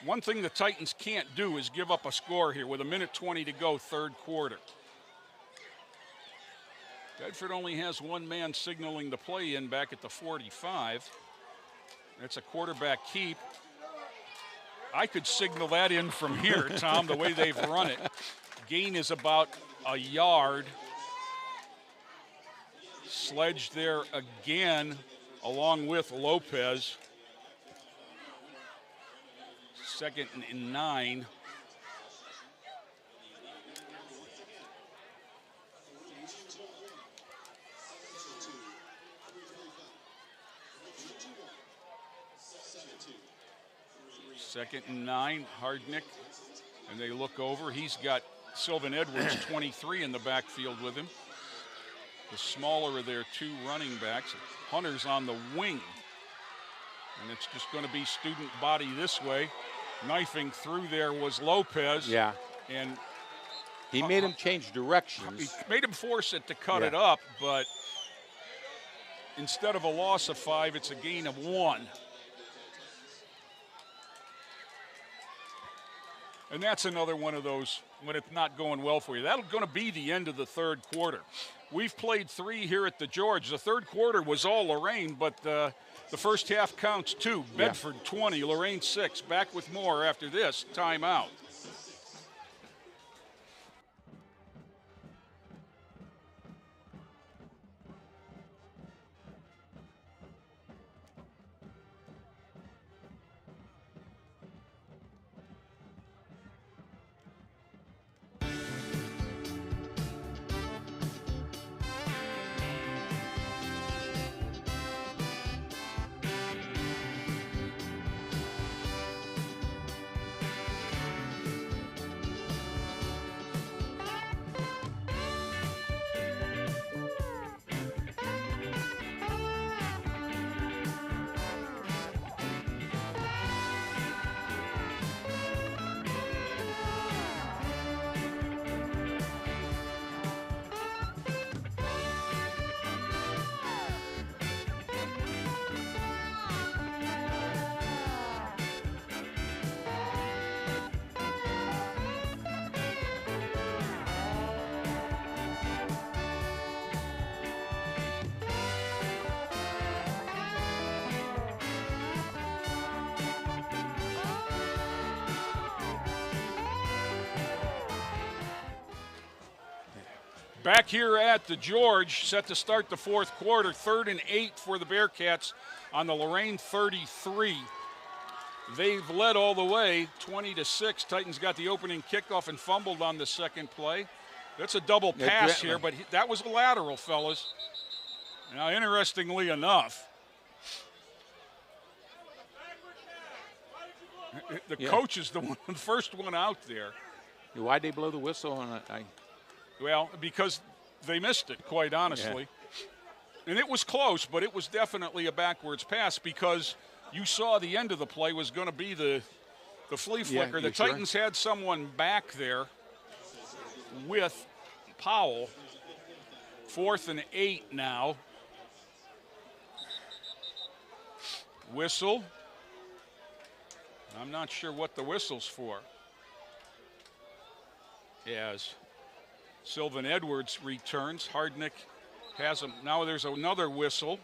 One thing the Titans can't do is give up a score here with 1:20 to go, third quarter. Bedford only has one man signaling the play in back at the 45. That's a quarterback keep. I could signal that in from here, Tom, the way they've run it. Gain is about a yard. Sledge there again, along with Lopez. 2nd and 9. Second and 9, Hardnick. And they look over. He's got Sylvan Edwards, 23, in the backfield with him. The smaller of their two running backs. Hunter's on the wing. And it's just going to be student body this way. Knifing through there was Lopez. Yeah. And he made him change directions. He made him force it to cut it up, but instead of a loss of 5, it's a gain of 1. And that's another one of those when it's not going well for you. That's going to be the end of the third quarter. We've played 3 here at the George. The third quarter was all Lorain, but the first half counts 2. Bedford 20, Lorain 6. Back with more after this timeout. Back here at the George, set to start the fourth quarter. 3rd and 8 for the Bearcats on the Lorain 33. They've led all the way, 20-6. Titans got the opening kickoff and fumbled on the second play. That's a double pass here, but that was a lateral, fellas. Now, interestingly enough, the coach is the first one out there. Why'd they blow the whistle on it? Well, because they missed it, quite honestly. Yeah. And it was close, but it was definitely a backwards pass because you saw the end of the play was going to be the flea flicker. The Titans had someone back there with Powell. 4th and 8 now. Whistle. I'm not sure what the whistle's for. As Sylvan Edwards returns, Hardnick has him. Now there's another whistle.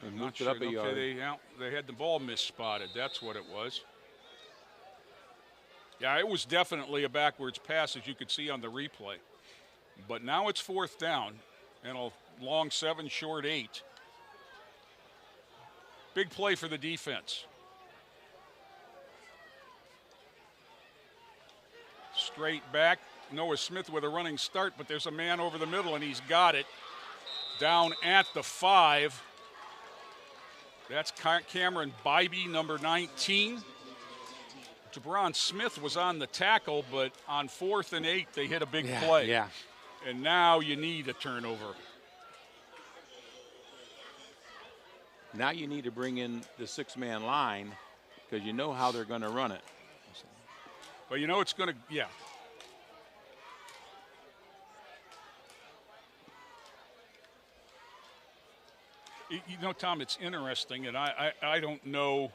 And Not moved sure. it up a yard. Okay, they had the ball misspotted. That's what it was. Yeah, it was definitely a backwards pass, as you could see on the replay. But now it's 4th down and a long 7, short 8. Big play for the defense. Straight back. Noah Smith with a running start, but there's a man over the middle, and he's got it. Down at the 5. That's Cameron Bybee, number 19. Jabron Smith was on the tackle, but on 4th and 8, they hit a big play. Yeah. And now you need a turnover. Now you need to bring in the 6-man line because you know how they're going to run it. But you know it's going to, yeah. You know, Tom, it's interesting, and I don't know,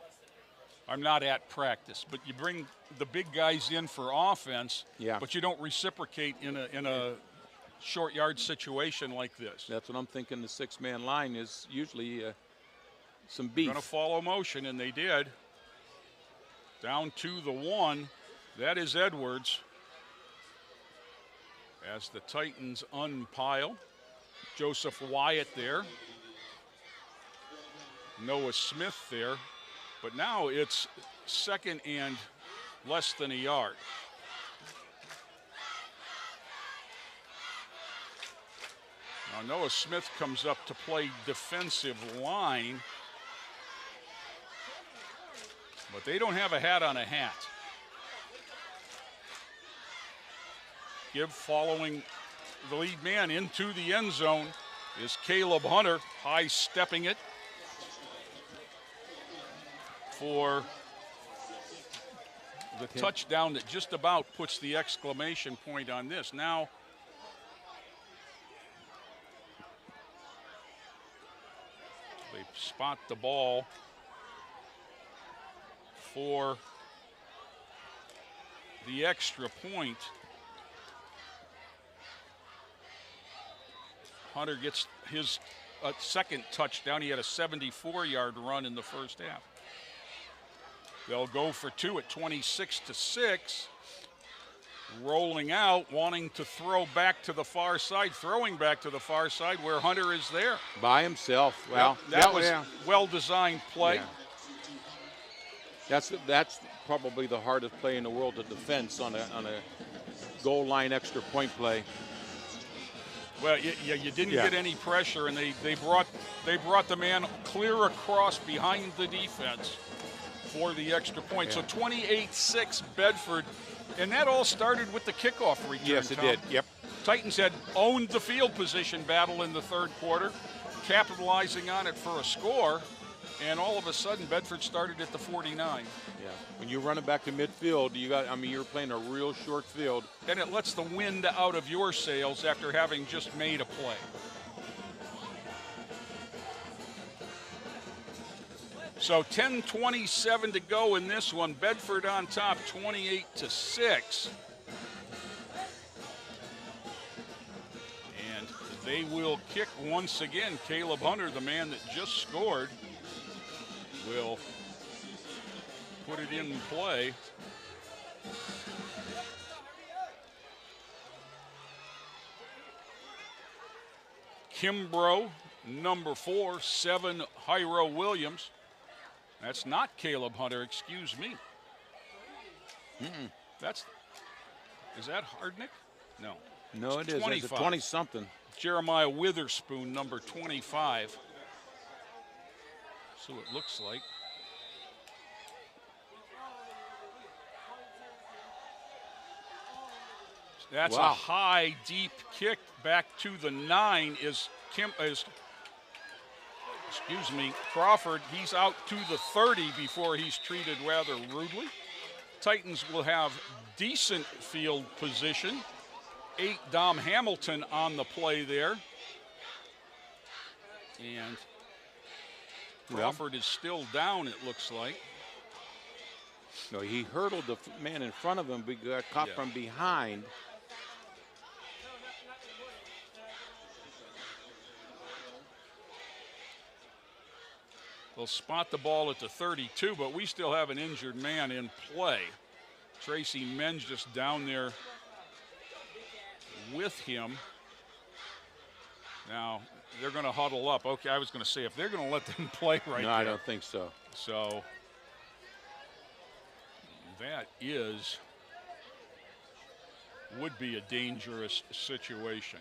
I'm not at practice, but you bring the big guys in for offense, but you don't reciprocate in a short yard situation like this. That's what I'm thinking. The 6-man line is usually some beef. Going to follow motion, and they did. Down to the 1. That is Edwards. As the Titans unpile. Joseph Wyatt there. Noah Smith there. But now it's 2nd and less than a yard. Now Noah Smith comes up to play defensive line. But they don't have a hat on a hat. Give following the lead man into the end zone is Caleb Hunter, high stepping it for the touchdown that just about puts the exclamation point on this. Now they spot the ball for the extra point. Hunter gets his second touchdown. He had a 74-yard run in the first half. They'll go for 2 at 26-6. Rolling out, wanting to throw back to the far side, throwing back to the far side where Hunter is there. By himself. Well, that was well-designed play. Yeah. That's probably the hardest play in the world to defense on a goal line extra point play. Well, you didn't get any pressure, and they brought the man clear across behind the defense for the extra point. So 28-6 Bedford, and that all started with the kickoff return. Yes, it Tom. did. Yep. Titans had owned the field position battle in the 3rd quarter, capitalizing on it for a score, and all of a sudden Bedford started at the 49. Yeah. When you run it back to midfield, you're playing a real short field. And it lets the wind out of your sails after having just made a play. So 10:27 to go in this one. Bedford on top, 28-6. And they will kick once again. Caleb Hunter, the man that just scored, will put it in play. Kimbrough, number 4, 7, Hyro Williams. That's not Caleb Hunter, excuse me. Is that Hardnick? No. No, It's it is. 25. It's a 20-something. Jeremiah Witherspoon, number 25. So it looks like. That's a high, deep kick back to the 9 Crawford. He's out to the 30 before he's treated rather rudely. Titans will have decent field position. 8, Dom Hamilton on the play there. And Crawford is still down, it looks like. No, he hurdled the man in front of him, but got caught from behind. They'll spot the ball at the 32, but we still have an injured man in play. Tracy Menz just down there with him. Now, they're going to huddle up. Okay, I was going to say, if they're going to let them play right No, there. I don't think so. So, that would be a dangerous situation.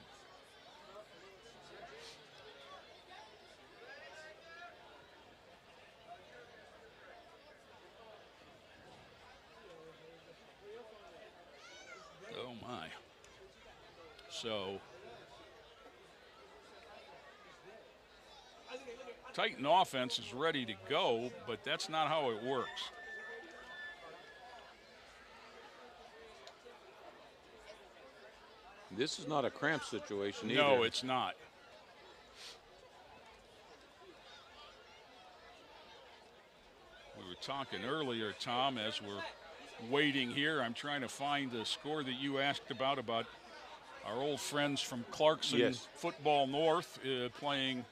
Oh my. So Titan offense is ready to go, but that's not how it works. This is not a cramp situation either. No, it's not. We were talking earlier, Tom, as we're waiting here. I'm trying to find the score that you asked about our old friends from Clarkson Football North playing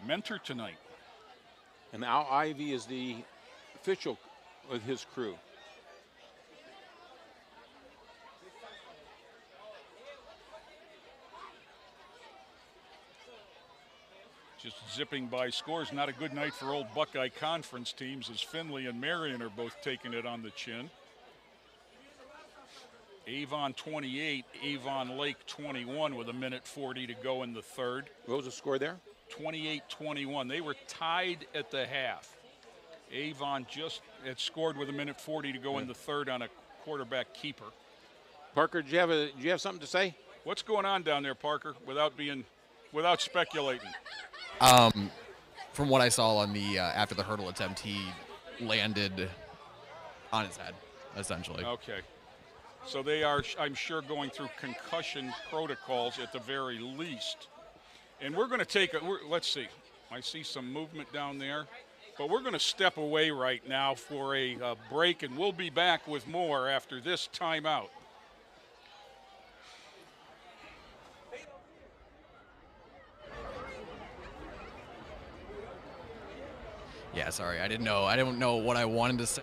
Mentor tonight. And Al Ivy is the official with his crew. Just zipping by scores. Not a good night for old Buckeye Conference teams as Findlay and Marion are both taking it on the chin. Avon 28, Avon Lake 21 with 1:40 to go in the third. What was the score there? 28-21. They were tied at the half. Avon just had scored with 1:40 to go in the third on a quarterback keeper. Parker, do you have something to say? What's going on down there, Parker, without speculating? From what I saw on the after the hurdle attempt, he landed on his head, essentially. Okay. So they are, I'm sure, going through concussion protocols at the very least. And we're going to let's see. I see some movement down there. But we're going to step away right now for a break, and we'll be back with more after this timeout. Yeah, sorry, I didn't know. I don't know what I wanted to say.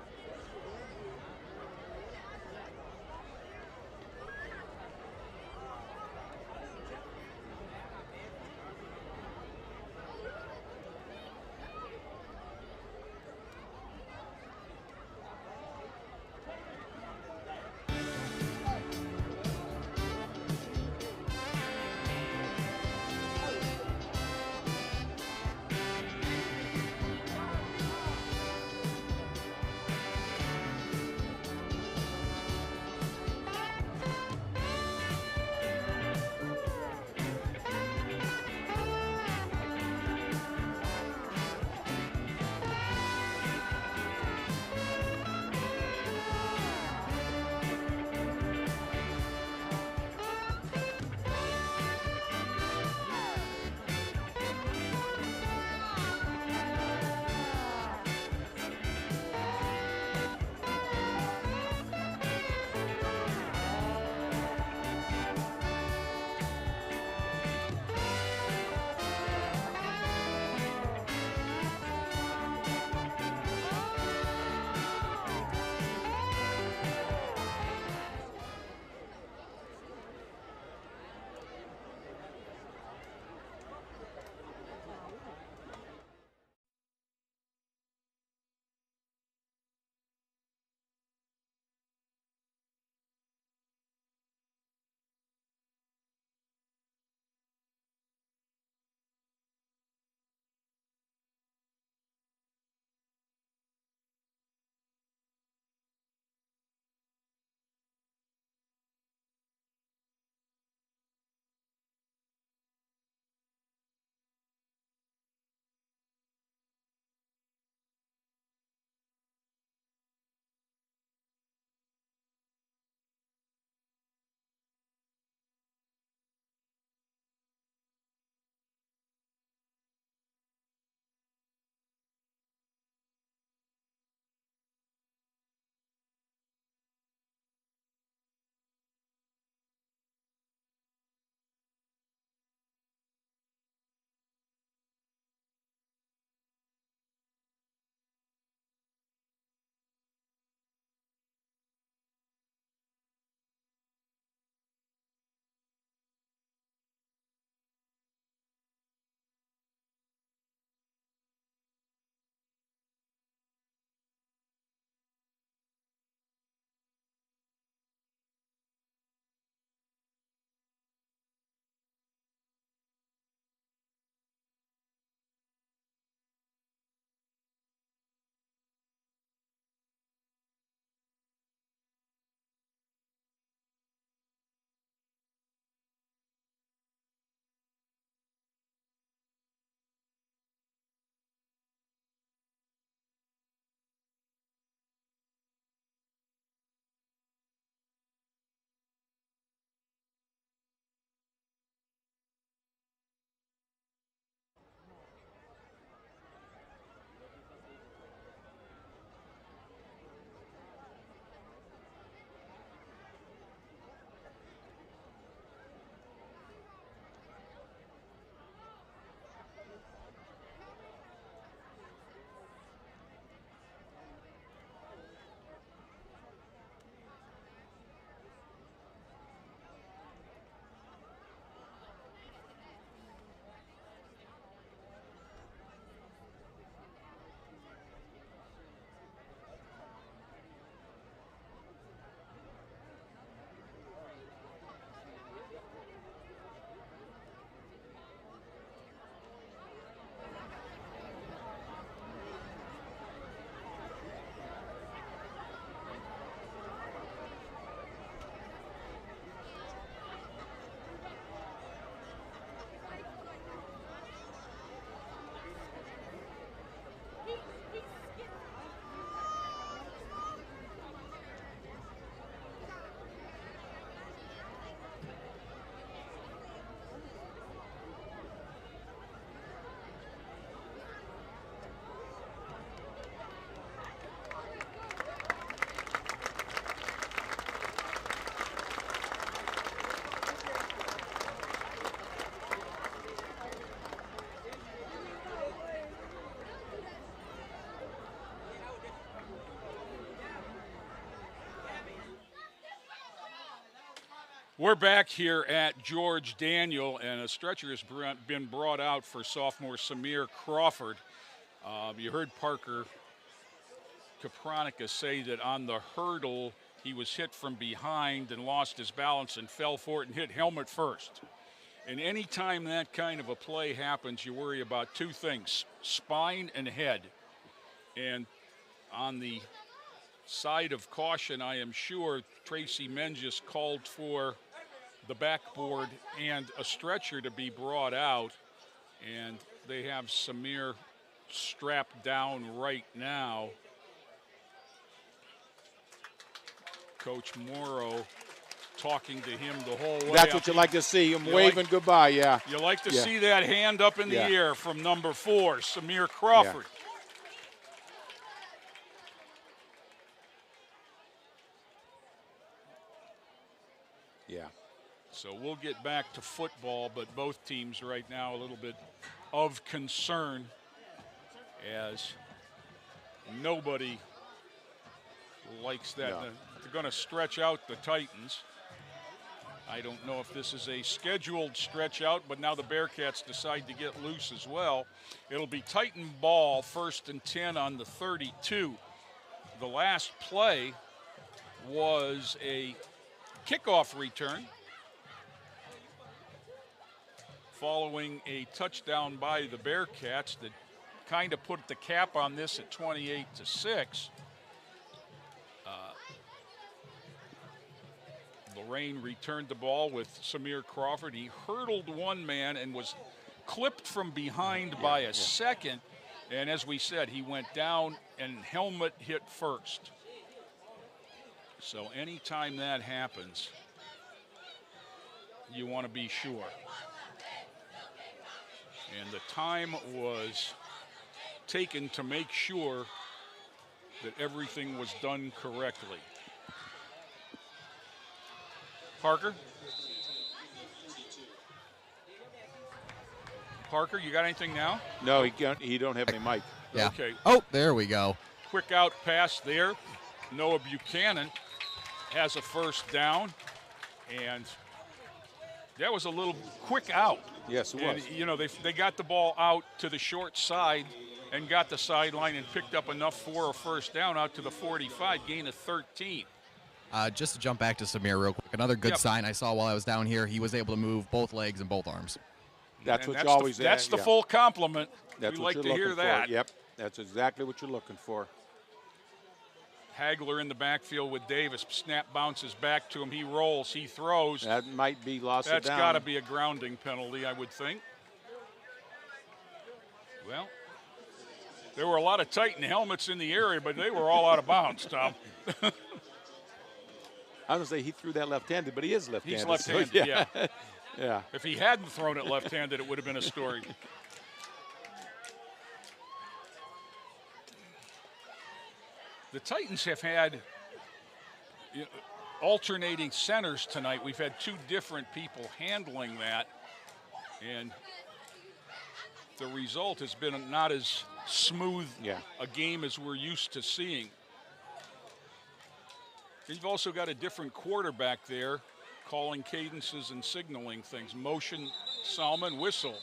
We're back here at George Daniel, and a stretcher has been brought out for sophomore Samir Crawford. You heard Parker Kapronica say that on the hurdle, he was hit from behind and lost his balance and fell for it and hit helmet first. And any time that kind of a play happens, you worry about two things, spine and head. And on the side of caution, I am sure Tracy Menges called for the backboard and a stretcher to be brought out, and they have Samir strapped down right now. Coach Morrow talking to him the whole way. That's what you like to see, him waving goodbye, yeah. You like to see that hand up in the air from number 4, Samir Crawford. Yeah. So we'll get back to football, but both teams right now a little bit of concern as nobody likes that. No. They're going to stretch out the Titans. I don't know if this is a scheduled stretch out, but now the Bearcats decide to get loose as well. It'll be Titan ball, 1st and 10 on the 32. The last play was a kickoff return following a touchdown by the Bearcats that kind of put the cap on this at 28-6. Lorain returned the ball with Samir Crawford. He hurdled one man and was clipped from behind by a second. And as we said, he went down and helmet hit first. So anytime that happens, you want to be sure. And the time was taken to make sure that everything was done correctly. Parker? Parker, you got anything now? No, he don't have any mic. Yeah. Okay. Oh, there we go. Quick out pass there. Noah Buchanan has a first down, and that was a little quick out. Yes, it and, was. you know, they got the ball out to the short side and got the sideline and picked up enough for a first down out to the 45, gain of 13. Just to jump back to Samir real quick, another good sign I saw while I was down here, he was able to move both legs and both arms. That's what you always add. That's the full compliment. That's we what like you're to hear looking that. for. Yep, that's exactly what you're looking for. Hagler in the backfield with Davis. Snap bounces back to him. He rolls. He throws. That might be lost That's down. got to be a grounding penalty, I would think. Well, there were a lot of Titan helmets in the area, but they were all out of bounds, Tom. I was going to say he threw that left-handed, but he is left-handed. He's left-handed, so, yeah. Yeah. If he hadn't thrown it left-handed, it would have been a story. The Titans have had alternating centers tonight. We've had two different people handling that, and the result has been not as smooth a game as we're used to seeing. You've also got a different quarterback there calling cadences and signaling things. Motion, Salmon, whistle,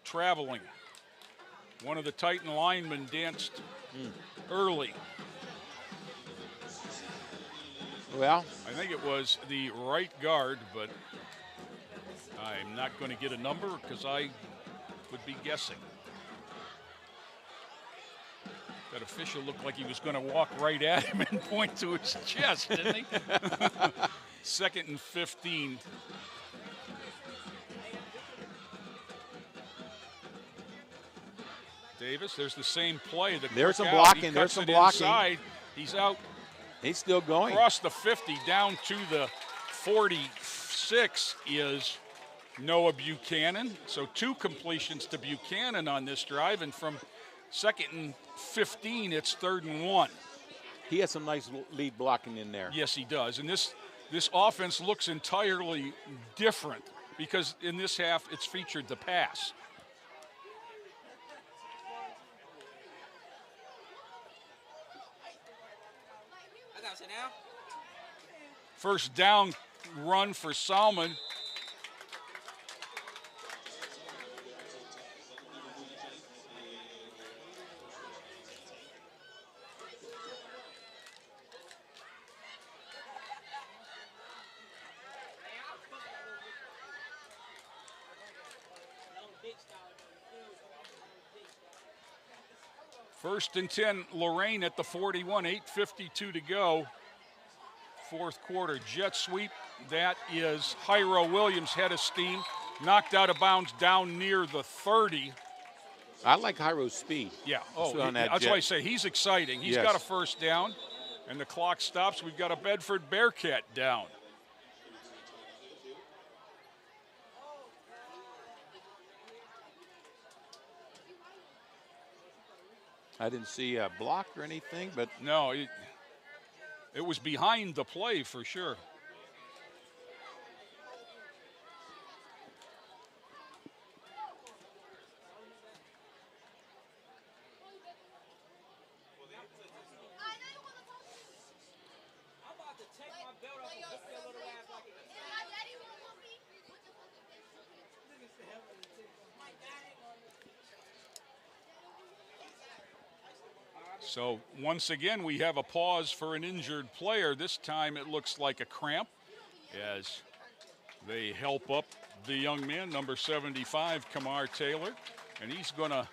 traveling. One of the Titan linemen danced early. Well, I think it was the right guard, but I'm not going to get a number because I would be guessing. That official looked like he was going to walk right at him and point to his chest, didn't he? 2nd and 15. Davis, there's the same play. There's some blocking. He There's cuts some it blocking. inside. He's out. He's still going. Across the 50 down to the 46 is Noah Buchanan. So 2 completions to Buchanan on this drive, and from 2nd and 15, it's 3rd and 1. He has some nice lead blocking in there. Yes, he does. And this offense looks entirely different because in this half it's featured the pass. First down run for Salmon. First and 10, Lorain at the 41, 8:52 to go. Fourth quarter, jet sweep. That is Hyro Williams, head of steam, knocked out of bounds down near the 30. I like Hyro's speed. Yeah, That's why I say he's exciting. He's got a first down, and the clock stops. We've got a Bedford Bearcat down. I didn't see a block or anything, but no, it was behind the play for sure. So once again, we have a pause for an injured player. This time it looks like a cramp as they help up the young man, number 75, Kamar Taylor. And he's going to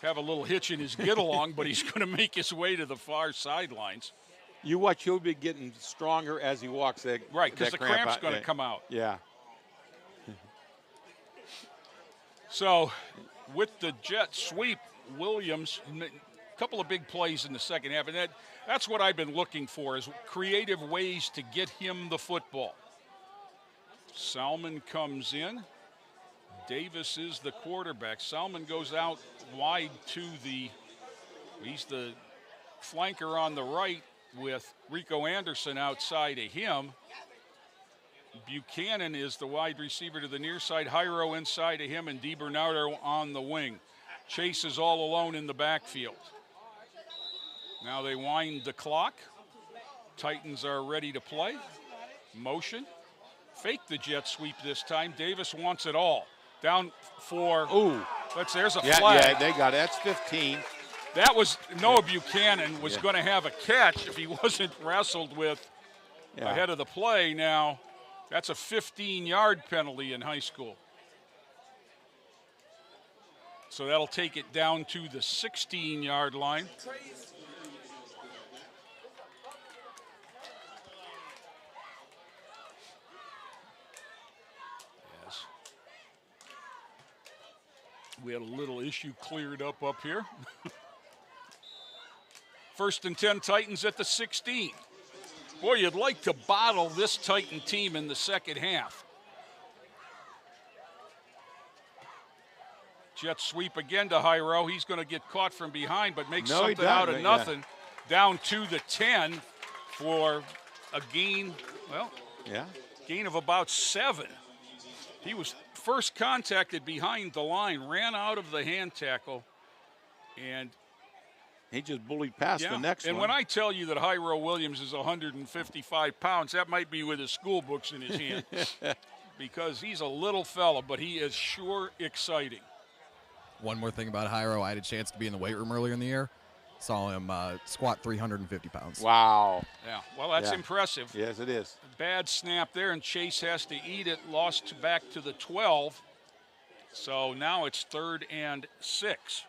have a little hitch in his get-along, but he's going to make his way to the far sidelines. You watch, he'll be getting stronger as he walks. Right, because the cramp's going to come out. Yeah. So with the jet sweep, Williams, a couple of big plays in the second half, and that's what I've been looking for, is creative ways to get him the football. Salmon comes in. Davis is the quarterback. Salmon goes out wide to he's the flanker on the right with Rico Anderson outside of him. Buchanan is the wide receiver to the near side. Hyro inside of him, and DiBernardo on the wing. Chase is all alone in the backfield. Now they wind the clock. Titans are ready to play. Motion. Fake the jet sweep this time. Davis wants it all. Down for, there's a flag. Yeah, they got it. That's 15. That was, Noah Buchanan was going to have a catch if he wasn't wrestled with ahead of the play. Now, that's a 15-yard penalty in high school. So that'll take it down to the 16-yard line. Yes. We had a little issue cleared up here. First and 10, Titans at the 16. Boy, you'd like to bottle this Titan team in the second half. Jet sweep again to Hyro. He's going to get caught from behind, but makes something out of nothing. Yeah. Down to the 10 for a gain, gain of about 7. He was first contacted behind the line, ran out of the hand tackle, and he just bullied past the next one. And when I tell you that Hyro Williams is 155 pounds, that might be with his school books in his hand because he's a little fella, but he is sure exciting. One more thing about Hyro, I had a chance to be in the weight room earlier in the year. Saw him squat 350 pounds. Wow. Yeah, well, that's impressive. Yes, it is. Bad snap there, and Chase has to eat it. Lost back to the 12. So now it's 3rd and 6.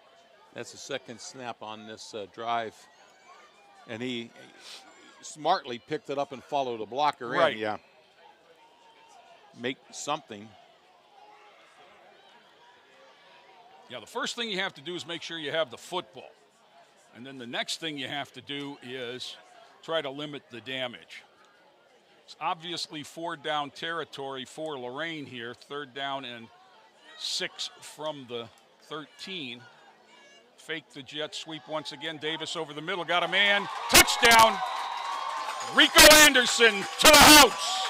That's the second snap on this drive. And he smartly picked it up and followed a blocker in. Yeah. Make something. Yeah, the first thing you have to do is make sure you have the football. And then the next thing you have to do is try to limit the damage. It's obviously 4-down territory for Lorain here. 3rd down and 6 from the 13. Fake the jet sweep once again. Davis over the middle, got a man. Touchdown! Rico Anderson to the house!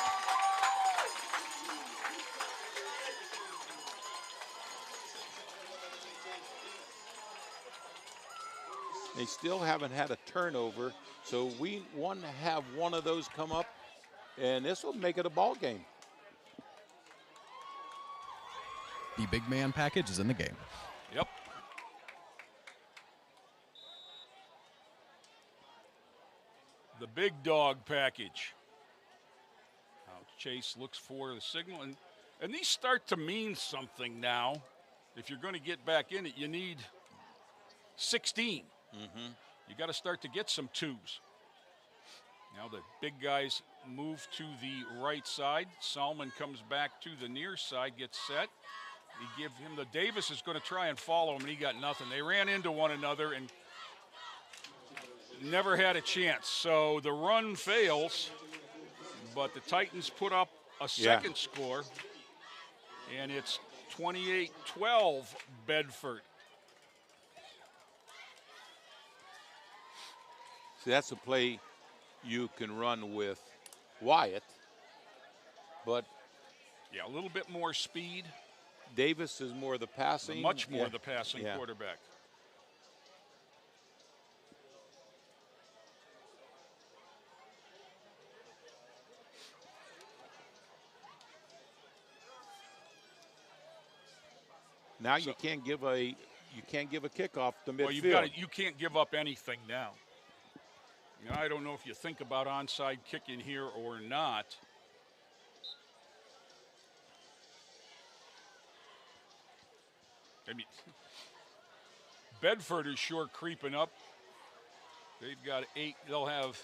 They still haven't had a turnover, so we want to have one of those come up and this will make it a ball game. The big man package is in the game. Yep. The big dog package. Now Chase looks for the signal, and these start to mean something now. If you're going to get back in it, you need 16. You got to start to get some twos. Now the big guys move to the right side. Salmon comes back to the near side, gets set. They give him the Davis is going to try and follow him, and he got nothing. They ran into one another and never had a chance. So the run fails, but the Titans put up a second score, and it's 28-12 Bedford. See, that's a play you can run with Wyatt, but yeah, a little bit more speed. Davis is more the passing. Much more the passing quarterback. Now you can't give a kickoff to midfield. Well, you can't give up anything now. You know, I don't know if you think about onside kicking here or not. I mean, Bedford is sure creeping up. They've got 8. They'll have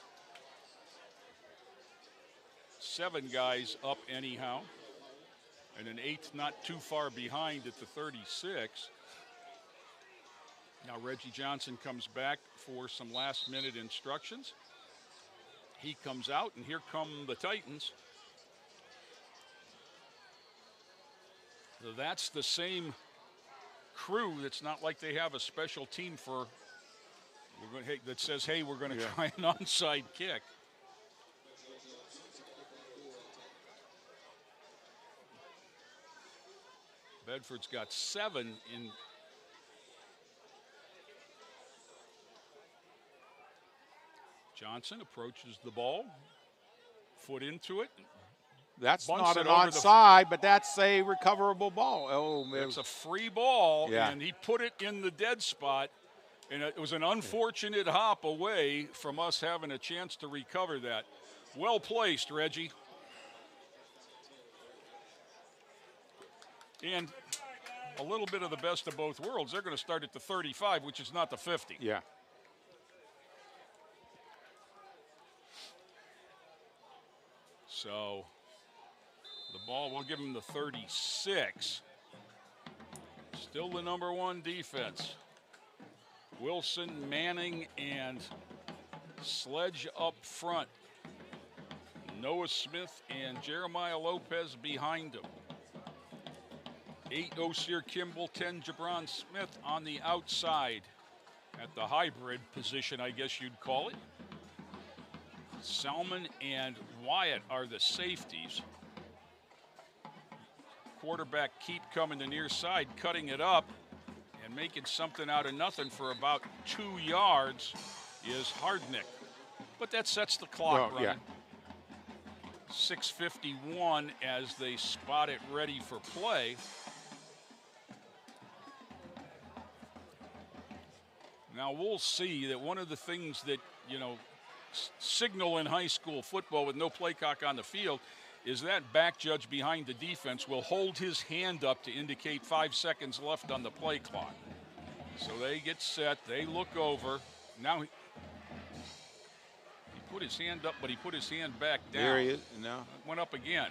7 guys up anyhow. And an 8th not too far behind at the 36. Now Reggie Johnson comes back for some last-minute instructions. He comes out, and here come the Titans. So that's the same crew. It's not like they have a special team for that says, hey, we're going to try an onside kick. Bedford's got 7 in. Johnson approaches the ball, foot into it. That's not an onside, but that's a recoverable ball. Oh, man. It's a free ball, and he put it in the dead spot, and it was an unfortunate hop away from us having a chance to recover that. Well placed, Reggie. And a little bit of the best of both worlds. They're going to start at the 35, which is not the 50. Yeah. So the ball, we'll give him the 36. Still the number 1 defense. Wilson, Manning, and Sledge up front. Noah Smith and Jeremiah Lopez behind him. 8 Osir Kimball, 10 Jabron Smith on the outside at the hybrid position, I guess you'd call it. Salmon and Wyatt are the safeties. Quarterback keep coming to near side, cutting it up and making something out of nothing for about 2 yards is Hardnick. But that sets the clock running. 6:51 as they spot it ready for play. Now we'll see that one of the things that, signal in high school football with no play clock on the field is that back judge behind the defense will hold his hand up to indicate 5 seconds left on the play clock. So they get set, they look over. Now he put his hand up, but he put his hand back down. There he is. No. Went up again.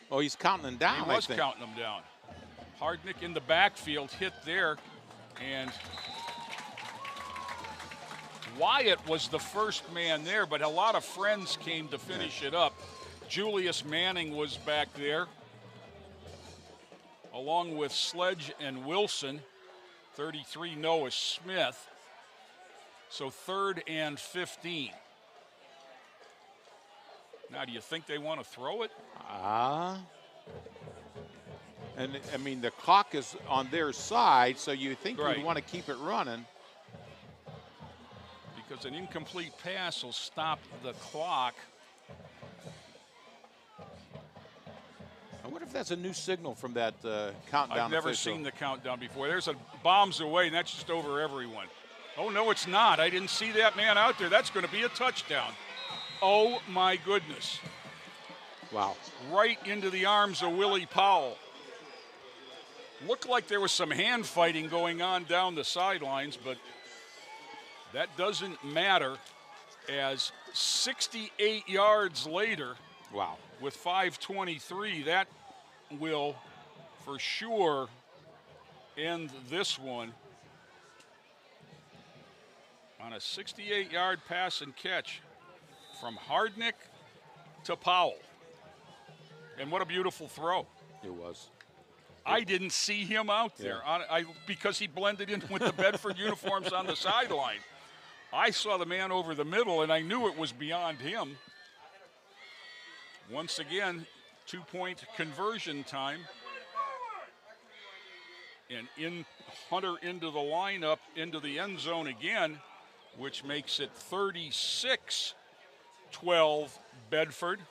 Oh, he's counting them down. He was counting them down. Hardnick in the backfield hit there, and Wyatt was the first man there, but a lot of friends came to finish it up. Julius Manning was back there, along with Sledge and Wilson. 33, Noah Smith. So 3rd and 15. Now, do you think they want to throw it? And, I mean, the clock is on their side, so you think Right. you want to keep it running. Because an incomplete pass will stop the clock. I wonder if that's a new signal from that countdown. I've never official. seen the countdown before. There's a bombs away, and that's just over everyone. Oh, no, it's not. I didn't see that man out there. That's going to be a touchdown. Oh, my goodness. Wow. Right into the arms of Willie Powell. Looked like there was some hand fighting going on down the sidelines, but that doesn't matter, as 68 yards later, Wow. with 5:23, that will for sure end this one on a 68-yard pass and catch from Hardnick to Powell. And what a beautiful throw. It was. I didn't see him out there because he blended in with the Bedford uniforms on the sideline. I saw the man over the middle, and I knew it was beyond him. Once again, 2-point conversion time. And Hunter into the lineup, into the end zone again, which makes it 36-12 Bedford.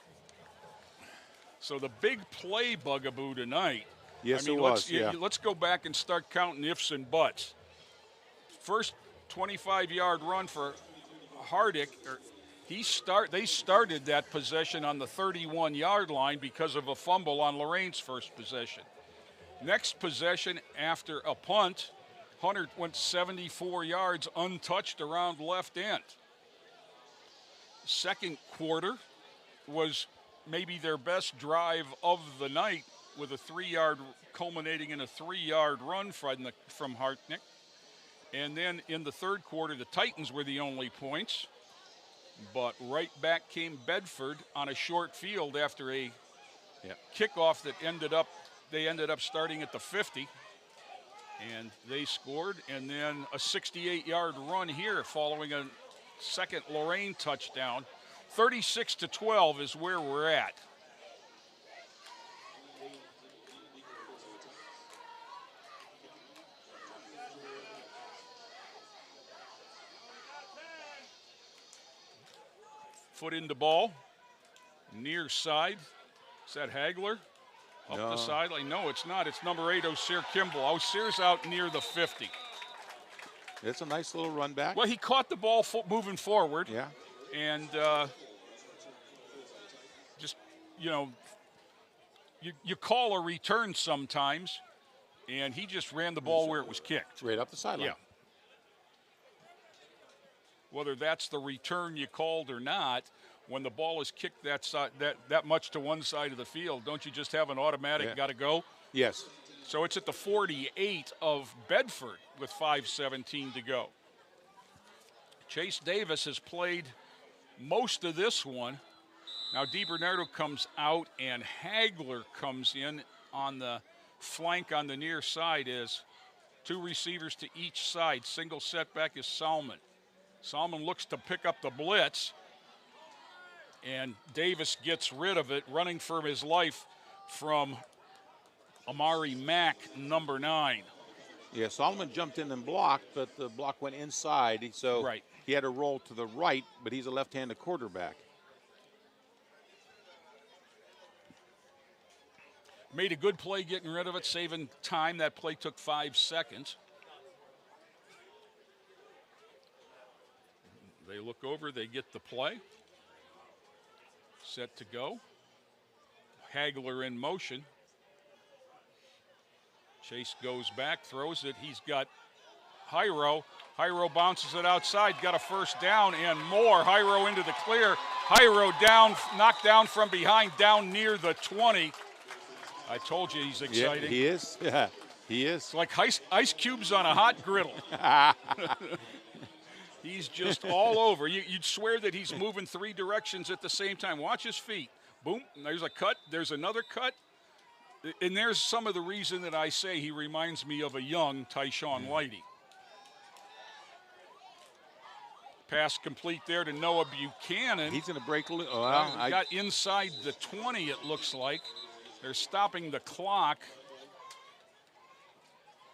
So the big play bugaboo tonight. Yes, I mean, it was. let's go back and start counting ifs and buts. First 25-yard run for Hardick. They started that possession on the 31-yard line because of a fumble on Lorain's first possession. Next possession after a punt, Hunter went 74 yards untouched around left end. Second quarter was maybe their best drive of the night, with a 3-yard, culminating in a 3-yard run from Hartnick. And then in the third quarter, the Titans were the only points. But right back came Bedford on a short field after a kickoff that ended up starting at the 50. And they scored. And then a 68-yard run here following a second Lorain touchdown. 36-12 is where we're at. Foot into ball, near side. Is that Hagler? Up the sideline? No, it's not. It's number 8, Osir Kimball. Osir's out near the 50. It's a nice little run back. Well, he caught the ball moving forward. Yeah. And just, you call a return sometimes, and he just ran the ball where it was kicked. Right up the sideline. Yeah. Whether that's the return you called or not, when the ball is kicked that much to one side of the field, don't you just have an automatic got to go? Yes. So it's at the 48 of Bedford with 5:17 to go. Chase Davis has played most of this one. Now DiBernardo comes out and Hagler comes in on the flank on the near side as two receivers to each side. Single setback is Salmon. Salmon looks to pick up the blitz, and Davis gets rid of it, running for his life from Amari Mack, number 9. Yeah, Solomon jumped in and blocked, but the block went inside, so he had to roll to the right, but he's a left-handed quarterback. Made a good play getting rid of it, saving time. That play took 5 seconds. They look over, they get the play. Set to go. Hagler in motion. Chase goes back, throws it. He's got Hyro. Hyro bounces it outside, got a first down and more. Hyro into the clear. Hyro down, knocked down from behind, down near the 20. I told you he's exciting. Yeah, he is. Yeah, he is. It's like ice cubes on a hot griddle. He's just all over. You'd swear that he's moving 3 directions at the same time. Watch his feet. Boom, there's a cut. There's another cut. And there's some of the reason that I say he reminds me of a young Tyshawn Lighty. Pass complete there to Noah Buchanan. He's going to break. Got inside the 20, it looks like. They're stopping the clock.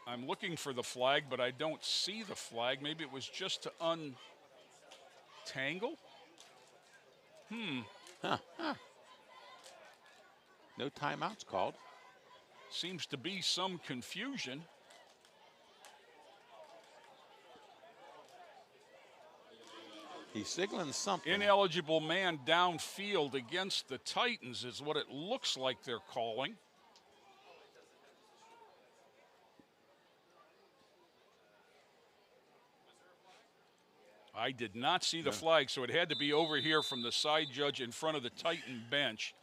I'm looking for the flag, but I don't see the flag. Maybe it was just to untangle. No timeouts called. Seems to be some confusion. He's signaling something. Ineligible man downfield against the Titans is what it looks like they're calling. I did not see the flag, so it had to be over here from the side judge in front of the Titan bench,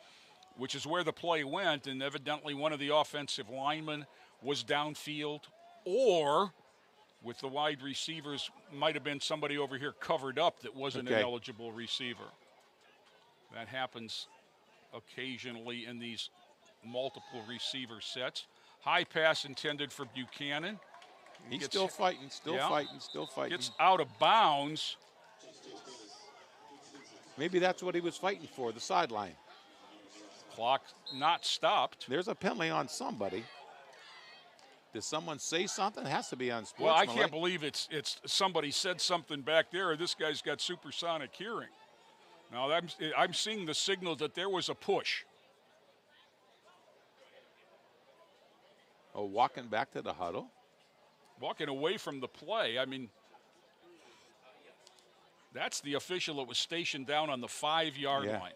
which is where the play went, and evidently one of the offensive linemen was downfield, or with the wide receivers, might have been somebody over here covered up that wasn't an eligible receiver. That happens occasionally in these multiple receiver sets. High pass intended for Buchanan. He's still fighting, still fighting. Gets out of bounds. Maybe that's what he was fighting for, the sideline. Clock not stopped. There's a penalty on somebody. Did someone say something? It has to be on sports. Well, I can't believe it's somebody said something back there, or this guy's got supersonic hearing. Now, I'm seeing the signal that there was a push. Oh, walking back to the huddle? Walking away from the play. I mean, that's the official that was stationed down on the 5-yard line.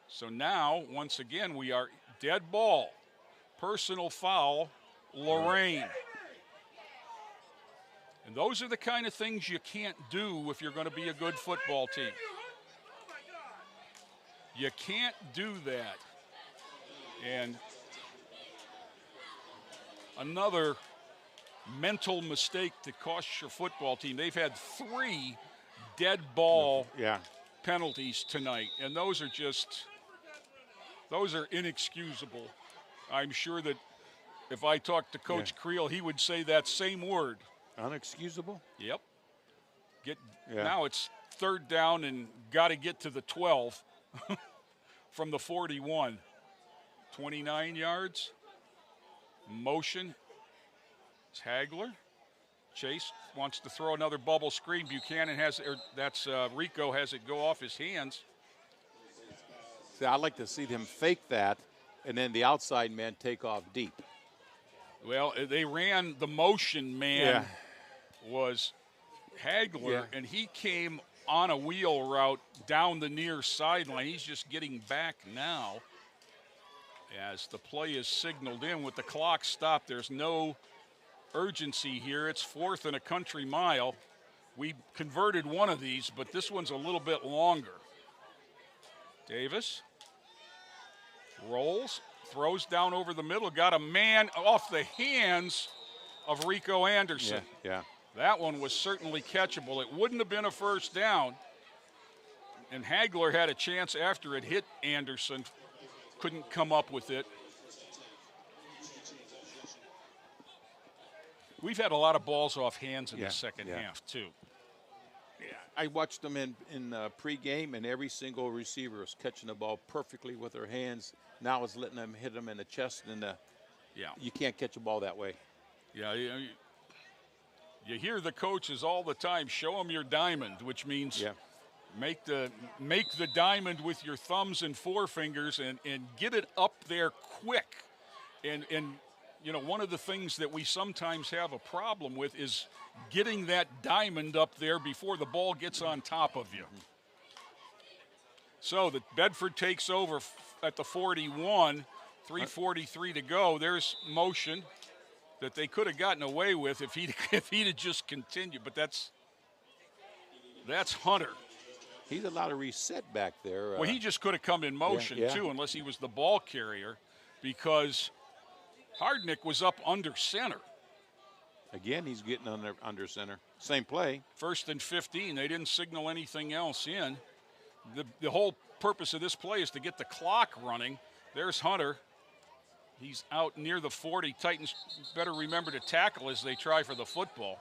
So now, once again, we are dead ball. Personal foul, Lorain. And those are the kind of things you can't do if you're going to be a good football team. You can't do that. And another mental mistake that costs your football team. They've had 3 dead ball penalties tonight, and those are inexcusable. I'm sure that if I talked to Coach Creel, he would say that same word. Unexcusable? Yep. Now it's 3rd down and got to get to the 12 from the 41. 29 yards. Motion. It's Hagler. Chase wants to throw another bubble screen. Buchanan has, Rico has it go off his hands. See, I'd like to see them fake that and then the outside man take off deep. Well, they ran the motion man was Hagler, and he came on a wheel route down the near sideline. He's just getting back now as the play is signaled in with the clock stopped. There's no urgency here. It's 4th and a country mile. We converted one of these, but this one's a little bit longer. Davis rolls, throws down over the middle, got a man off the hands of Rico Anderson. That one was certainly catchable. It wouldn't have been a first down. And Hagler had a chance after it hit Anderson. Couldn't come up with it. We've had a lot of balls off hands in the second half, too. I watched them in pregame, and every single receiver was catching the ball perfectly with their hands. Now it's letting them hit them in the chest, and you can't catch a ball that way. Yeah, you hear the coaches all the time, show them your diamond, which means make the diamond with your thumbs and forefingers and get it up there quick. And you know, one of the things that we sometimes have a problem with is getting that diamond up there before the ball gets on top of you. So the Bedford takes over at the 41, 3:43 to go. There's motion that they could have gotten away with if he'd have just continued, but that's Hunter. He's allowed to reset back there. Well, he just could have come in motion, too, unless he was the ball carrier, because Hardnick was up under center. Again, he's getting under center. Same play. 1st and 15. They didn't signal anything else in. The whole purpose of this play is to get the clock running. There's Hunter. He's out near the 40. Titans better remember to tackle as they try for the football.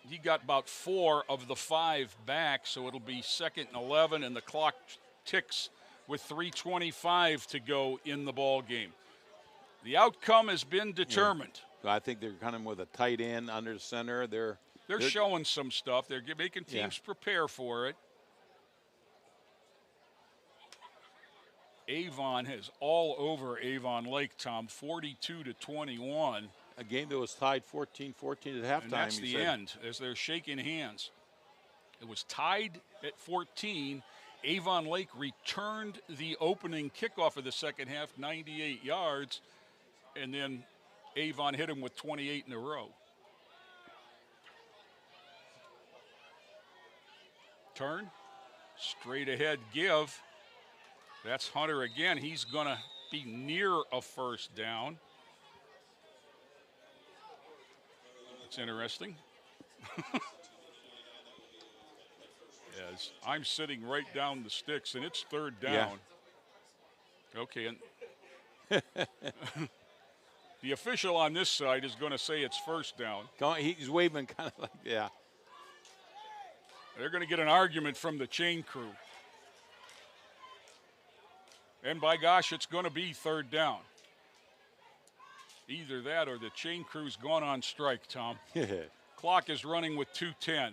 He got about 4 of the 5 back, so it'll be 2nd and 11, and the clock ticks with 3:25 to go in the ball game. The outcome has been determined. I think they're coming with a tight end under center. They're showing some stuff. They're making teams prepare for it. Avon is all over Avon Lake, Tom, 42-21. A game that was tied 14-14 at halftime. And that's the end as they're shaking hands. It was tied at 14. Avon Lake returned the opening kickoff of the second half, 98 yards, and then Avon hit him with 28 in a row. Turn, straight ahead give. That's Hunter again. He's going to be near a first down. It's interesting. As I'm sitting right down the sticks, and it's third down. Yeah. Okay, and the official on this side is going to say it's first down. He's waving kind of like, yeah. They're going to get an argument from the chain crew. And by gosh, it's going to be third down. Either that or the chain crew's gone on strike, Tom. Clock is running with 2:10.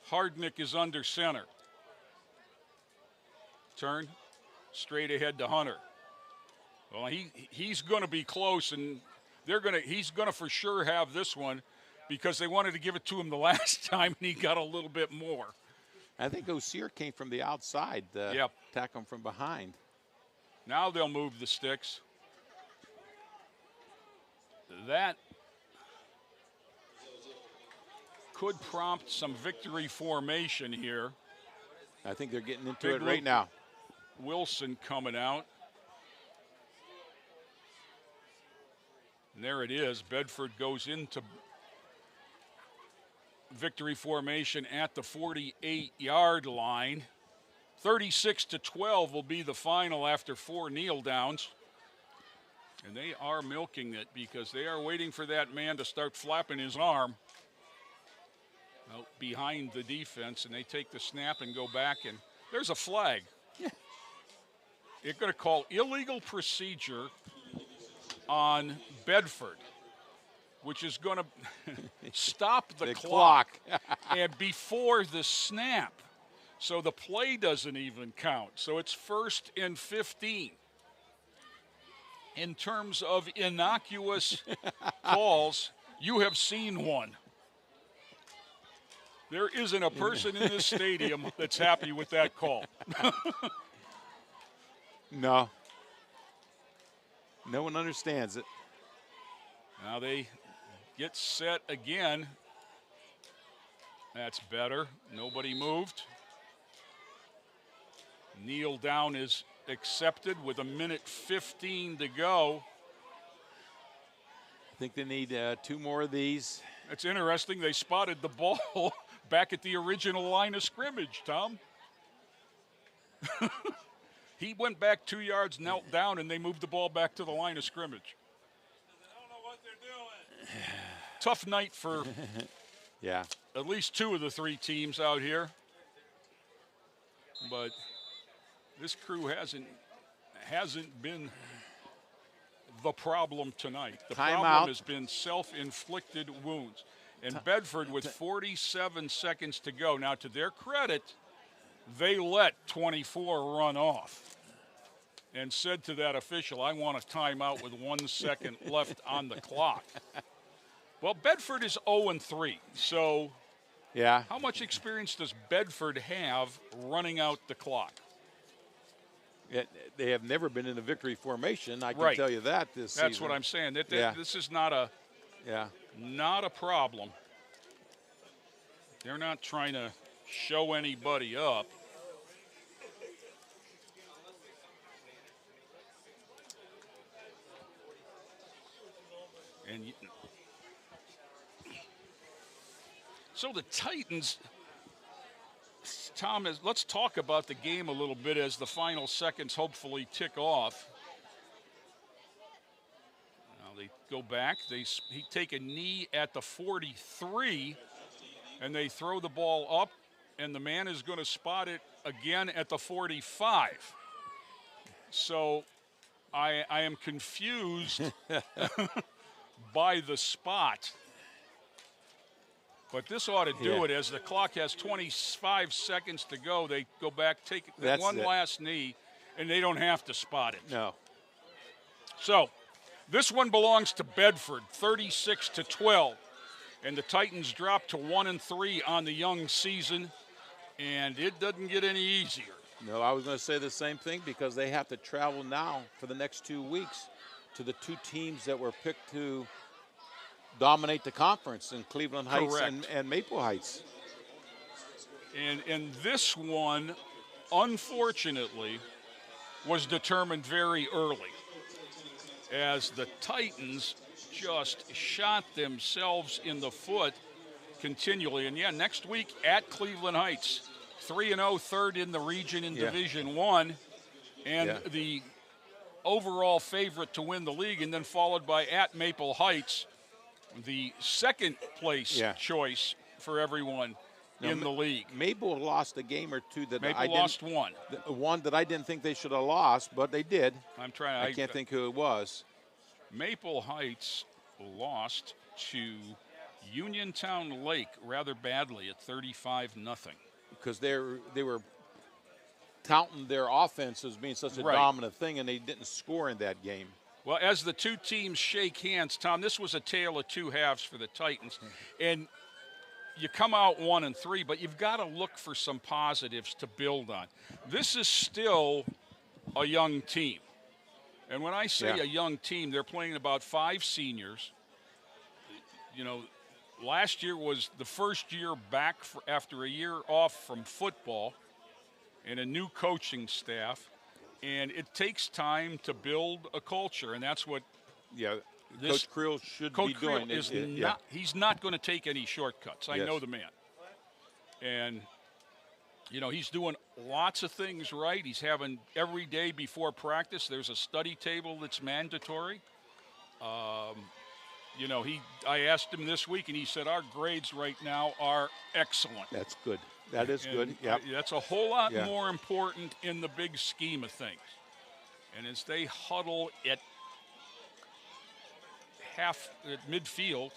Hardnick is under center. Turn, straight ahead to Hunter. Well, he's going to be close, and he's going to for sure have this one because they wanted to give it to him the last time, and he got a little bit more. I think Osier came from the outside to attack him from behind. Now they'll move the sticks. That could prompt some victory formation here. I think they're getting into it right now. Wilson coming out. And there it is. Bedford goes into victory formation at the 48-yard line. 36-12 will be the final after 4 kneel downs. And they are milking it because they are waiting for that man to start flapping his arm out behind the defense, and they take the snap and go back, and there's a flag. Yeah. They're going to call illegal procedure on Bedford, which is going to stop the clock and before the snap. So the play doesn't even count. So it's 1st and 15. In terms of innocuous calls, you have seen one. There isn't a person in this stadium that's happy with that call. No. No one understands it. Now they get set again. That's better. Nobody moved. Kneel down is accepted with 1:15 to go. I think they need 2 more of these. It's interesting. They spotted the ball back at the original line of scrimmage, Tom. He went back 2 yards, knelt down, and they moved the ball back to the line of scrimmage. I don't know what they're doing. Tough night for at least 2 of the 3 teams out here. But this crew hasn't been the problem tonight. The problem has been self-inflicted wounds. And Bedford with 47 seconds to go. Now, to their credit, they let 24 run off and said to that official, I want a timeout with 1 second left on the clock. Well, Bedford is 0-3. So how much experience does Bedford have running out the clock? They have never been in a victory formation. I can tell you that this season. That's what I'm saying. This is not a problem. They're not trying to show anybody up. And so the Titans, Tom, let's talk about the game a little bit as the final seconds hopefully tick off. Now they go back. He take a knee at the 43, and they throw the ball up, and the man is going to spot it again at the 45. So I am confused by the spot. But this ought to do Yeah. it. As the clock has 25 seconds to go, they go back, take That's one it. last knee, and they don't have to spot it. No. So this one belongs to Bedford, 36-12. And the Titans drop to 1-3 on the young season, and it doesn't get any easier. No, I was going to say the same thing because they have to travel now for the next 2 weeks to the two teams that were picked to dominate the conference in Cleveland Heights and Maple Heights. And this one, unfortunately, was determined very early, as the Titans just shot themselves in the foot continually. And, yeah, next week at Cleveland Heights, 3-0, third in the region in Division I, and the overall favorite to win the league, and then followed by at Maple Heights, the second place choice for everyone in the league. Maple lost a game or two that Maple lost one. One that I didn't think they should have lost, but they did. I'm trying. I can't think who it was. Maple Heights lost to Uniontown Lake rather badly at 35-0. Because they were touting their offense as being such a dominant thing, and they didn't score in that game. Well, as the two teams shake hands, Tom, this was a tale of two halves for the Titans. And you come out 1-3, but you've got to look for some positives to build on. This is still a young team. And when I say a young team, they're playing about 5 seniors. You know, last year was the first year back after a year off from football and a new coaching staff. And it takes time to build a culture, and that's what Coach Creel should be doing. He's not going to take any shortcuts. I know the man. And, you know, he's doing lots of things right. He's having every day before practice, there's a study table that's mandatory. You know, I asked him this week, and he said, our grades right now are excellent. That's good. That is good. Yeah, that's a whole lot more important in the big scheme of things. And as they huddle at midfield,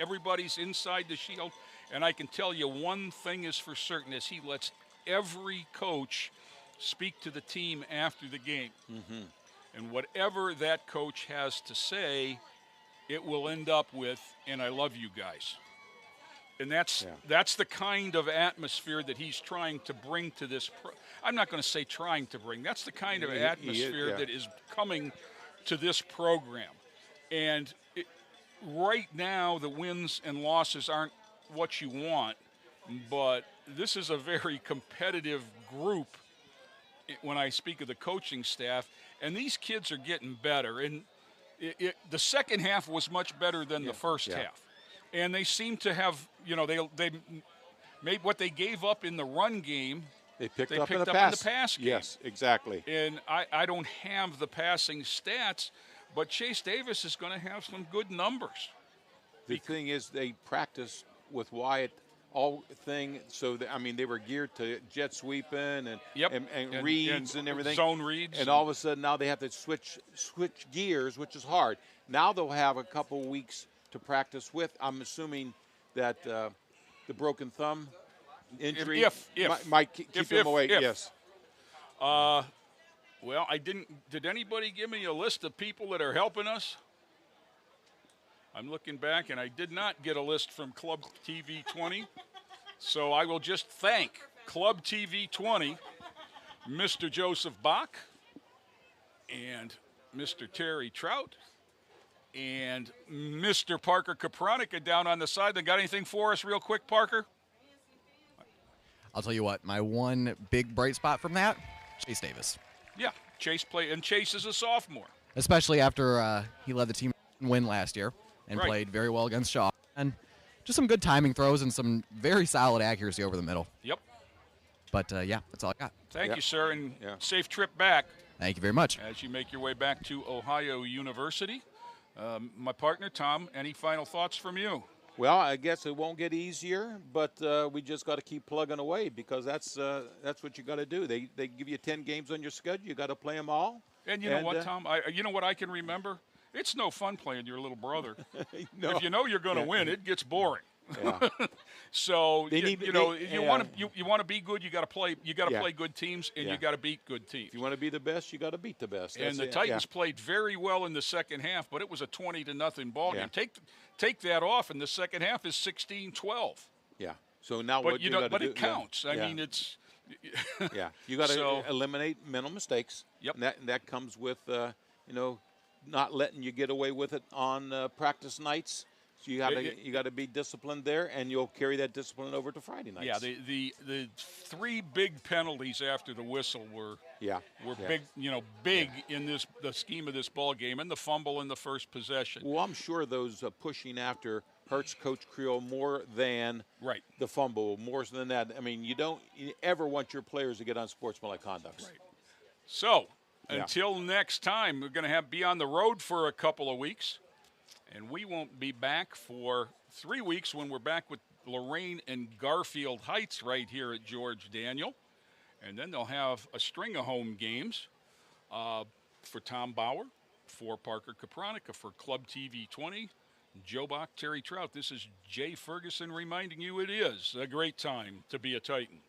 everybody's inside the shield. And I can tell you one thing is for certain, is he lets every coach speak to the team after the game. Mm-hmm. And whatever that coach has to say, it will end up with, and I love you guys. And that's the kind of atmosphere that he's trying to bring to this. I'm not going to say trying to bring. That's the kind of atmosphere that is coming to this program. And right now, the wins and losses aren't what you want, but this is a very competitive group when I speak of the coaching staff. And these kids are getting better. And the second half was much better than the first half. And they seem to have, you know, they made what they gave up in the run game. They picked up in the pass game. Yes, exactly. And I don't have the passing stats, but Chase Davis is going to have some good numbers. The thing is, they practiced with Wyatt so they were geared to jet sweeping and reads and everything, zone reads, and all of a sudden now they have to switch gears, which is hard. Now they'll have a couple weeks to practice with. I'm assuming that the broken thumb injury might keep him away. Yes. Well, I didn't. Did anybody give me a list of people that are helping us? I'm looking back, and I did not get a list from Club TV 20. So I will just thank Club TV 20, Mr. Joseph Bach, and Mr. Terry Trout, and Mr. Parker Kapranica down on the side. They got anything for us real quick, Parker? I'll tell you what, my one big bright spot from that, Chase Davis. Yeah, Chase is a sophomore. Especially after he led the team win last year and played very well against Shaw. And just some good timing throws and some very solid accuracy over the middle. Yep. But, that's all I got. Thank you, sir, and safe trip back. Thank you very much. As you make your way back to Ohio University. My partner, Tom, any final thoughts from you? Well, I guess it won't get easier, but we just got to keep plugging away because that's what you got to do. They give you 10 games on your schedule. You got to play them all. And you know what, Tom? You know what I can remember? It's no fun playing your little brother. No. If you know you're going to win, it gets boring. Yeah. So They need- you know, they- if you yeah. want to you want to be good, you got to play. You got to Yeah. play good teams, and Yeah. you got to beat good teams. If you want to be the best, you got to beat the best. And That's the it. Titans played very well in the second half, but it was a 20-0 ball Yeah. game. Take that off, and the second half is 16-12. Yeah. So now But what you you know, got to but do? it counts. I Yeah. mean, it's Yeah, you got to So- eliminate mental mistakes. Yep. And that comes with not letting you get away with it on practice nights. So you got to be disciplined there, and you'll carry that discipline over to Friday nights. yeah. The three big penalties after the whistle were Yeah. big. You know, big in the scheme of this ball game, and the fumble in the first possession. Well, I'm sure those pushing after hurts Coach Creel more than Right. the fumble, more than that. I mean, you don't ever want your players to get unsportsmanlike conduct. Right. So Yeah. until next time, we're going to be on the road for a couple of weeks, and we won't be back for 3 weeks when we're back with Lorain and Garfield Heights right here at George Daniel, and then they'll have a string of home games for Tom Bauer, for Parker Kapronica, for Club TV 20. Joe Bach, Terry Trout. This is Jay Ferguson reminding you it is a great time to be a Titan.